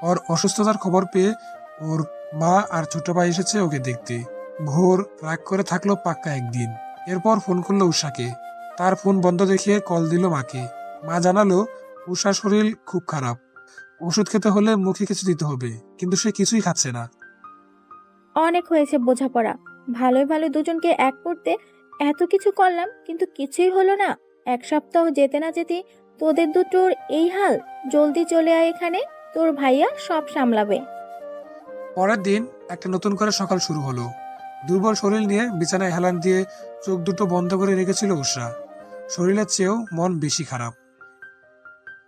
Speaker 3: ওর অসুস্থতার খবর পেয়ে ওর মা আর ছোট ভাই এসেছে ওকে দেখতে। ভোর রাগ করে থাকলো পাক্কা একদিন। এরপর ফোন করলো উষাকে। তার ফোন বন্ধ দেখে কল দিল মাকে। মা জানালো উষার শরীর খুব খারাপ, ওষুধ খেতে হলে মুখে কিছু দিতে হবে, কিন্তু সে কিছুই খাচ্ছে না।
Speaker 4: অনেক হয়েছে বোঝাপড়া। ভালোই ভালো দুজনকে এক করতে এত কিছু করলাম, কিন্তু কিছুই হলো না। 1 সপ্তাহ যেতে না যেতে তোদের দুটোর এই হাল। জলদি চলে আয় এখানে, তোর ভাইয়া সব সামলাবে।
Speaker 3: পরের দিন একটা নতুন করে সকাল শুরু হলো। দুর্বল শরীর নিয়ে বিছানায় হেলান দিয়ে চোখ দুটো বন্ধ করে রেখেছিল উষা। শরীরের চেয়েও মন বেশি খারাপ।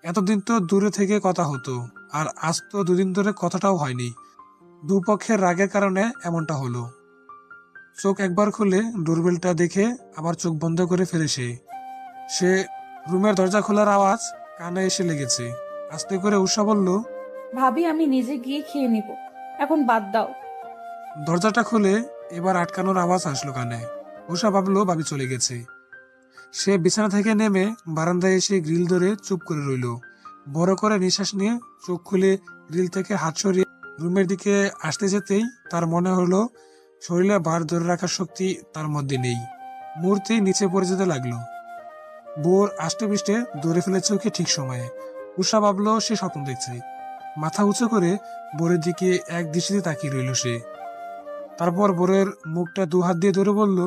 Speaker 3: এতদিন তো দূরে থেকে কথা হতো, আর আজ তো 2 দিন ধরে কথাটাও হয়নি। দুপক্ষের রাগের কারণে এমনটা হলো। চোখ একবার খুলে ডোরবেলটা দেখে আবার চোখ বন্ধ করে ফেলে সে রুমের দরজা খোলার আওয়াজ কানে এসে লেগেছে। আস্তে করে উষা বলল,
Speaker 1: ভাবি আমি নিজে গিয়ে খেয়ে নিব, এখন বাদ দাও।
Speaker 3: দরজাটা খুলে এবার আটকানোর আওয়াজ আসলো কানে। উষা ভাবলো ভাবি চলে গেছে। সে বিছানা থেকে নেমে বারান্দায় এসে গ্রিল ধরে চুপ করে রইল। বড় করে নিঃশ্বাস নিয়ে চোখ খুলে গ্রিল থেকে হাত সরিয়ে রুমের দিকে আসতে যেতেই তার মনে হলো শরীরে ভার ধরে রাখার শক্তি তার মধ্যে নেই। মূর্তি নিচে পড়ে যেতে লাগলো। বোর আষ্টে পৃষ্ঠে ধরে ফেলেছে ওকে ঠিক সময়ে। উষা ভাবলো সে স্বপ্ন দেখছে। মাথা উঁচু করে বোরের দিকে এক দৃষ্টিতে তাকিয়ে রইল সে। তারপর বোরের মুখটা দু হাত দিয়ে ধরে বলল,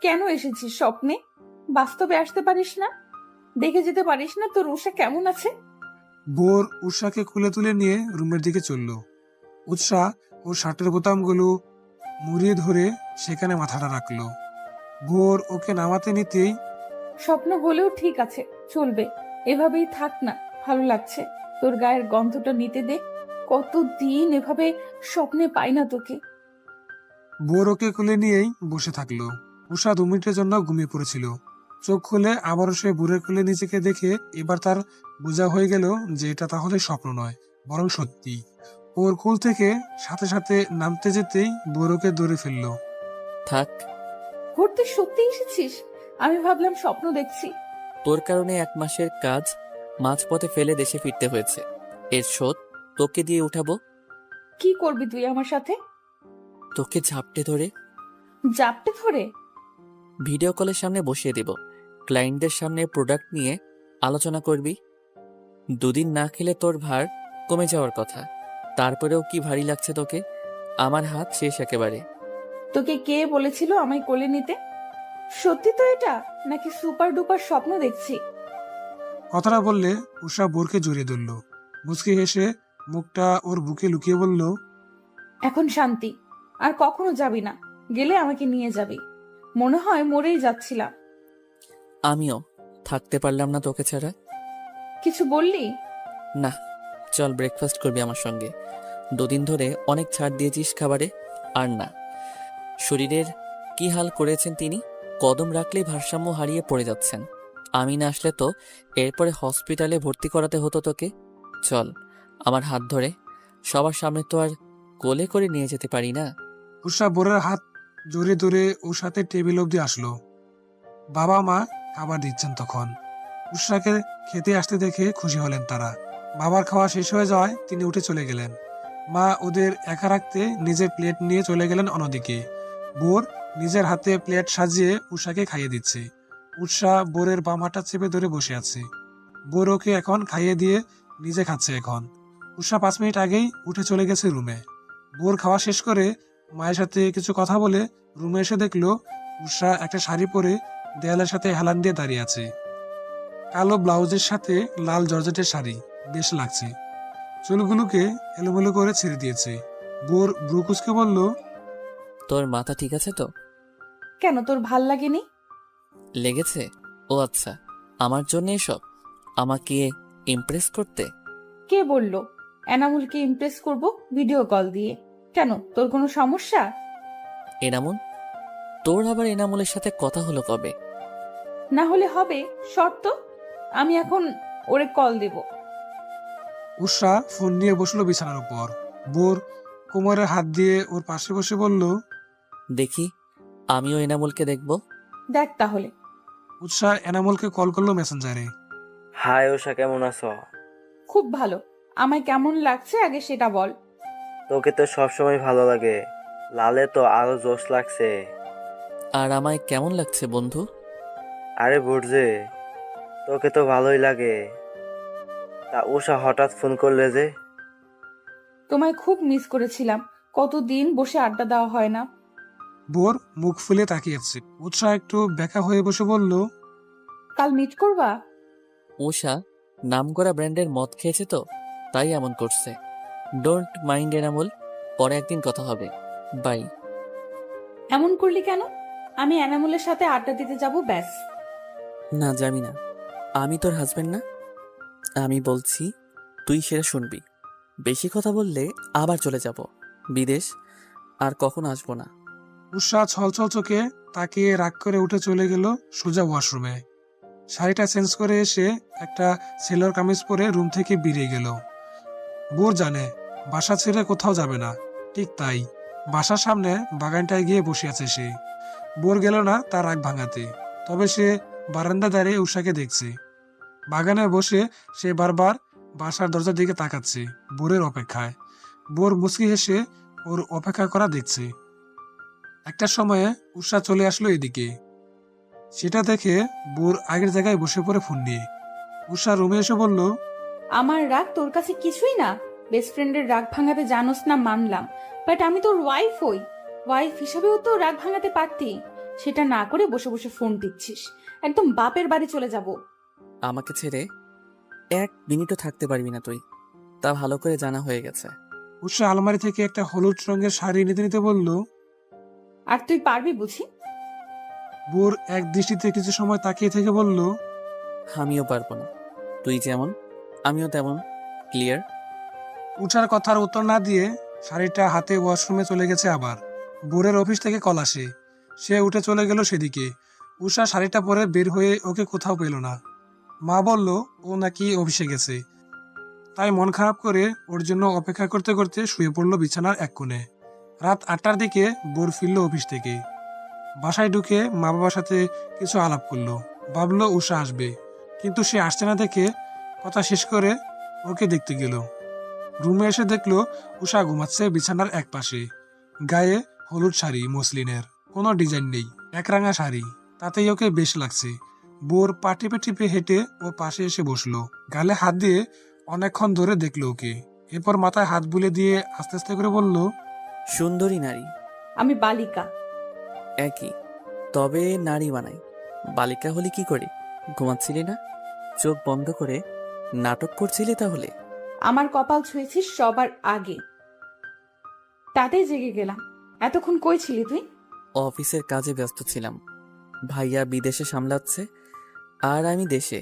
Speaker 1: কেন এসেছিস স্বপ্নে? বাস্তবে আসতে পারিস না? দেখে যেতে পারিস না তোর উষা কেমন আছে?
Speaker 3: বোর উষাকে কোলে তুলে নিয়ে রুমের দিকে চলল। উৎসাহ ওর শার্টের বোতামগুলো মুড়িয়ে ধরে সেখানে মাথাটা রাখলো। ভোর ওকে নামাতে নিতেই,
Speaker 1: স্বপ্ন হলেও ঠিক আছে, চলবে, এভাবেই থাক না, ভালো লাগছে। তোর গায়ের গন্ধটা নিতে দে, কতদিন এভাবে স্বপ্নে পাই না তোকে।
Speaker 3: ভোর ওকে কোলে নিয়েই বসে থাকলো। উষা 2 মিনিটের জন্য ঘুমিয়ে পড়েছিল। চোখ খুলে আবারও সে ভোরের কোলে নিজেকে দেখে এবার তার বোঝা হয়ে গেল যে এটা তাহলে স্বপ্ন নয়, বরং সত্যি। ওর কোল থেকে সাথে সাথে নামতে যেতেই ভোর ওকে ধরে ফেললো।
Speaker 2: থাক,
Speaker 1: ভোর তুই সত্যি এসেছিস? আমি ভাবলাম স্বপ্ন দেখছি।
Speaker 2: তোর কারণে 1 মাসের কাজ মাঝপথে ফেলে দেশে ফিরতে হয়েছে। এর শোধ তোকে দিয়ে উঠাবো।
Speaker 1: কি করবি তুই আমার সাথে?
Speaker 2: তোকে ঝাপটে ধরে
Speaker 1: জাপটে ধরে?
Speaker 2: ভিডিও কলের সামনে বসিয়ে দেব। ক্লায়েন্টদের সামনে প্রোডাক্ট নিয়ে আলোচনা করবি। 2 দিন না খেলে তোর ভার কমে যাওয়ার কথা, তারপরেও কি ভারী লাগছে তোকে? আমার হাত শেষ একেবারে।
Speaker 1: তোকে কে বলেছিল আমায় কোলে নিতে? সত্যি তো এটা, নাকি সুপার ডুপার স্বপ্ন দেখছি?
Speaker 3: কথাটা বললে উষা বোরকে জড়িয়ে ধরল। মুচকি হেসে মুখটা ওর বুকে লুকিয়ে বলল,
Speaker 1: এখন শান্তি, আর কখনো যাবি না। গেলে আমাকে নিয়ে যাবি। মনে হয় মরেই যাচ্ছিলাম।
Speaker 2: আমিও থাকতে পারলাম না তোকে ছাড়া।
Speaker 1: কিছু বললি?
Speaker 2: না, চল ব্রেকফাস্ট করবি আমার সঙ্গে। 2 দিন ধরে অনেক ছাড় দিয়েছিস খাবারে। আর না, শরীরের কি হাল করেছেন তিনি। কদম রাখলেই ভারসাম্য হারিয়ে পড়ে যাচ্ছেন। আমি না আসলে তো এরপরে হসপিটালে ভর্তি করাতে হতো তোকে। চল আমার হাত ধরে, সবার সামনে তো আর কোলে করে নিয়ে যেতে পারি না।
Speaker 3: উষা বোরের হাত জড়িয়ে ধরে ওর সাথে টেবিল অব্দি আসলো। বাবা মা খাবার দিচ্ছেন তখন। উষাকে খেতে আসতে দেখে খুশি হলেন তারা। বাবার খাওয়া শেষ হয়ে যাওয়ায় তিনি উঠে চলে গেলেন। মা ওদের একা রাখতে নিজের প্লেট নিয়ে চলে গেলেন অন্যদিকে। বোর নিজের হাতে প্লেট সাজিয়ে উষাকে খাইয়ে দিচ্ছে। উষা বোরের বাম হাতটা চেপে ধরে বসে আছে। বোর ওকে এখন খাইয়ে দিয়ে নিজে খাচ্ছে এখন। উষা 5 মিনিট আগেই উঠে চলে গেছে রুমে। বোর খাওয়া শেষ করে মায়ের সাথে কিছু কথা বলে রুমে এসে দেখলো উষা একটা শাড়ি পরে দেয়ালের সাথে হেলান দিয়ে দাঁড়িয়ে আছে। কালো ব্লাউজের সাথে লাল জর্জেটের শাড়ি, বেশ লাগছে। চুলগুলোকে এলোমেলো করে ছেড়ে দিয়েছে। বোর ব্রুকুসকে বলল,
Speaker 2: তোর মাথা ঠিক আছে তো?
Speaker 1: কেন, তোর ভাল লাগেনি?
Speaker 2: লেগেছে? ও আচ্ছা, আমার জন্য এসব? আমাকে ইমপ্রেস করতে?
Speaker 1: কে বলল এনামুলকে ইমপ্রেস করব ভিডিও কল দিয়ে? কেন, তোর কোনো সমস্যা?
Speaker 2: এনামুল? তোর আবার এনামুলের সাথে কথা হলো কবে?
Speaker 1: না হলে হবে, শর্ত। আমি এখন ওরে কল দেব।
Speaker 3: উষা ফোন নিয়ে বসলো বিছানার উপর। বোর কোমরে হাত দিয়ে ওর পাশে বসে বলল,
Speaker 2: দেখি আমিও এনামুলকে দেখব।
Speaker 1: দেখ তাহলে।
Speaker 3: উৎসাহ এনামুলকে কল করলো মেসেঞ্জারে।
Speaker 13: হাই উষা, কেমন আছো?
Speaker 1: খুব ভালো। আমায় কেমন লাগছে আগে সেটা বল।
Speaker 13: তোকে তো সবসময় ভালো লাগে, লালে তো আরো জোশ লাগছে।
Speaker 2: আর আমায় কেমন লাগছে বন্ধু?
Speaker 13: আরে বুঝছে, তোকে তো ভালোই লাগে। তা উষা হঠাৎ ফোন করলে যে?
Speaker 1: তোমায় খুব মিস করেছিলাম, কতদিন বসে আড্ডা দেওয়া হয় না।
Speaker 3: বোর মুখ ফুলে তাকিয়েছে। উৎসাহ একটু বেঁকা হয়ে বসে বলল,
Speaker 1: কাল মিট করবা?
Speaker 2: উষা নামকরা ব্র্যান্ডের মদ খেয়েছে তো, তাই এমন করছে। ডোন্ট মাইন্ড এনামুল, পরে একদিন কথা হবে। বাই।
Speaker 1: এমন করলি কেন? আমি এনামুলের সাথে আড্ডা দিতে যাব, ব্যাস।
Speaker 2: না, যাবি না। আমি তোর হাজবেন্ড না। আমি বলছি তুই সেটা শুনবি। বেশি কথা বললে আবার চলে যাব বিদেশ, আর কখনো আসবো না।
Speaker 3: উষা ছলছল চোখে তাকিয়ে রাগ করে উঠে চলে গেল সোজা ওয়াশরুমে। শাড়িটা চেঞ্জ করে এসে একটা সেলোয়ার কামিজ পরে রুম থেকে বেরিয়ে গেল। বোর জানে বাসা ছেড়ে কোথাও যাবে না, ঠিক তাই বাসার সামনে বাগানটায় গিয়ে বসে আছে সে। বোর গেল না তার রাগ ভাঙাতে, তবে সে বারান্দা দাঁড়িয়ে উষাকে দেখছে। বাগানে বসে সে বারবার বাসার দরজার দিকে তাকাচ্ছে বোরের অপেক্ষায়। বোর মুচকি হেসে ওর অপেক্ষা করা দেখছে। একটা সময়ে উষা চলে আসলো এদিকে। সেটা দেখে বোর আগের জায়গায় বসে পড়ে ফোন নিয়ে। উষা রুমে এসে বলল,
Speaker 1: আমার রাগ তোর কাছে কিছুই না। বেস্ট ফ্রেন্ডের রাগ ভাঙাতে জানোস না মানলাম, বাট আমি তোর ওয়াইফ হই। ওয়াইফ হিসেবেও তো রাগ ভাঙাতে পারতি, সেটা না করে বসে বসে ফোন টিপছিস। একদম বাপের বাড়ি চলে যাব।
Speaker 2: আমাকে ছেড়ে 1 মিনিটও থাকতে পারবি না তুই, তা ভালো করে জানা হয়ে গেছে।
Speaker 3: উষা আলমারি থেকে একটা হলুদ রঙের শাড়ি নিতে নিতে বলল।
Speaker 1: আর তুই পারবি বুঝি?
Speaker 3: বোর এক দৃষ্টিতে কিছু সময় তাকিয়ে থেকে বলল,
Speaker 2: আমিও পারবো না, তুই যেমন আমিও তেমন। ক্লিয়ার?
Speaker 3: উষার কথার উত্তর না দিয়ে শাড়িটা হাতে ওয়াশরুমে চলে গেছে। আবার বোরের অফিস থেকে কল আসে, সে উঠে চলে গেল সেদিকে। উষা শাড়িটা পরে বের হয়ে ওকে কোথাও পেল না। মা বলল ও নাকি অফিসে গেছে, তাই মন খারাপ করে ওর জন্য অপেক্ষা করতে করতে শুয়ে পড়লো বিছানার এক কোণে। রাত 8টার দিকে বোর ফিরল অফিস থেকে। বাসায় ঢুকে মা বাবার সাথে কিছু আলাপ করলো, ভাবলো উষা আসবে, কিন্তু সে আসছে না দেখে কথা শেষ করে ওকে দেখতে গেল। রুমে এসে দেখলো উষা ঘুমাচ্ছে বিছানার এক পাশে। গায়ে হলুদ শাড়ি, মসলিনের, কোনো ডিজাইন নেই, একরাঙা শাড়ি, তাতেই ওকে বেশ লাগছে। বোর পা টিপে টিপে হেঁটে ও পাশে এসে বসলো, গালে হাত দিয়ে অনেকক্ষণ ধরে দেখলো ওকে। এরপর মাথায় হাত বুলে দিয়ে আস্তে আস্তে করে বলল,
Speaker 2: সুন্দরী নারী।
Speaker 1: আমি বালিকা।
Speaker 2: একই, তবে নারী বানাই। বালিকা হলে কি করে? ঘুমাচ্ছিলি না? চোখ বন্ধ করে নাটক করছিলি তাহলে?
Speaker 1: আমার কপাল ছুঁয়েছিস সবার আগে, তাতেই জেগে গেলাম। এতক্ষণ কই ছিলি তুই?
Speaker 2: অফিসের কাজে ব্যস্ত ছিলাম, ভাইয়া বিদেশে সামলাচ্ছে আর আমি দেশে।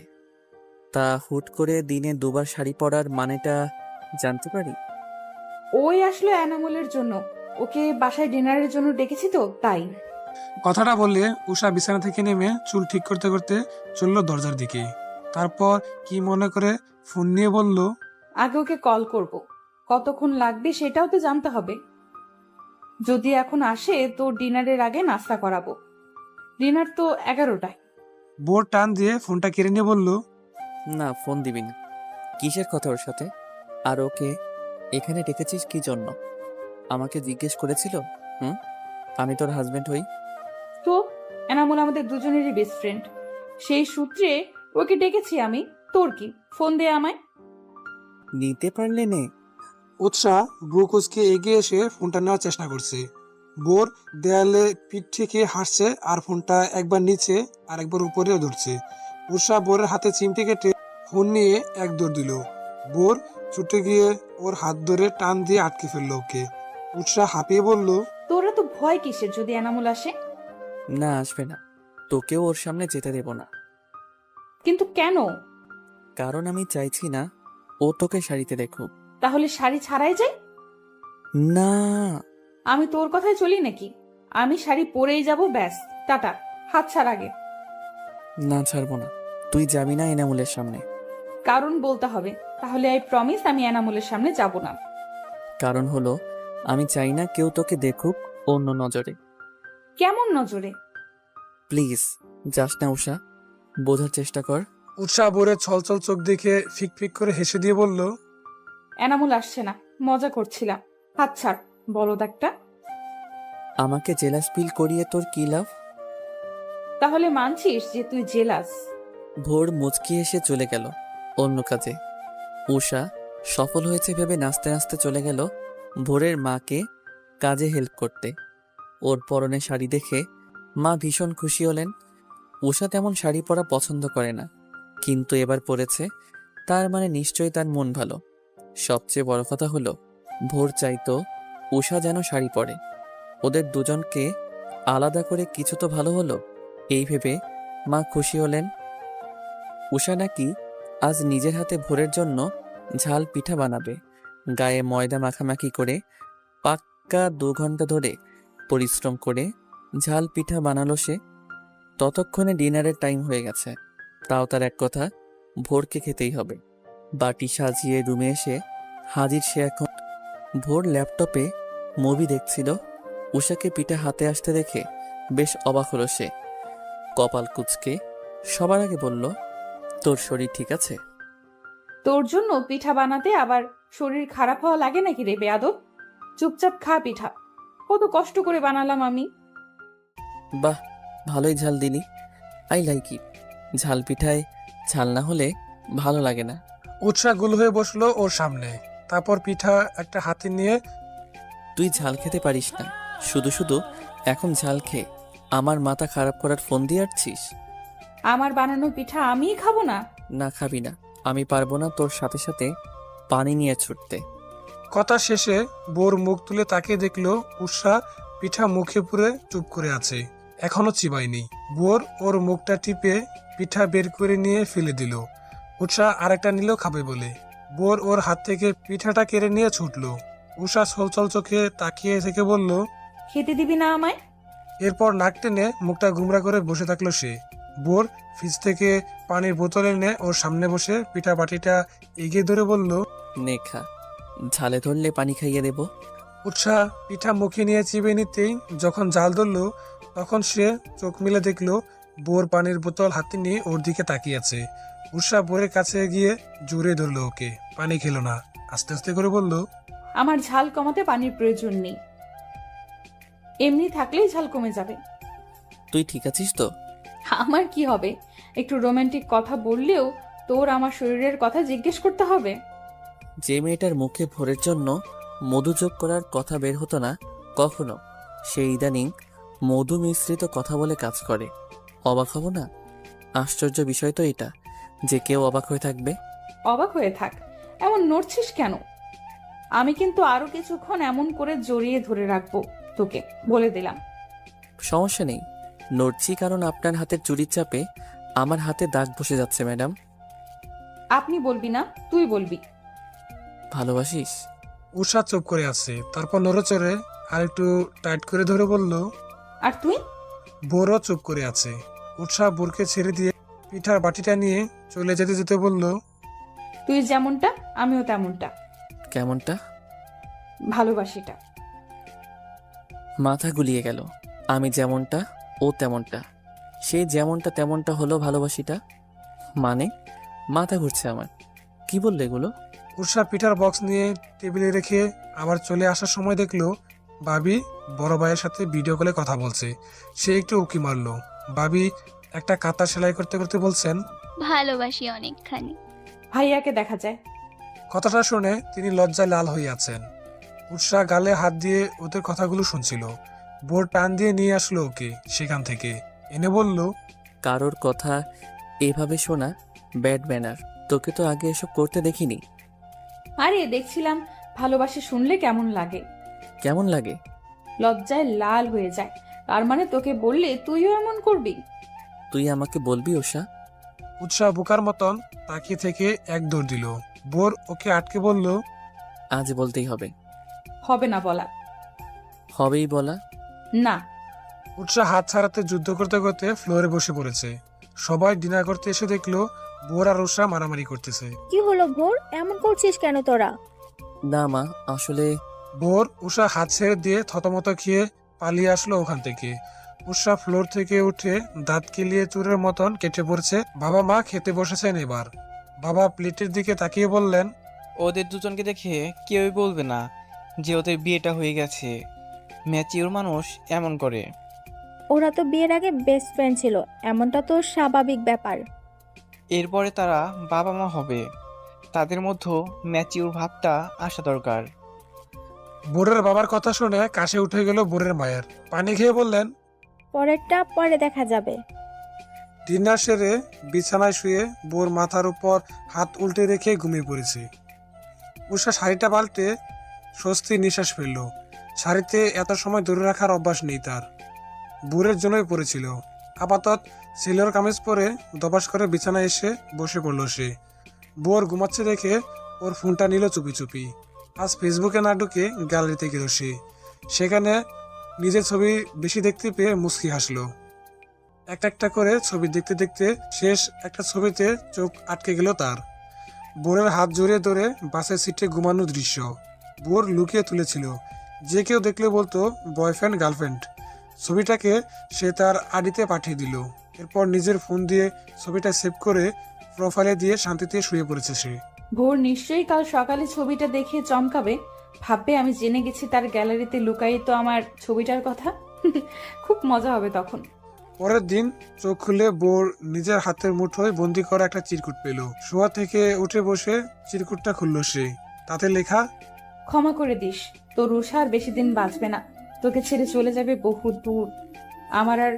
Speaker 2: তা হুট করে দিনে 2বার শাড়ি পরার মানেটা জানতে পারি?
Speaker 1: ওই আসলো এনামুলের জন্য, ওকে বাসায় ডিনারের জন্য ডেকেছি তো তাই।
Speaker 3: কথাটা বললে উষা বিছানা থেকে নেমে চুল ঠিক করতে করতে চলল দরজার দিকে। তারপর কি মনে করে ফোন নিয়ে বলল,
Speaker 1: আগে ওকে কল করব, কতক্ষণ লাগবে সেটাও তো জানতে হবে। যদি এখন আসে তো ডিনারের আগে নাস্তা করাবো। ডিনার তো 11টায়।
Speaker 3: বোর টান দিয়ে ফোনটা কেড়ে নিয়ে বলল,
Speaker 2: না, ফোন দিবি না। কিসের কথা ওর সাথে? আর ওকে এখানে ডেকেছিস কি জন্য? আমাকে জিজ্ঞেস করেছিল? আমি তোর হাজবেন্ড হই।
Speaker 1: তো এনামুল আমাদের দুজনেরই বেস্ট ফ্রেন্ড, সেই সূত্রে ওকে ডেকেছি আমি। তোর কি? ফোন দে আমায়।
Speaker 2: নিতে পারলে নে।
Speaker 3: উৎসাহ ব্রুকুচকে এগিয়ে এসে ফোনটা নেওয়ার চেষ্টা করছে। বোর দেয়ালে পিঠ থেকে হাসছে আর ফোনটা একবার নিচে আর একবার উপরেও ধরছে। উৎসাহ বোরের হাতে চিমটি কেটে ফোন নিয়ে এক দৌড় দিল। বোর ছুটে গিয়ে ওর হাত ধরে টান দিয়ে আটকে ফেললো ওকে। উৎসাহ হাঁপিয়ে বলল,
Speaker 1: তোরা তো ভয় কিসের যদি এনামুল আসে?
Speaker 2: না, আসবে না, তোকেও ওর সামনে যেতে দেব না।
Speaker 1: কিন্তু কেন?
Speaker 2: কারণ আমি চাইছি না ও তোকে শাড়িতে দেখুক।
Speaker 1: তাহলে শাড়ি ছাড়াই যাই?
Speaker 2: না।
Speaker 1: আমি তোর কথায় চলি নাকি? আমি শাড়ি পরেই যাব, ব্যাস। টাটা, হাত ছাড় আগে।
Speaker 2: না, ছাড়বো না। তুই যাবি না এনামুলের সামনে।
Speaker 1: কারণ বলতে হবে, তাহলে আই প্রমিস আমি এনামুলের সামনে যাব না।
Speaker 2: কারণ হলো আমি চাই না কেউ তোকে দেখুক অন্য নজরে।
Speaker 1: কেমন নজরে?
Speaker 2: প্লিজ যাস না উষা, বোঝার চেষ্টা কর।
Speaker 3: উৎসাহ বোরের ছলছল চোখ দেখে ফিক ফিক করে হেসে দিয়ে বলল,
Speaker 1: এনামুল আসছে না, মজা করছিলাম। হাত ছাড়, বলদ একটা।
Speaker 2: আমাকে জেলাস ফিল করিয়ে তোর কি লাভ?
Speaker 1: তাহলে মানছিস যে তুই জেলাস?
Speaker 2: ভোর মুচকি এসে চলে গেল অন্য কাজে। উষা সফল হয়েছে ভেবে নাচতে নাচতে চলে গেল ভোরের মাকে কাজে হেল্প করতে। ওর পরনে শাড়ি দেখে মা ভীষণ খুশি হলেন। উষা তেমন শাড়ি পরা পছন্দ করে না, কিন্তু এবার পরেছে, তার মানে নিশ্চয়ই তার মন ভালো। সবচেয়ে বড় কথা হলো ভোর চাইতো উষা যেন শাড়ি পরে। ওদের দুজনকে আলাদা করে কিছু তো ভালো হলো, এই ভেবে মা খুশি হলেন। উষা নাকি আজ নিজের হাতে ভোরের জন্য ঝাল পিঠা বানাবে। গায়ে ময়দা মাখামাখি করে পাক্কা 2 ঘন্টা ধরে পরিশ্রম করে ঝাল পিঠা বানালো সে। ততক্ষণে ডিনারের টাইম হয়ে গেছে। তাও তার এক কথা, ভোরকে খেতেই হবে। বাটি সাজিয়ে রুমে এসে হাজির সে এখন। ভোর ল্যাপটপে মুভি দেখছিল। উষাকে পিঠা হাতে আসতে দেখে বেশ অবাক হলো সে। কপাল কুঁচকে সবার আগে বলল, তোর শরীর ঠিক আছে?
Speaker 1: তোর জন্য পিঠা বানাতে আবার শরীর খারাপ হওয়া লাগে নাকি রে বেয়াদব? চুপচাপ খা পিঠা, কত কষ্ট করে বানালাম আমি।
Speaker 2: বাহ, ভালোই ঝাল দিলি। I like it. ঝাল পিঠায় ঝাল না হলে ভালো লাগে না।
Speaker 3: উৎসাহ গুল হয়ে বসলো ওর সামনে, তারপর পিঠা একটা হাতে নিয়ে,
Speaker 2: তুই ঝাল খেতে পারিস না, শুধু শুধু এখন ঝাল খেয়ে আমার মাথা খারাপ করার ফোন দিয়ে আসছিস।
Speaker 1: আমার বানানো পিঠা আমিই খাবো না?
Speaker 2: না খাবি না, আমি পারবো না তোর সাথে সাথে পানি নিয়ে ছুটতে।
Speaker 3: কথা শেষে বোর মুখ তুলে তাকিয়ে দেখলো উৎসাহ পিঠা মুখে পুরে চুপ করে আছে, এখনো চিবায়নি। বোর ওর মুখটা টিপে পিঠা বের করে নিয়ে ফেলে দিল। উৎসাহ আরেকটা নিল খাবে বলে। বোর ওর হাত থেকে পিঠাটা কেড়ে নিয়ে ছুটলো। উষা ছলছল চোখে তাকিয়ে থেকে বলল,
Speaker 1: খেতে দিবি না আমায়?
Speaker 3: এরপর নাক টেনে মুখটা গুমরা করে বসে থাকলো সে। বোর ফ্রিজ থেকে পানির বোতল এনে ওর সামনে বসে পিঠা বাটিটা এগিয়ে ধরে বলল,
Speaker 2: নে খা, ঝালে ধরলে পানি খাইয়ে দেব।
Speaker 3: উৎসাহ পিঠা মুখে নিয়ে চিবে নিতেই যখন জাল ধরলো, তখন সে চোখ মিলে দেখলো বোর পানির বোতল হাতে নিয়ে ওর দিকে তাকিয়ে আছে। উৎসাহ বোরের কাছে গিয়ে জোরে ধরলো ওকে, পানি খেলো না, আস্তে আস্তে করে বলল,
Speaker 1: আমার ঝাল কমাতে পানির প্রয়োজন নেই, এমনি থাকলেই ঝাল কমে যাবে।
Speaker 2: তুই ঠিক আছিস তো?
Speaker 1: আমার কি হবে? একটু রোমান্টিক কথা বললেও তোর আমার শরীরের কথা জিজ্ঞেস করতে হবে?
Speaker 2: যে মেয়েটার মুখে ভোরের জন্য মধু যোগ করার কথা বের হতো না কখনো, সে ইদানিং মধু মিশ্রিত কথা বলে কাজ করে। অবাক হব না? আশ্চর্য বিষয় তো এটা, যে কেউ অবাক হয়ে থাকবে।
Speaker 1: অবাক হয়ে থাক, এমন নড়ছিস কেন? আমি কিন্তু আরো কিছুক্ষণ এমন করে জড়িয়ে ধরে রাখবো তোকে, বলে দিলাম।
Speaker 2: সমস্যা নেই, নড়ছি কারণ আপনার হাতের চুরির চাপে আমার হাতে দাগ বসে যাচ্ছে ম্যাডাম।
Speaker 1: আপনি বলবি না, তুই বলবি।
Speaker 2: ভালোবাসিস?
Speaker 3: উষা চুপ করে আছে, তারপর নড়েচড়ে আর একটু টাইট করে ধরে বলল,
Speaker 1: আর তুই?
Speaker 3: বোরও চুপ করে আছে। উৎসাহ বোরকে ছেড়ে দিয়ে পিঠার বাটিটা নিয়ে চলে যেতে যেতে বলল,
Speaker 1: তুই যেমনটা আমিও তেমনটা।
Speaker 2: কেমনটা?
Speaker 1: ভালোবাসিটা।
Speaker 2: মাথা গুলিয়ে গেল। আমি যেমনটা ও তেমনটা, সে যেমনটা তেমনটা হলো ভালোবাসিটা মানে? মাথা ঘুরছে আমার। কি বললে এগুলো?
Speaker 3: উৎসাহ পিঠার বক্স নিয়ে টেবিলে রেখে আবার চলে আসার সময় দেখলো বাবি বড় ভাইয়ের সাথে ভিডিও কলে কথা বলছে। সে একটু উকি মারলো। বাবি একটা কাঁথা সেলাই করতে করতে বলছেন,
Speaker 12: ভালোবাসি অনেকখানি।
Speaker 1: ভাইয়াকে দেখা যায়।
Speaker 3: কথাটা শুনে তিনি লজ্জায় লাল হয়ে আছেন। উৎসাহ গালে হাত দিয়ে ওদের কথাগুলো শুনছিল। বোর টান দিয়ে নিয়ে আসলো ওকে সেখান থেকে, এনে বলল,
Speaker 2: কারোর কথা এভাবে শোনা ব্যাড ম্যানার। তোকে তো আগে এসব করতে দেখিনি।
Speaker 1: আরে দেখছিলাম ভালোবাসি শুনলে কেমন লাগে।
Speaker 2: কেমন লাগে?
Speaker 1: লজ্জায় লাল হয়ে যায়। তার মানে তোকে বললে তুইও এমন করবি?
Speaker 2: তুই আমাকে বলবি ওষা?
Speaker 3: উৎসাহ বোকার মতন তাকিয়ে থেকে এক দৌড় দিল। বোর ওকে আটকে বলল,
Speaker 2: আজ বলতেই হবে।
Speaker 1: হবে না বলা।
Speaker 2: হবেই বলা।
Speaker 1: না।
Speaker 3: উৎসাহ হাত ছাড়াতে যুদ্ধ করতে করতে ফ্লোরে বসে পড়েছে। সবাই ডিনার করতে এসে দেখলো বোর আর উৎসাহ মারামারি করতেছে।
Speaker 4: কি হলো ভোর, এমন করছিস কেন তোরা?
Speaker 2: না মা, আসলে
Speaker 3: বোর উষা হাত ছেড়ে দিয়ে থতমত খেয়ে পালিয়ে আসলো ওখান থেকে। উষা ফ্লোর থেকে উঠে দাঁত কেলিয়ে চুরের মতন কেটে পড়ছে। বাবা মা খেতে বসেছেন এবার। বাবা প্লেটের দিকে তাকিয়ে বললেন,
Speaker 5: ওদের দুজনকে দেখে কেউই বলবে না যে ওদের বিয়েটা হয়ে গেছে। ম্যাচিওর মানুষ এমন করে।
Speaker 4: ওরা তো বিয়ের আগে বেস্ট ফ্রেন্ড ছিল, এমনটা তো স্বাভাবিক ব্যাপার।
Speaker 5: এরপরে তারা বাবা মা হবে, তাদের মধ্যে ম্যাচিওর ভাবটা আসা দরকার।
Speaker 3: বোরের বাবার কথা শুনে কাশে উঠে গেল বোরের মায়ের। পানি খেয়ে বললেন,
Speaker 4: পরেরটা পরে দেখা যাবে।
Speaker 3: ডিনার সেরে বিছানায় শুয়ে বোর মাথার উপর হাত উল্টে রেখে ঘুমিয়ে পড়েছে। উষা শাড়িটা পাল্টে স্বস্তির নিঃশ্বাস ফেলল। শাড়িতে এত সময় ধরে রাখার অভ্যাস নেই তার, বোরের জন্যই পড়েছিল। আপাতত সিলর কামিজ পরে দবাস করে বিছানায় এসে বসে পড়ল সে। বোর ঘুমাচ্ছে দেখে ওর ফোনটা নিল চুপি চুপি। আজ ফেসবুকে না ঢুকে গ্যালারিতে গেল সে। সেখানে নিজের ছবি বেশি দেখতে পেয়ে মুচকি হাসলো। একটা একটা করে ছবি দেখতে দেখতে শেষ একটা ছবিতে চোখ আটকে গেল তার। বোরের হাত জড়িয়ে ধরে বাসের সিটে ঘুমানোর দৃশ্য বোর লুকিয়ে তুলেছিল। যে কেউ দেখলে বলতো বয়ফ্রেন্ড গার্লফ্রেন্ড। ছবিটাকে সে তার আইডিতে পাঠিয়ে দিল। এরপর নিজের ফোন দিয়ে ছবিটা সেভ করে প্রোফাইলে দিয়ে শান্তিতে শুয়ে পড়েছে সে।
Speaker 1: ভোর নিশ্চয়ই কাল সকালে ছবিটা দেখে চমকাবে, ভাববে আমি জেনে গেছি তার গ্যালারিতে লুকায়িত আমার ছবিটার কথা। খুব মজা হবে তখন।
Speaker 3: পরের দিন চোখ খুলে বোর নিজের হাতের মুঠোয় বন্দি করা একটা চিরকুট পেল। শোয়া থেকে উঠে বসে চিরকুটটা খুলল সে। তাতে লেখা,
Speaker 1: ক্ষমা করে দিস, তোর উষা আর বেশি দিন বাঁচবে না, তোকে ছেড়ে চলে যাবে বহু দূর। আমার আর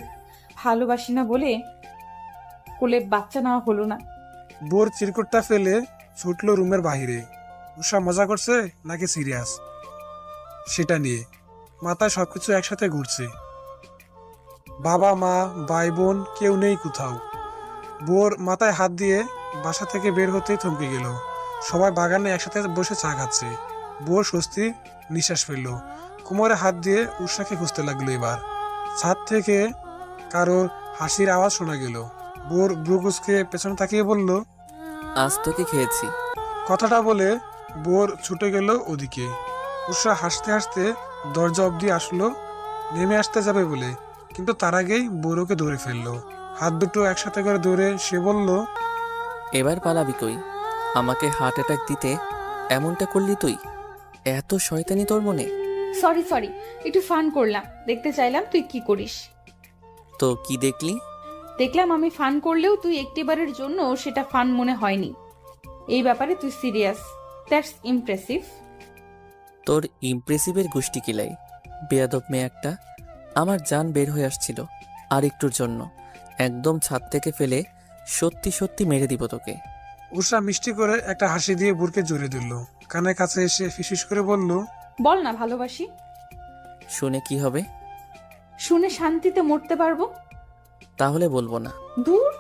Speaker 1: ভালোবাসি না বলে কোলে বাচ্চা নেওয়া হলো না।
Speaker 3: বোর চিরকুটটা ফেলে ছুটল রুমের বাইরে। উষা মজা করছে নাকি সিরিয়াস সেটা নিয়ে মাথায় সবকিছু একসাথে ঘুরছে। বাবা মা ভাই বোন কেউ নেই কোথাও। বোর মাথায় হাত দিয়ে বাসা থেকে বের হতেই থমকে গেল। সবাই বাগানে একসাথে বসে চা খাচ্ছে। বোর স্বস্তি নিঃশ্বাস ফেলল। কোমরে হাত দিয়ে উষাকে খুঁজতে লাগলো। এবার ছাদ থেকে কারোর হাসির আওয়াজ শোনা গেল। বোর ব্রুকুসকে পেছনে তাকিয়ে বলল,
Speaker 2: আজ তোকে খেয়েছি।
Speaker 3: কথাটা বলে বোর ছুটে গেল ওদিকে। উষা হাসতে হাসতে দরজা অবধি আসলো নেমে আসতে যাবে বলে, কিন্তু তার আগেই বোর ওকে ধরে ফেললো। হাত দুটো একসাথে করে ধরে সে বলল,
Speaker 2: এবার পালাবি কই? আমাকে হার্ট অ্যাটাক দিতে এমনটা করলি তুই? এত শয়তানি তোর মনে?
Speaker 1: সরি, একটু ফান করলাম, দেখতে চাইলাম তুই কি করিস।
Speaker 2: তো কি দেখলি?
Speaker 1: দেখলাম আমি ফান করলেও তুই একটিবারের জন্য সেটা ফান মনে হয়নি। এই ব্যাপারে তুই সিরিয়াস, দ্যাটস ইমপ্রেসিভ।
Speaker 2: তোর ইমপ্রেসিভের গোষ্ঠী কিলাই, বেয়াদব মেয়ে একটা। আমার জান বের হয়ে আসছিল আর একটুর জন্য একদম ছাদ থেকে ফেলে সত্যি সত্যি মেরে দিব তোকে।
Speaker 3: উষা মিষ্টি করে একটা হাসি দিয়ে বোরকে জড়িয়ে দিল। কানের কাছে এসে ফিসফিস করে বলল,
Speaker 1: বল না ভালোবাসি।
Speaker 2: শুনে কি হবে?
Speaker 1: শুনে শান্তিতে মরতে পারবো।
Speaker 2: তাহলে বলবো না।
Speaker 1: দূর।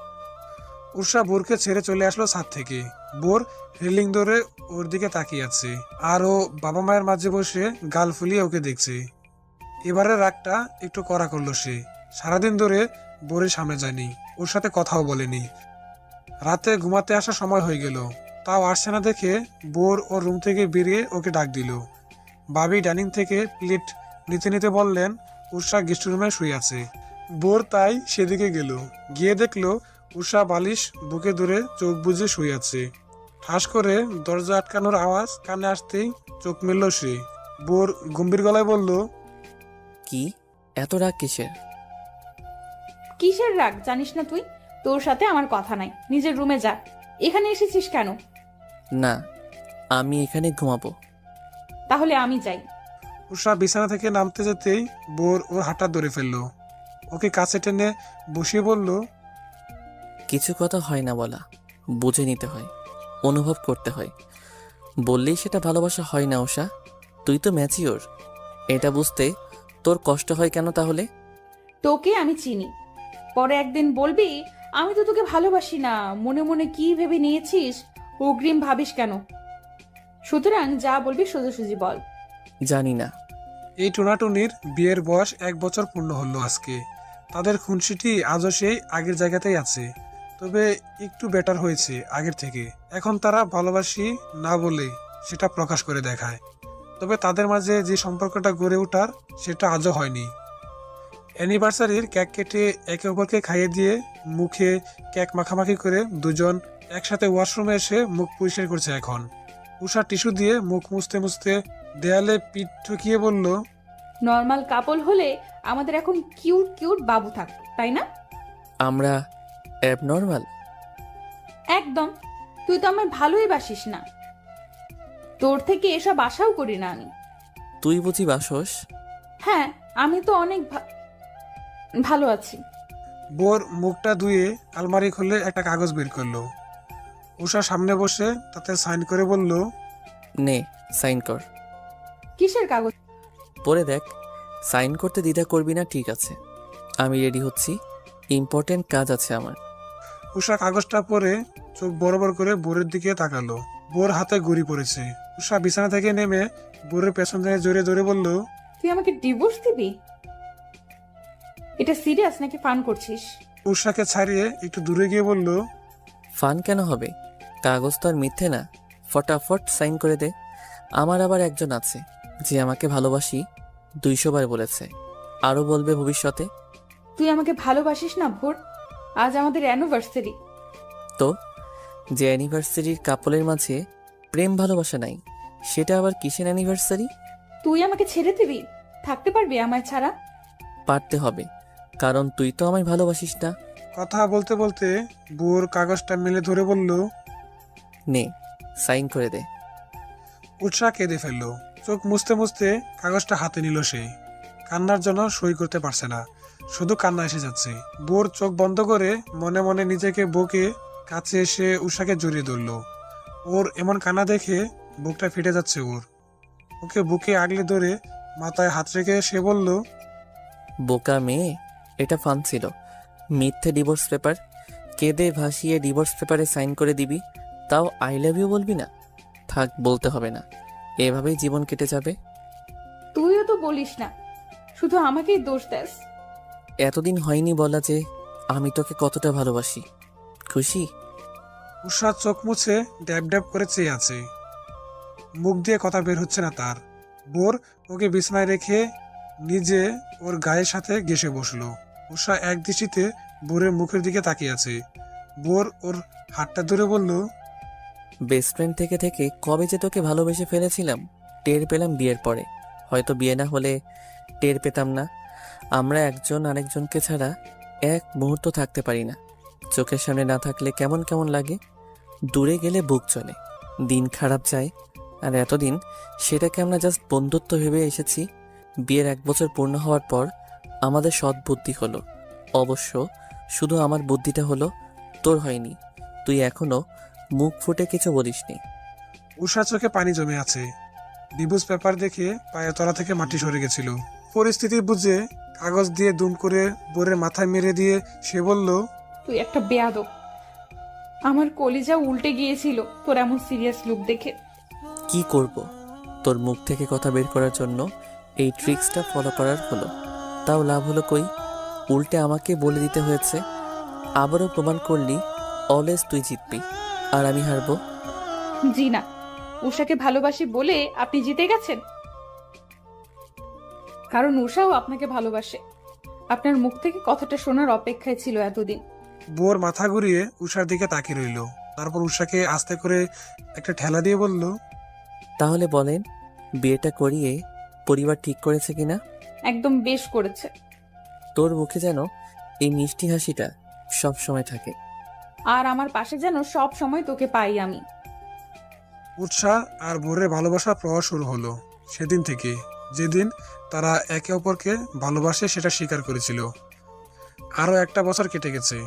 Speaker 3: উষা বোরকে ছেড়ে চলে আসলো ছাদ থেকে। বোর রেলিং ধরে ওর দিকে তাকিয়ে আছে, আর ও বাবা মায়ের মাঝে বসে গাল ফুলিয়ে ওকে দেখছে। এবারে রাগটা একটু কড়া করলো সে। সারাদিন ধরে বোরের সামনে যায়নি, ওর সাথে কথাও বলেনি। রাতে ঘুমাতে আসার সময় হয়ে গেল, তাও আসছে না দেখে বোর ওর রুম থেকে বেরিয়ে ওকে ডাক দিল। বাবি ডাইনিং থেকে প্লেট নিতে নিতে বললেন উষা গেস্ট রুমে শুয়ে আছে। বোর তাই সেদিকে গেল। গিয়ে দেখলো উষা বালিশ বুকে ধরে চোখ বুজে শুয়ে আছে। ঠাস করে দরজা আটকানোর আওয়াজ কানে আসতেই চোখ মেলল সে। বোর গম্ভীর গলায় বলল,
Speaker 2: কি এত রাগ কিসের?
Speaker 1: কিসের রাগ জানিস না তুই? তোর সাথে আমার কথা নাই, নিজের রুমে যা। এখানে এসেছিস কেন?
Speaker 2: না, আমি এখানে ঘুমাবো।
Speaker 1: তাহলে আমি যাই।
Speaker 3: উষা বিছানা থেকে নামতে যেতেই বোর ওর হাতটা ধরে ফেললো। ওকে কাছে টেনে বসিয়ে বলল,
Speaker 2: কিছু কথা হয় না বলা, বুঝে নিতে হয়, অনুভব করতে হয়। বললেই সেটা ভালোবাসা হয় না উষা। তুই তো ম্যাচিওর, এটা বুঝতে তোর কষ্ট হয় কেন তাহলে?
Speaker 1: তোকে আমি চিনি, পরে একদিন বলবি আমি তো তোকে ভালোবাসি না, মনে মনে কি ভেবে নিয়েছিস, অগ্রিম ভাবিস কেন? সুতরাং যা বলবি সোজাসুজি বল।
Speaker 2: জানি না।
Speaker 3: এই টোনাটুনির বিয়ের বয়স 1 বছর পূর্ণ হলো আজকে। তাদের খুনসিটি আজও সেই আগের জায়গাতেই আছে, তবে একটু বেটার হয়েছে আগের থেকে। এখন তারা ভালোবাসি না বলে সেটা প্রকাশ করে দেখায়, তবে তাদের মাঝে যে সম্পর্কটা গড়ে ওঠার সেটা আজও হয়নি। অ্যানিভার্সারির কেক কেটে একে অপরকে খাইয়ে দিয়ে মুখে কেক মাখামাখি করে দুজন একসাথে ওয়াশরুমে এসে মুখ পরিষ্কার করছে এখন। উষা টিস্যু দিয়ে মুখ মুছতে মুছতে দেয়ালে পিঠ ঠকিয়ে বলল,
Speaker 1: নর্মাল কাপল হলে আমাদের এখন কিউট কিউট বাবু থাকতো, তাই না?
Speaker 2: আমরা অ্যাবনর্মাল?
Speaker 1: একদম। তুই তো আমার ভালোই বাসিস না, তোর থেকে এসব আশাও করি না আমি।
Speaker 2: তুই বুঝি বাসস?
Speaker 1: হ্যাঁ, আমি তো অনেক ভালো আছি।
Speaker 3: বোর মুখটা ধুয়ে আলমারি খুলে একটা কাগজ বের করলো। উষা সামনে বসে তাতে সাইন করে বলল,
Speaker 2: নে সাইন কর।
Speaker 1: কিসের কাগজ?
Speaker 2: পরে দেখ, সাইন করতে দ্বিধা করবি না, ঠিক আছে? আমি রেডি হচ্ছি, ইম্পর্টেন্ট কাজ আছে আমার।
Speaker 3: উষা কাগজটা পরে চোখ বড় বড় করে বোরের দিকে তাকালো। বোর হাতে ঘড়ি পড়েছে। উষা বিছানা থেকে নেমে বোরের পেছন থেকে জোরে জোরে বলল,
Speaker 1: তুই আমাকে ডিভোর্স দিবি? এটা সিরিয়াস নাকি ফান করছিস?
Speaker 3: উষাকে ছাড়িয়ে একটু দূরে গিয়ে বলল,
Speaker 2: ফান কেন হবে? কাগজ তো আর মিথ্যে না, ফটাফট সাইন করে দে। আমার আবার একজন আছে যে আমাকে ভালোবাসি 200 বার বলেছে, আরও বলবে ভবিষ্যতে।
Speaker 1: তুই আমাকে ভালোবাসিস না ভোর? আজ আমাদের অ্যানিভার্সারি।
Speaker 2: তো যে অ্যানিভার্সারির কাপলের মাঝে প্রেম ভালোবাসা নাই, সেটা আবার কিসের অ্যানিভার্সারি?
Speaker 1: তুই আমাকে ছেড়ে দিবি? থাকতে পারবি আমায় ছাড়া?
Speaker 2: পারতে হবে, কারণ তুই তো আমায় ভালোবাসিস না।
Speaker 3: কথা বলতে বলতে বোর কাগজটা মেলে ধরে বলল।
Speaker 2: নে, সাইন করে দে।
Speaker 3: উৎসাহ কেঁদে ফেললো। চোখ মুছতে মুছতে কাগজটা হাতে নিল সে। কান্নার জন্য সই করতে পারছে না, শুধু কান্না এসে যাচ্ছে। বোর চোখ বন্ধ করে মনে মনে নিজেকে বুকে কাছে এসে উষাকে জড়িয়ে ধরল। ওর এমন কান্না দেখে বুকটা ফেটে যাচ্ছে ওর। ওকে বুকে আগলে ধরে মাথায় হাত রেখে সে বলল,
Speaker 2: বোকা মেয়ে, এটা ফান ছিল। মিথ্যে ডিভোর্স পেপার কেঁদে ভাসিয়ে ডিভোর্স পেপারে সাইন করে দিবি, তাও আই লাভ ইউ বলবি না? থাক, বলতে হবে না, এভাবেই জীবন কেটে যাবে।
Speaker 1: তুইও তো বলিস না, শুধু আমাকেই দোষ দেস।
Speaker 2: এতদিন হয়নি বলা যে আমি তোকে কতটা ভালোবাসি। খুশি?
Speaker 3: উষা চোখ মুছে ড্যাব ড্যাব করে চেয়ে আছে। মুখ দিয়ে কথা বের হচ্ছে না তার। বোর ওকে বিছানায় রেখে নিজে ওর গায়ের সাথে ঘেঁষে বসলো। উষা এক দৃষ্টিতে বোরের মুখের দিকে তাকিয়ে আছে। বোর ওর হাতটা ধরে বলল,
Speaker 2: বেস্ট ফ্রেন্ড থেকে থেকে কবে যে তোকে ভালোবেসে ফেলেছিলাম, টের পেলাম বিয়ের পরে। হয়তো বিয়ে না হলে টের পেতাম না। আমরা একজন আরেকজনকে ছাড়া এক মুহূর্ত থাকতে পারি না। চোখের সামনে না থাকলে কেমন কেমন লাগে, দূরে গেলে বুক চলে, দিন খারাপ যায়। আর এতদিন সেটাকে আমরা জাস্ট বন্ধুত্ব ভেবে এসেছি। বিয়ের 1 বছর পূর্ণ হওয়ার পর আমাদের সৎ বুদ্ধি হলো। অবশ্য শুধু আমার বুদ্ধিটা হলো, তোর হয়নি। তুই এখনো মুখ ফুটে কিছু বলিসনি।
Speaker 3: উষা চোখে পানি জমে আছে। ডিভোর্স পেপার দেখে পায়ের তলা থেকে মাটি সরে গেছিল। পরিস্থিতি বুঝে কাগজ দিয়ে দুম করে বোরের মাথায় মেরে দিয়ে সে বলল,
Speaker 1: তুই একটা বেয়াদব। আমার কলিজা উল্টে গিয়েছিল তোর এমন সিরিয়াস লুক দেখে।
Speaker 2: কি করব? তোর মুখ থেকে কথা বের করার জন্য এই ট্রিক্সটা ফলো করার হলো, তাও লাভ হলো কই? উল্টে আমাকে বলে দিতে হয়েছে। আবারও প্রমাণ করলি অলওয়েজ তুই জিতবি আর আমি হারবো।
Speaker 1: জি না, উষাকে ভালোবাসি বলে আপনি জিতে গেছেন। কারণ উষাও আপনাকে ভালোবাসে। আপনার মুখ থেকে কথাটা শোনার অপেক্ষায় ছিল এতদিন।
Speaker 3: বোর মাথা ঘুরিয়ে উষার দিকে তাকিয়ে রইল। তারপর উষাকে আস্তে করে একটা ঠেলা দিয়ে বলল,
Speaker 2: তাহলে বলেন, বিয়েটা করিয়ে পরিবার ঠিক করেছে কিনা?
Speaker 1: একদম বেশ করেছে।
Speaker 2: তোর মুখে যেন এই মিষ্টি হাসিটা সব সময় থাকে।
Speaker 1: আর আমার পাশে যেন সব সময় তোকে পাই আমি।
Speaker 3: উৎসাহ আর বোরের ভালোবাসা প্রবাহ শুরু হলো সেদিন থেকে, যেদিন তারা একে অপরকে ভালোবাসে সেটা স্বীকার করেছিল। আরও 1 বছর কেটে গেছে।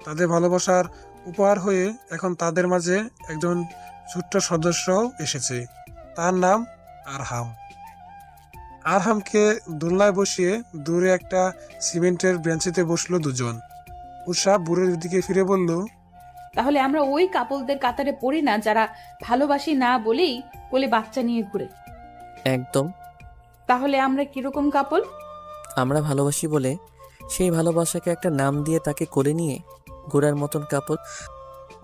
Speaker 3: তাদের ভালোবাসার উপহার হয়ে এখন তাদের মাঝে একজন ছোট্ট সদস্য এসেছে। তার নাম আরহাম। আরহামকে দোলনায় বসিয়ে দূরে একটা সিমেন্টের বেঞ্চিতে বসলো দুজন। উষা বুড়ের দিকে ফিরে বলল,
Speaker 1: তাহলে আমরা ওই কাপলদের কাতারে পড়ি না যারা ভালোবাসি না বলেই কোলে বাচ্চা নিয়ে ঘুরে?
Speaker 2: একদম।
Speaker 1: তাহলে আমরা কিরকম কাপল?
Speaker 2: আমরা ভালোবাসি বলে সেই ভালোবাসাকে একটা নাম দিয়ে তাকে কোলে নিয়ে ঘোড়ার মতন কাপড়।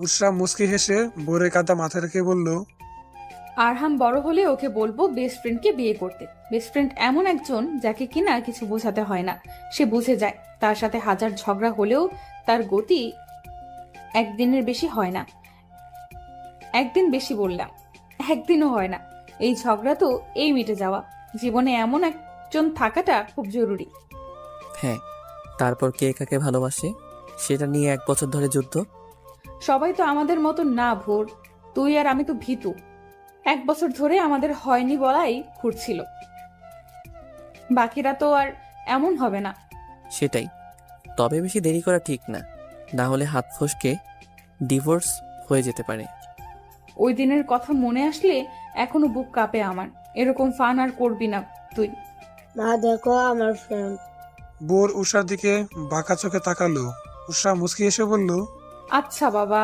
Speaker 3: উষা মুচকি হেসে বোরের কাঁধে মাথা রেখে বলল,
Speaker 1: আরহাম বড় হলে ওকে বলবো বেস্ট ফ্রেন্ডকে বিয়ে করতে। বেস্ট ফ্রেন্ড এমন একজন যাকে কিনা কিছু বোঝাতে হয় না, সে বুঝে যায়। তার সাথে হাজার ঝগড়া হলেও তার গতি একদিনের বেশি হয় না। একদিন বেশি বললাম, একদিনও হয় না। এই ঝগড়া তো এই মিটে যাওয়া। জীবনে এমন একজন থাকাটা খুব জরুরি।
Speaker 2: হ্যাঁ, তারপর কে কাকে ভালোবাসে সেটা নিয়ে 1 বছর ধরে যুদ্ধ।
Speaker 1: সবাই তো আমাদের মতো না ভোর। তুই আর আমি তো ভীতু। 1 বছর ধরে আমাদের হয়নি বলাই ঘুরছিল। বাকিরা তো আর এমন হবে না।
Speaker 2: সেটাই। তবে বেশি দেরি করা ঠিক না, না হলে হাত ফসকে ডিভোর্স হয়ে যেতে পারে।
Speaker 1: ওই দিনের কথা মনে আসলে এখনো বুক কাঁপে আমার। এরকম ফান আর করবি না তুই।
Speaker 14: মা দেখো আমার ফ্রেন্ড।
Speaker 3: বোর উষার দিকে বাঁকা চোখে তাকালো। উষা মুচকি এসে বলল,
Speaker 1: আচ্ছা বাবা।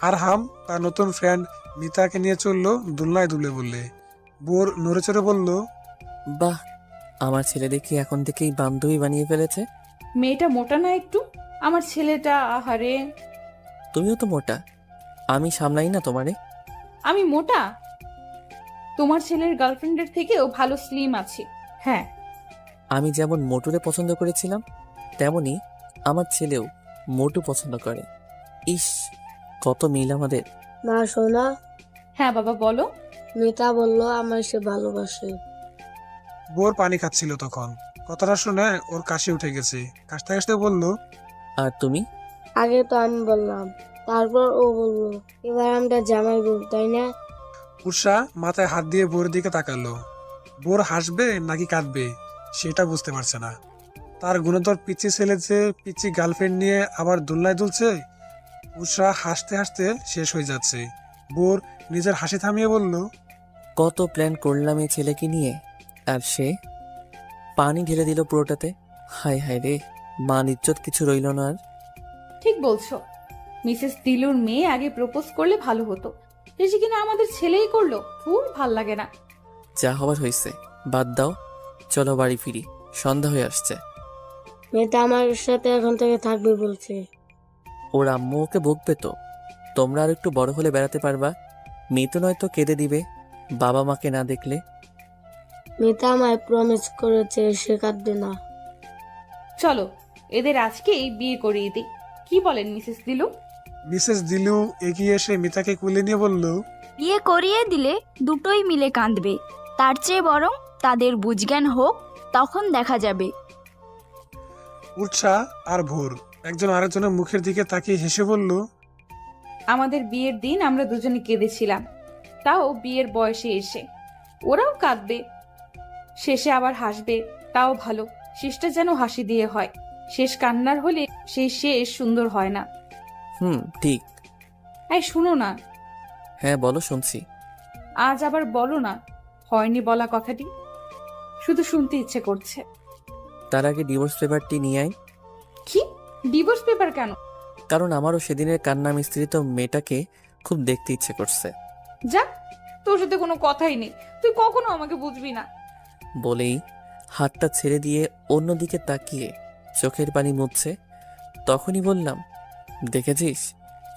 Speaker 3: আরহাম তার নতুন ফ্রেন্ড মিতাকে নিয়ে চললো দোলনায় দুলে বললে। বোর নড়ে চড়ে বলল,
Speaker 2: বাহ, আমার ছেলে দেখি এখন থেকেই বান্ধবী বানিয়ে ফেলেছে।
Speaker 1: মেয়েটা মোটা না একটু, আমার ছেলেটা, আহারে।
Speaker 2: তুমিও তো মোটা, আমি সামলাই না তোমারে।
Speaker 1: আমি মোটা? তোমার ছেলের গার্লফ্রেন্ডের থেকেও ভালো স্লিম আছি। হ্যাঁ,
Speaker 2: আমি যেমন মোটুরে পছন্দ করেছিলাম, তেমনি আমার ছেলেও মোটু পছন্দ করে। ইস, কত মিল আমাদের।
Speaker 14: মা শোনা,
Speaker 1: হ্যাঁ বাবা বলো।
Speaker 14: মিতা বললো আমার সে ভালোবাসে।
Speaker 3: বোর পানি খাচ্ছিল তখন। কথাটা শুনে ওর কাশি উঠে গেছে। কাশতে কাশতে বলল,
Speaker 2: আর তুমি?
Speaker 14: আগে তো আমি বললাম, তারপর ও বললো। এবার আমরা জামাই বউ, তাই না?
Speaker 3: উষা মাথায় হাত দিয়ে বোর দিকে তাকালো। বোর হাসবে নাকি কাঁদবে সেটা বুঝতে পারছে না। তার গুণধর পিচ্ছি ছেলে যে পিচ্ছি গার্লফ্রেন্ড নিয়ে আবার দোলনায় দুলছে। উষা হাসতে হাসতে শেষ হয়ে যাচ্ছে। বোর নিজের হাসি থামিয়ে বলল,
Speaker 2: কত প্ল্যান করলাম এই ছেলেকে নিয়ে, আর সে পানি ঢেলে দিল পুরোটাতে। হায় হায় রে, মান ইজ্জত কিছু রইল না আর।
Speaker 1: ঠিক বলছো। মিসেস দিলুর মেয়ে আগে প্রপোজ করলে ভালো হতো, যে কিনা আমাদের ছেলেই করলো। ফুল ভাল লাগে না।
Speaker 2: যা হবার হয়েছে, বাদ দাও, চলো বাড়ি ফিরি, সন্ধ্যা হয়ে আসছে।
Speaker 14: মেয়েটা আমার সাথে এখন থেকে থাকবে বলছে।
Speaker 2: ওর আম্মু ওকে বকবে তো। তোমরা আর একটু বড় হলে বেড়াতে পারবা। মেয়ে তো নয়তো কেঁদে দিবে বাবা মাকে না দেখলে।
Speaker 14: মেয়েটা আমায় প্রমিস করেছে সে কাঁদবে না।
Speaker 1: চলো এদের আজকেই বিয়ে করিয়ে দিই, কি বলেন মিসেস দিলু?
Speaker 3: মিসেস দিলু এগিয়ে এসে মিতাকে কুলে নিয়ে বলল,
Speaker 15: বিয়ে করিয়ে দিলে দুটোই মিলে কাঁদবে, তার চেয়ে বরং তাদের বুঝজ্ঞান হোক, তখন দেখা যাবে।
Speaker 3: উৎসাহ আর ভোর একজন আরেকজনের মুখের দিকে তাকিয়ে হেসে বলল,
Speaker 1: আমাদের বিয়ের দিন আমরা দুজনে কেঁদেছিলাম, তাও বিয়ের বয়সে এসে। ওরাও কাঁদবে, শেষে আবার হাসবে, তাও ভালো। শেষটা যেন হাসি দিয়ে হয়। শেষ কান্নার হলে সেই শেষ সুন্দর হয় না।
Speaker 2: ঠিক।
Speaker 1: এই শুনো না।
Speaker 2: হ্যাঁ বলো, শুনছি।
Speaker 1: আজ আবার বলো না হয়নি বলা কথাটি, শুধু শুনতে ইচ্ছে করছে।
Speaker 2: তার আগে ডিভোর্স পেপারটি নিয়ে আয়।
Speaker 1: কি? ডিভোর্স পেপার কেন?
Speaker 2: কারণ আমারও সেদিনের কান্না মিস্ত্রিত মেয়েটাকে খুব দেখতে ইচ্ছে করছে।
Speaker 1: যা, তোর সাথে কোনো কথাই নেই, তুই কখনো আমাকে বুঝবি না।
Speaker 2: বলেই হাতটা ছেড়ে দিয়ে অন্যদিকে তাকিয়ে চোখের পানি মুছছে। তখনই বললাম, দেখেছিস,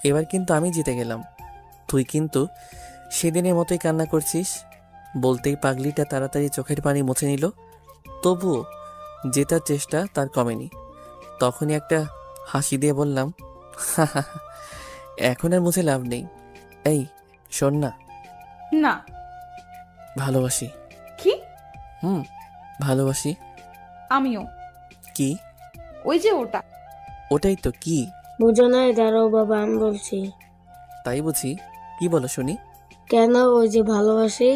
Speaker 2: এবার কিন্তু আমি জিতে গেলাম। তুই কিন্তু সেদিনের মতোই কান্না করছিস। বলতেই পাগলিটা তাড়াতাড়ি চোখের পানি মুছে নিল। তবুও জেতার চেষ্টা তার কমেনি। তখনই একটা হাসি দিয়ে বললাম, এখন আর মুছে লাভ নেই। এই শোন না।
Speaker 1: না।
Speaker 2: ভালোবাসি।
Speaker 1: কি?
Speaker 2: ভালোবাসি।
Speaker 1: আমিও।
Speaker 2: কি?
Speaker 1: ওই যে ওটা।
Speaker 2: ওটাই তো। কি?
Speaker 14: বুঝো নাই? দাঁড়াও বাবা, আমি বলছি।
Speaker 2: তাই বুঝি, কি বলো শুনি।
Speaker 14: কেন? ওই যে ভালোবাসি।